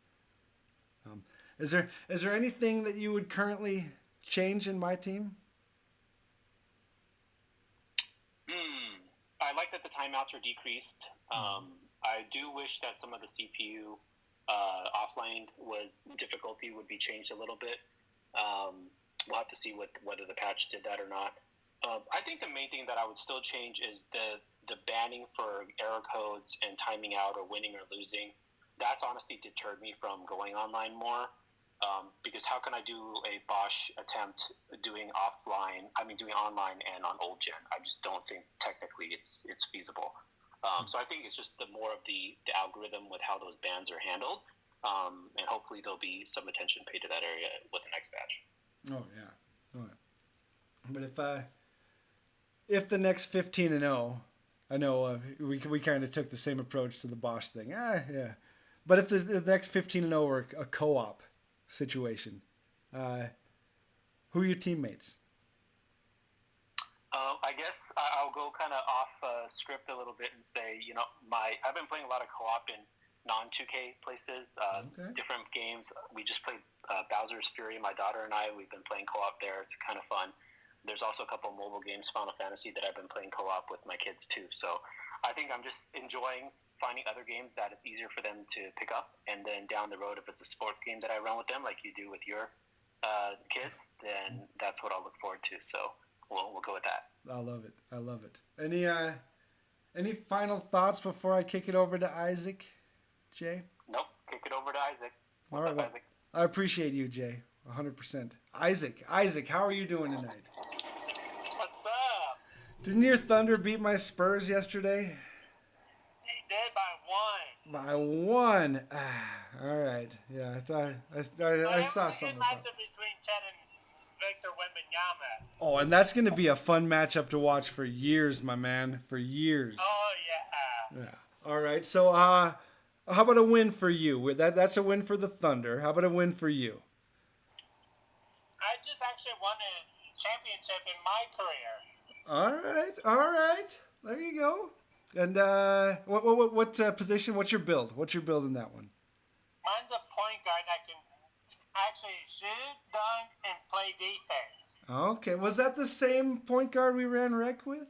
Is there anything that you would currently change in MyTeam? I like that the timeouts are decreased. I do wish that some of the CPU offline difficulty would be changed a little bit. We'll have to see whether the patch did that or not. I think the main thing that I would still change is the banning for error codes and timing out or winning or losing. That's honestly deterred me from going online more, because how can I do a Bosch attempt doing online and on old gen? I just don't think technically it's feasible. So I think it's just the more of the algorithm with how those bans are handled, and hopefully there'll be some attention paid to that area with the next batch. Oh yeah. But if the next 15-0, I know we kind of took the same approach to the Bosch thing. Yeah. But if the next 15-0 were a co-op situation, who are your teammates? I guess I'll go kind of off script a little bit and say, I've been playing a lot of co-op in non-2K places, different games. We just played Bowser's Fury, my daughter and I. We've been playing co-op there. It's kind of fun. There's also a couple of mobile games, Final Fantasy, that I've been playing co-op with my kids too. So I think I'm just enjoying finding other games that it's easier for them to pick up, and then down the road, if it's a sports game that I run with them, like you do with your kids, then that's what I'll look forward to. So we'll go with that. I love it. Any final thoughts before I kick it over to Isaac, Jay? Nope. Kick it over to Isaac. What's All right, up, Isaac? I appreciate you, Jay. 100%. Isaac, how are you doing tonight? What's up? Didn't your Thunder beat my Spurs yesterday? Did by 1. By 1. All right. Yeah, I thought I saw something about it. Matchup between Ted and Victor Wembanyama. Oh, and that's going to be a fun matchup to watch for years, my man. For years. Oh yeah. Yeah. All right. So, how about a win for you? That's a win for the Thunder. How about a win for you? I just actually won a championship in my career. All right. There you go. And what position? What's your build? What's your build in that one? Mine's a point guard that can actually shoot, dunk, and play defense. Okay. Was that the same point guard we ran rec with?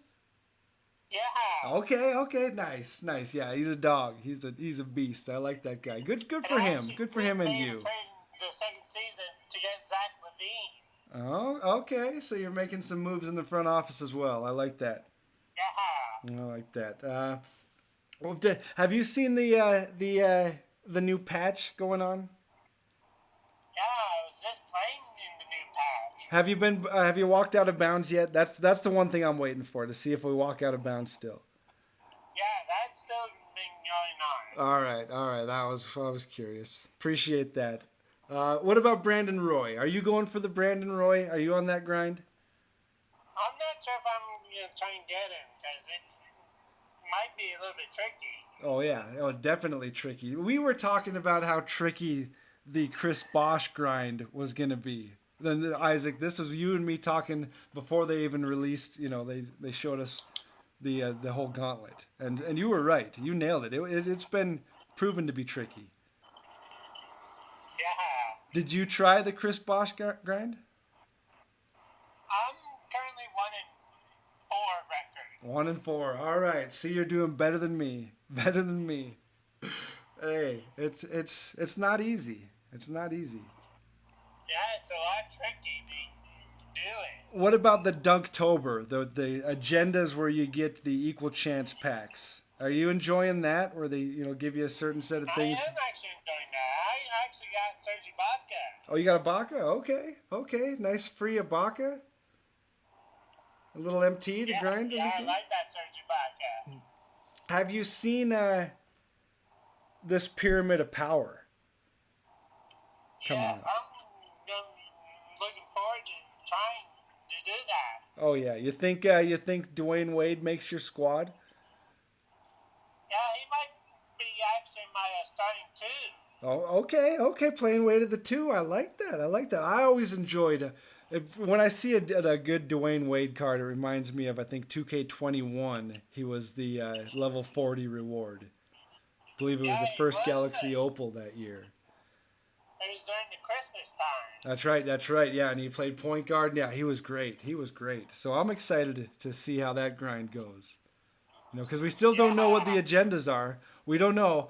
Yeah. Okay. Nice. Yeah, he's a dog. He's a beast. I like that guy. Good for him. Good for him and you. The second season to get Zach Levine. Oh, okay. So you're making some moves in the front office as well. I like that. Yeah. I like that. Have you seen the new patch going on? Yeah, I was just playing in the new patch. Have you been? Have you walked out of bounds yet? That's the one thing I'm waiting for, to see if we walk out of bounds still. Yeah, that's still been going on. All right. I was curious. Appreciate that. What about Brandon Roy? Are you going for the Brandon Roy? Are you on that grind? I'm not sure if I'm try and get him because it might be a little bit tricky. Oh yeah, oh definitely tricky. We were talking about how tricky the Chris Bosch grind was gonna be. Then Isaac, this was you and me talking before they even released. They showed us the whole gauntlet, and you were right. You nailed it. It's been proven to be tricky. Yeah. Did you try the Chris Bosch grind? I'm currently 1-4 record. 1-4. All right. See, you're doing better than me. Better than me. Hey, it's not easy. It's not easy. Yeah, it's a lot tricky to do it. What about the Dunktober? The agendas where you get the equal chance packs. Are you enjoying that? Where they give you a certain set of things? I am actually enjoying that. I actually got Sergi Baca. Oh, you got a Baca? Okay. Nice free Ibaka. A little MT to grind. Yeah, I like that Sergi Baca. Have you seen this Pyramid of Power? Come Yes, on. I'm looking forward to trying to do that. Oh yeah, you think Dwayne Wade makes your squad? Yeah, he might be actually my starting two. Oh, okay. Playing Wade at the 2. I like that. I always enjoyed when I see a good Dwayne Wade card. It reminds me of I think 2K21. He was the level 40 reward. I believe it was the first Galaxy Opal that year. It was during the Christmas time. That's right. Yeah, and he played point guard. Yeah, he was great. So I'm excited to see how that grind goes. Because we still don't know what the agendas are. We don't know.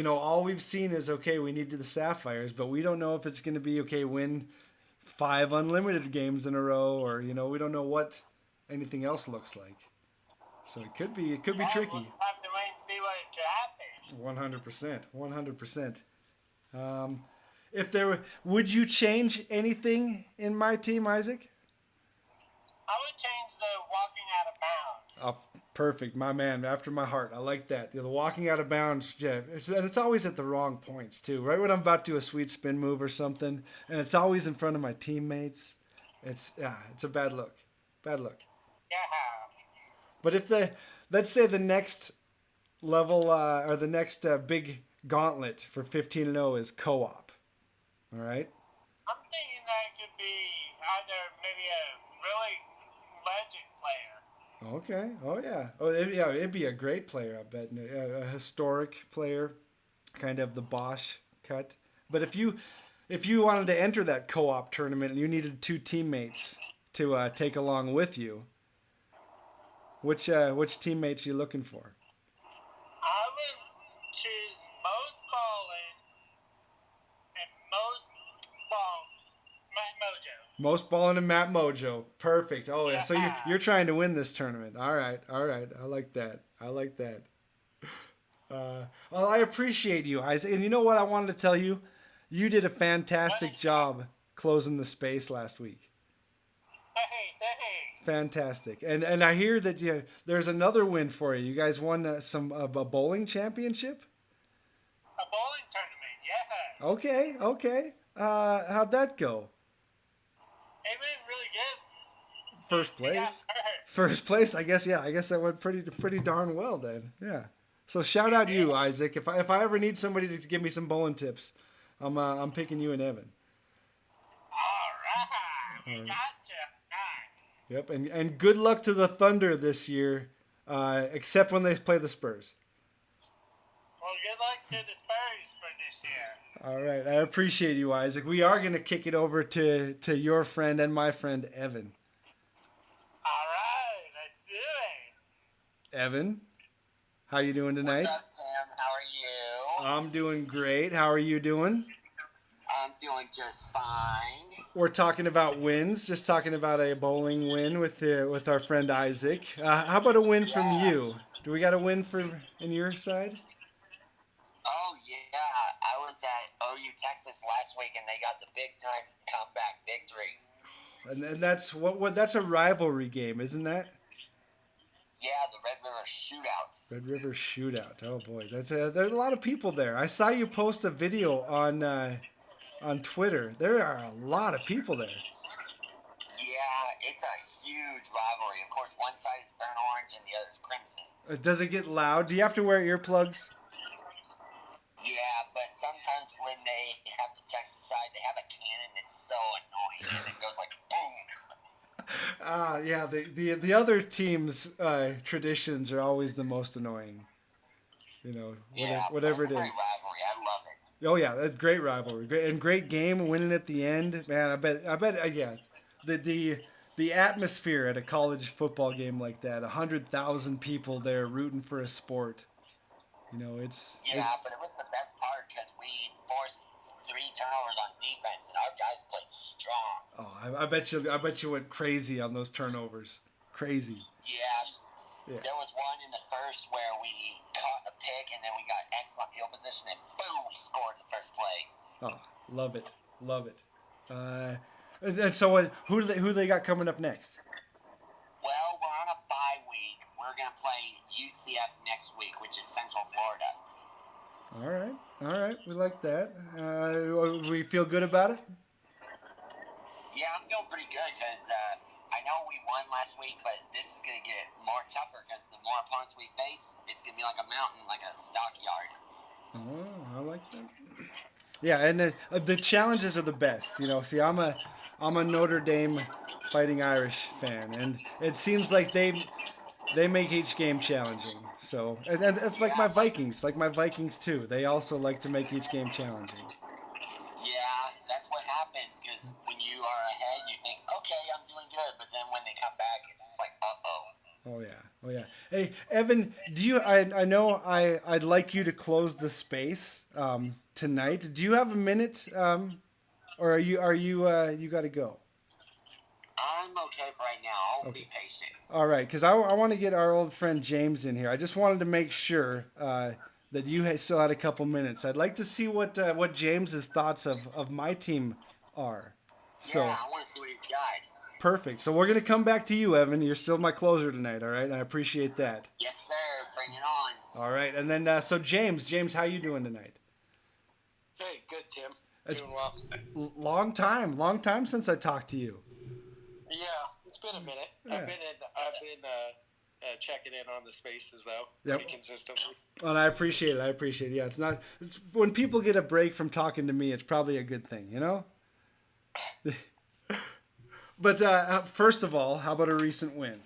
All we've seen is, okay, we need the Sapphires, but we don't know if it's going to be, okay, win 5 unlimited games in a row, or, we don't know what anything else looks like. So it could be tricky. We'll just have to wait and see what could happen. 100%. Would you change anything in my team, Isaac? I would change the walking out of bounds. Oh, perfect, my man, after my heart. I like that. The walking out of bounds, yeah, it's always at the wrong points too. Right when I'm about to do a sweet spin move or something, and it's always in front of my teammates. It's a bad look. Yeah. But if let's say the next level or the next big gauntlet for 15-0 is co-op. All right. I'm thinking that it could be either maybe a really legend player. Okay. Oh yeah. It'd be a great player, I bet. A historic player, kind of the Bosch cut. But if you wanted to enter that co-op tournament and you needed 2 teammates to take along with you, which teammates are you looking for? I would choose most balling and Most balling and Matt Mojo. Perfect. Oh yeah. So you're trying to win this tournament. All right. I like that. Well, I appreciate you, Isaac. And you know what I wanted to tell you? You did a fantastic job closing the space last week. Thanks. Fantastic. And I hear that there's another win for you. You guys won a bowling championship? A bowling tournament, yes. Okay. How'd that go? It went really good. First place. First place, I guess. Yeah, I guess that went pretty darn well then. Yeah. So shout out you, Isaac. If I ever need somebody to give me some bowling tips, I'm picking you and Evan. All right, we gotcha. Yep, and good luck to the Thunder this year, except when they play the Spurs. Well, good luck to the Spurs for this year. All right, I appreciate you, Isaac. We are going to kick it over to your friend and my friend, Evan. All right, let's do it. Evan, how you doing tonight? What's up, Tim? How are you? I'm doing great. How are you doing? I'm doing just fine. We're talking about wins, just talking about a bowling win with our friend Isaac. How about a win from you? Do we got a win in your side? Oh, yeah. I was at OU Texas last week, and they got the big-time comeback victory. And that's that's a rivalry game, isn't that? Yeah, the Red River Shootout. Red River Shootout. Oh boy, there's a lot of people there. I saw you post a video on Twitter. There are a lot of people there. Yeah, it's a huge rivalry. Of course, one side is burnt orange and the other is crimson. Does it get loud? Do you have to wear earplugs? Yeah, but sometimes when they have the Texas side, they have a cannon that's so annoying, and it goes like boom. Yeah. The other team's traditions are always the most annoying. You know, whatever it It's a is. great rivalry. I love it. Oh yeah, that's great rivalry, great game, winning at the end. Man, I bet, yeah, the atmosphere at a college football game like that, 100,000 people there rooting for a sport. You know, it's But it was the best part because we forced 3 turnovers on defense, and our guys played strong. Oh, I bet you went crazy on those turnovers, crazy. Yeah. There was one in the first where we caught a pick, and then we got excellent field position, and boom, we scored the first play. Oh, love it. And so who they got coming up next? Well, we're on a bye week. We're going to play UCF next week, which is Central Florida. All right, we like that. We feel good about it. Yeah, I'm feeling pretty good because I know we won last week, but this is going to get more tougher because the more opponents we face, it's going to be like a mountain, like a stockyard. Oh, I like that. Yeah, and the challenges are the best. You know, see, I'm a Notre Dame Fighting Irish fan, and it seems like they make each game challenging. So, and it's like my Vikings too. They also like to make each game challenging. Yeah, that's what happens because when you are ahead, you think, okay, I'm doing good, but then when they come back, it's just like, uh-oh. Oh yeah. Hey, Evan, do you? I know I'd like you to close the space tonight. Do you have a minute, or are you got to go? I'm okay for right now. I'll be patient. All right, because I want to get our old friend James in here. I just wanted to make sure that you still had a couple minutes. I'd like to see what James's thoughts of my team are. So, yeah, I want to see what he's got. Perfect. So we're going to come back to you, Evan. You're still my closer tonight, all right? I appreciate that. Yes, sir. Bring it on. All right. And then, so James, how you doing tonight? Hey, good, Tim. It's Doing well. long time since I talked to you. Yeah, it's been a minute. Yeah. I've been checking in on the spaces though, pretty consistently. And I appreciate it. Yeah, it's when people get a break from talking to me, it's probably a good thing, you know? But first of all, how about a recent win?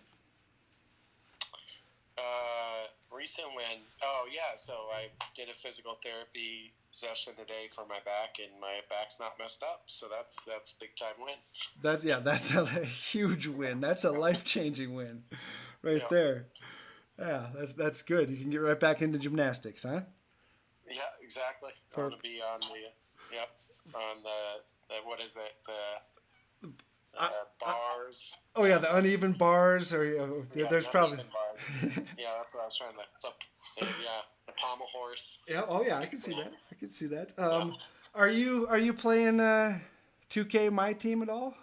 Recent win. Oh yeah, so I did a physical therapy session today for my back, and my back's not messed up. So that's a big time win. That's a huge win. That's a life-changing win, right there. Yeah, that's good. You can get right back into gymnastics, huh? Yeah, exactly. I want to be on the what is it, the bars. Oh yeah, the uneven bars, or there's probably bars. Yeah, that's what I was trying to. So, the pommel horse. Yeah. Oh yeah, I can see that. Are you playing 2K My Team at all?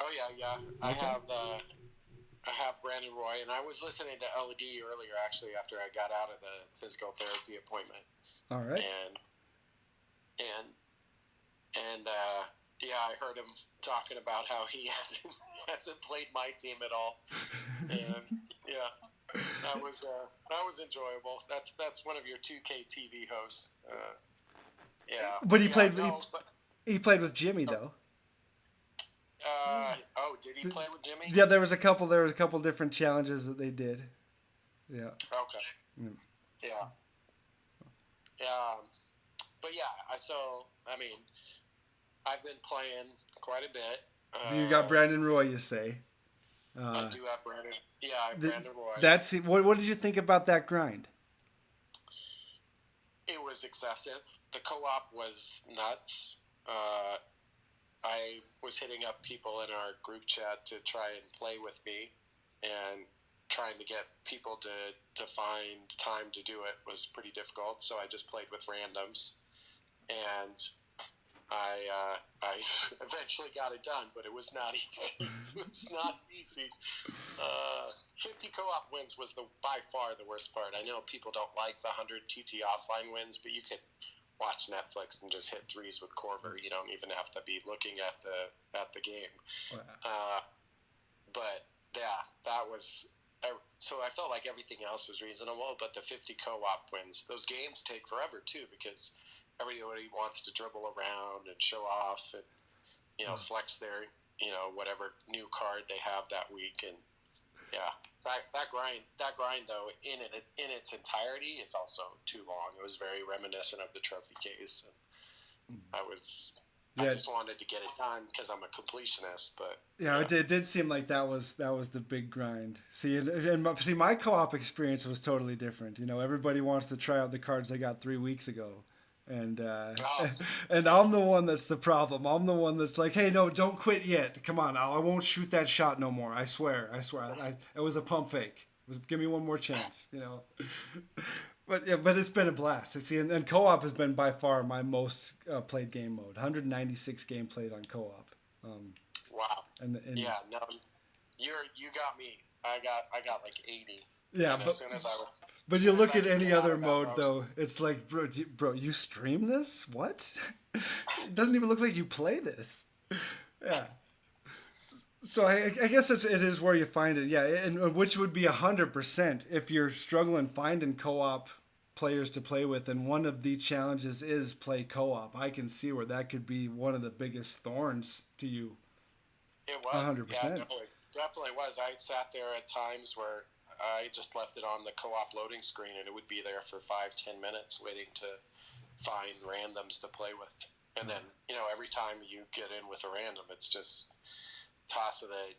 Oh yeah. Okay. I have Brandon Roy, and I was listening to LED earlier actually after I got out of the physical therapy appointment. All right. And I heard him talking about how he hasn't played My Team at all, and that was enjoyable. That's one of your 2K TV hosts. But he played with Jimmy though. Did he play with Jimmy? Yeah, there was a couple different challenges that they did. Yeah. Okay. Mm. Yeah. But I've been playing quite a bit. You got Brandon Roy, you say? I do have Brandon. Yeah, I have Brandon Roy. That's what did you think about that grind? It was excessive. The co-op was nuts. I was hitting up people in our group chat to try and play with me, and trying to get people to find time to do it was pretty difficult. So I just played with randoms, and I eventually got it done, but it was not easy. 50 co-op wins was by far the worst part. I know people don't like the 100 TT offline wins, but you could watch Netflix and just hit threes with Corver. You don't even have to be looking at the game. Wow. But yeah, that was. So I felt like everything else was reasonable, but the 50 co-op wins, those games take forever too, because everybody wants to dribble around and show off and, flex their, whatever new card they have that week. And yeah, that grind though, in its entirety is also too long. It was very reminiscent of the trophy case. And I just wanted to get it done because I'm a completionist, but yeah, it did seem like that was the big grind. See, see, my co-op experience was totally different. Everybody wants to try out the cards they got 3 weeks ago, and and I'm the one that's the problem. I'm the one that's like, hey, no, don't quit yet. Come on, I won't shoot that shot no more. I swear. It was a pump fake. Give me one more chance. But it's been a blast. And co-op has been by far my most played game mode. 196 game played on co-op. Wow. And yeah, no, you got me. I got like 80. Yeah, as soon as I was. But you look at any other mode though, it's like, bro, you stream this? What? It doesn't even look like you play this. Yeah. So I guess it is where you find it, yeah, and which would be 100% if you're struggling finding co-op players to play with, and one of the challenges is play co-op. I can see where that could be one of the biggest thorns to you. It was 100%. Yeah, no, it definitely was. I sat there at times where I just left it on the co-op loading screen, and it would be there for 5-10 minutes waiting to find randoms to play with, and then every time you get in with a random, it's just toss of the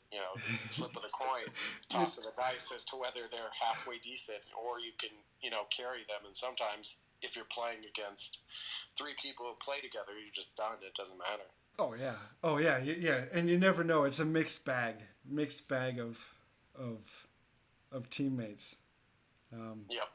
flip of the coin, toss of the dice as to whether they're halfway decent, or you can carry them. And sometimes if you're playing against 3 people who play together, you're just done. It doesn't matter. Oh yeah, and you never know. It's a mixed bag of teammates. Yep.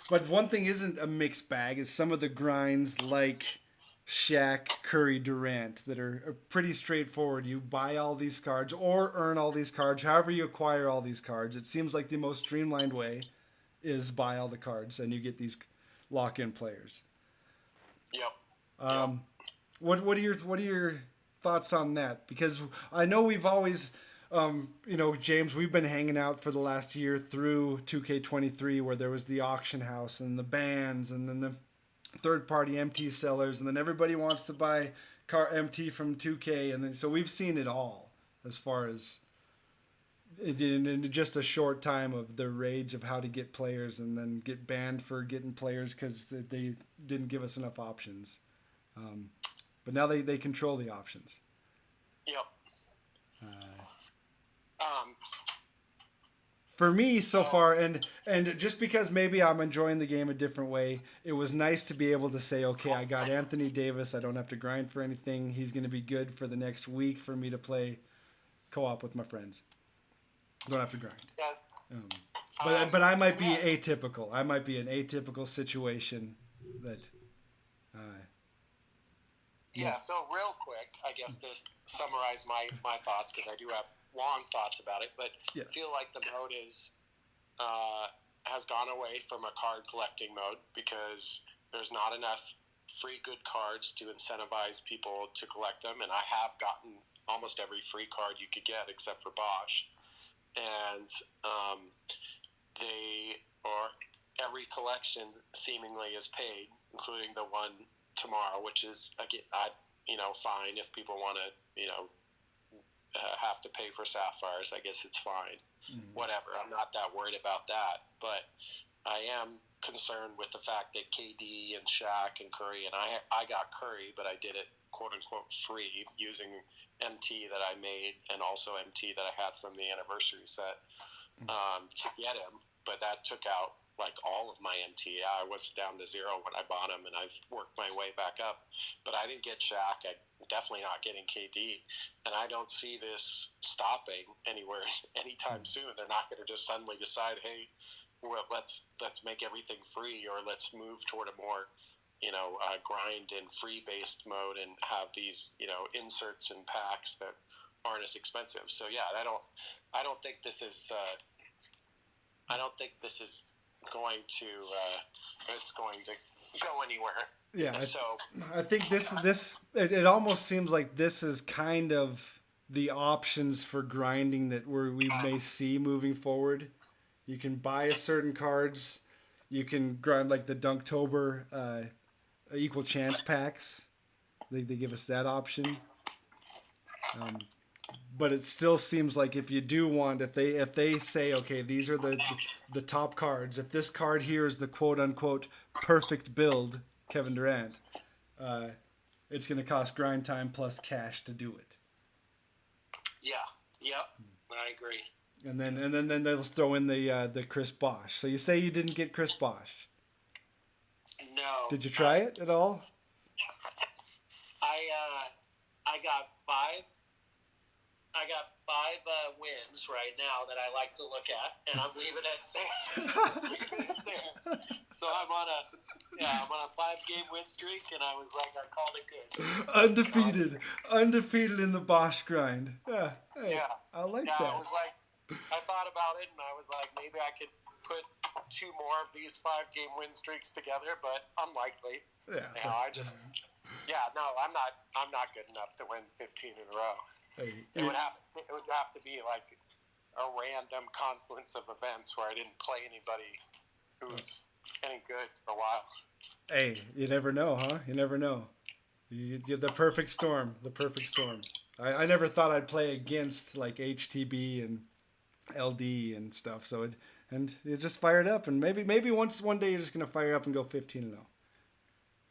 But one thing isn't a mixed bag is some of the grinds like Shaq, Curry, Durant that are pretty straightforward. You buy all these cards or earn all these cards, however you acquire all these cards. It seems like the most streamlined way is buy all the cards and you get these lock-in players. Yep. What are your thoughts on that? Because I know we've always James, we've been hanging out for the last year through 2K23 where there was the auction house and the bans and then the third-party MT sellers, and then everybody wants to buy MT from 2K, and then so we've seen it all as far as in just a short time of the rage of how to get players and then get banned for getting players because they didn't give us enough options. But now they control the options. Yep. For me so far, and just because maybe I'm enjoying the game a different way, it was nice to be able to say, okay, I got Anthony Davis. I don't have to grind for anything. He's going to be good for the next week for me to play co-op with my friends. Don't have to grind. Yeah. But I might be atypical. I might be an atypical situation that... Yeah, so real quick, I guess to summarize my thoughts, because I do have long thoughts about it, but I feel like the mode has gone away from a card collecting mode because there's not enough free good cards to incentivize people to collect them, and I have gotten almost every free card you could get except for Bosch, and every collection seemingly is paid, including the one tomorrow, which is fine if people want to have to pay for sapphires. I guess it's fine. Whatever, I'm not that worried about that, but I am concerned with the fact that KD and Shaq and Curry, and I got Curry, but I did it quote unquote free using MT that I made and also MT that I had from the anniversary set to get him, but that took out like all of my MT. I was down to 0 when I bought him, and I've worked my way back up. But I didn't get Shaq. I'm definitely not getting KD, and I don't see this stopping anywhere anytime soon. They're not going to just suddenly decide, hey, well, let's make everything free, or let's move toward a more grind and free based mode and have these inserts and packs that aren't as expensive. So yeah, I don't think this is going to it's going to go anywhere. Yeah, so I think this it almost seems like this is kind of the options for grinding that we may see moving forward. You can buy certain cards. You can grind like the Dunktober equal chance packs. They give us that option. But it still seems like if you do want, if they say, okay, these are the top cards. If this card here is the quote unquote perfect build, Kevin Durant, it's going to cost grind time plus cash to do it. Yeah. Yep. I agree. And then they'll throw in the Chris Bosh. So you say you didn't get Chris Bosh. No. Did you try it at all? I got five. I got five wins right now that I like to look at, and I'm leaving it there. So I'm on a 5-game win streak, and I was like, I called it good. Undefeated in the Bosch grind. Yeah, hey, Yeah. I like Yeah, that. I was like, I thought about it, and I was like, maybe I could put 2 more of these 5-game win streaks together, but unlikely. Yeah. You know, I'm not good enough to win 15 in a row. Hey, It would have to be like a random confluence of events where I didn't play anybody who's any good for a while. hey, you never know, huh? You never know. You're the perfect storm. The perfect storm. I never thought I'd play against like HTB and LD and stuff. So it just fired up, and maybe one day you're just gonna fire up and go 15-0.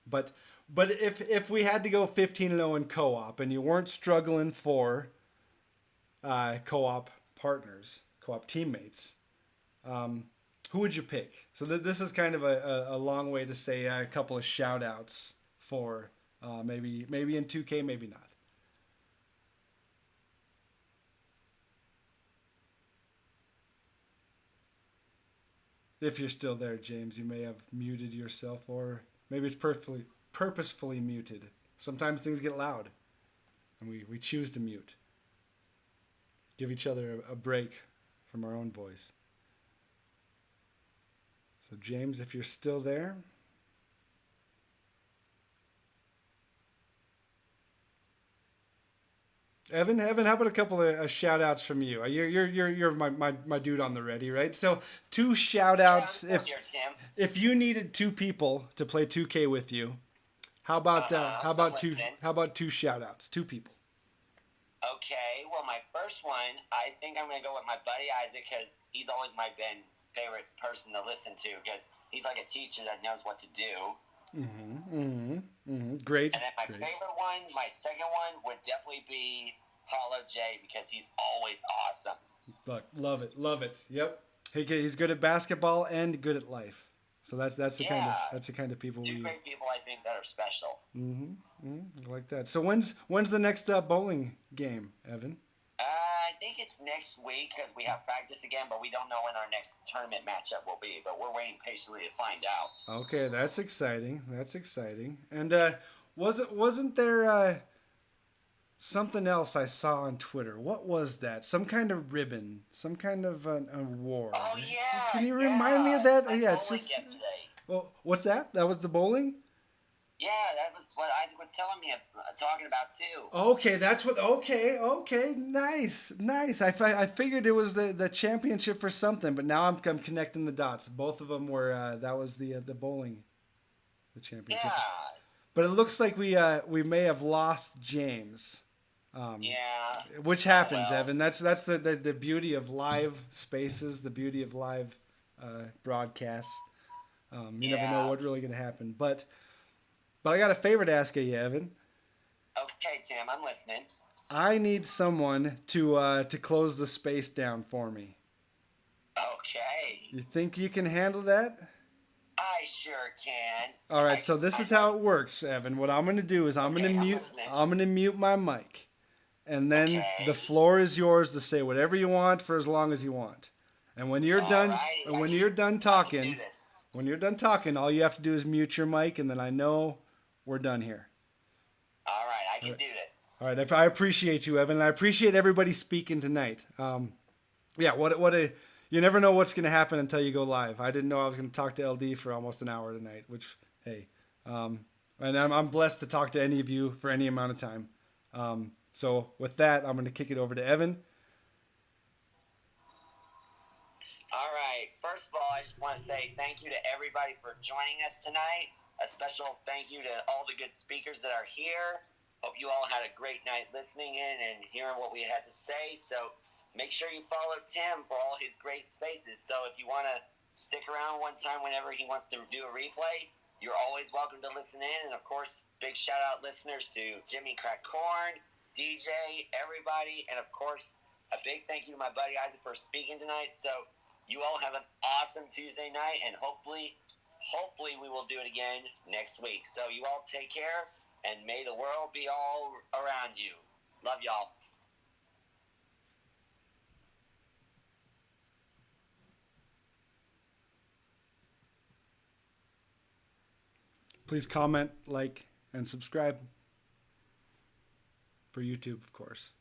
But if we had to go 15-0 in co-op and you weren't struggling for co-op partners, co-op teammates, who would you pick? So this is kind of a long way to say a couple of shout outs for maybe in 2K, maybe not. If you're still there, James, you may have muted yourself, or maybe it's purposefully muted. Sometimes things get loud, and we choose to mute. Give each other a break from our own voice. So, James, if you're still there. Evan, how about a couple of shout outs from you? You're my dude on the ready, right? So 2 shout outs if you needed 2 people to play 2K with you. How about two shout outs? 2 people. Okay, well, my first one, I think I'm going to go with my buddy Isaac, because he's always been favorite person to listen to, because he's like a teacher that knows what to do. Great. And then my favorite one, my second one, would definitely be Holo J, because he's always awesome. Look, love it. Yep. He's good at basketball and good at life. So that's the kind of people 2 great people, I think, that are special. I like that. So when's the next bowling game, Evan? I think it's next week, because we have practice again, but we don't know when our next tournament matchup will be. But we're waiting patiently to find out. Okay, that's exciting. And wasn't there something else I saw on Twitter? What was that? Some kind of ribbon, some kind of an award. Oh yeah. Can you remind me of that? Yeah, it's just. Yesterday. Well, what's that? That was the bowling? Yeah, that was what Isaac was telling me, talking about too. Okay, that's what. Okay, nice. I figured it was the championship for something, but now I'm connecting the dots. Both of them were that was the bowling, the championship. Yeah. But it looks like we may have lost James. Which happens, Evan. That's the beauty of live spaces, the beauty of live broadcasts. You never know what's really going to happen, but. But I got a favor to ask of you, Evan. Okay, Tim, I'm listening. I need someone to close the space down for me. Okay. You think you can handle that? I sure can. All right, so this is how it works, Evan. What I'm going to do is I'm going to mute my mic. And then the floor is yours to say whatever you want for as long as you want. And when you're done when you're done talking, all you have to do is mute your mic, and then I know we're done here. All right, I can do this. All right, I appreciate you, Evan. And I appreciate everybody speaking tonight. You never know what's going to happen until you go live. I didn't know I was going to talk to LD for almost an hour tonight, which, hey, and I'm blessed to talk to any of you for any amount of time. So with that, I'm going to kick it over to Evan. All right. First of all, I just want to say thank you to everybody for joining us tonight. A special thank you to all the good speakers that are here. Hope you all had a great night listening in and hearing what we had to say. So make sure you follow Tim for all his great spaces. So if you want to stick around one time whenever he wants to do a replay, you're always welcome to listen in. And of course, big shout out listeners to Jimmy Crack Corn, DJ, everybody. And of course, a big thank you to my buddy Isaac for speaking tonight. So you all have an awesome Tuesday night, and hopefully we will do it again next week. So you all take care, and may the world be all around you. Love y'all. Please comment, like, and subscribe for YouTube, of course.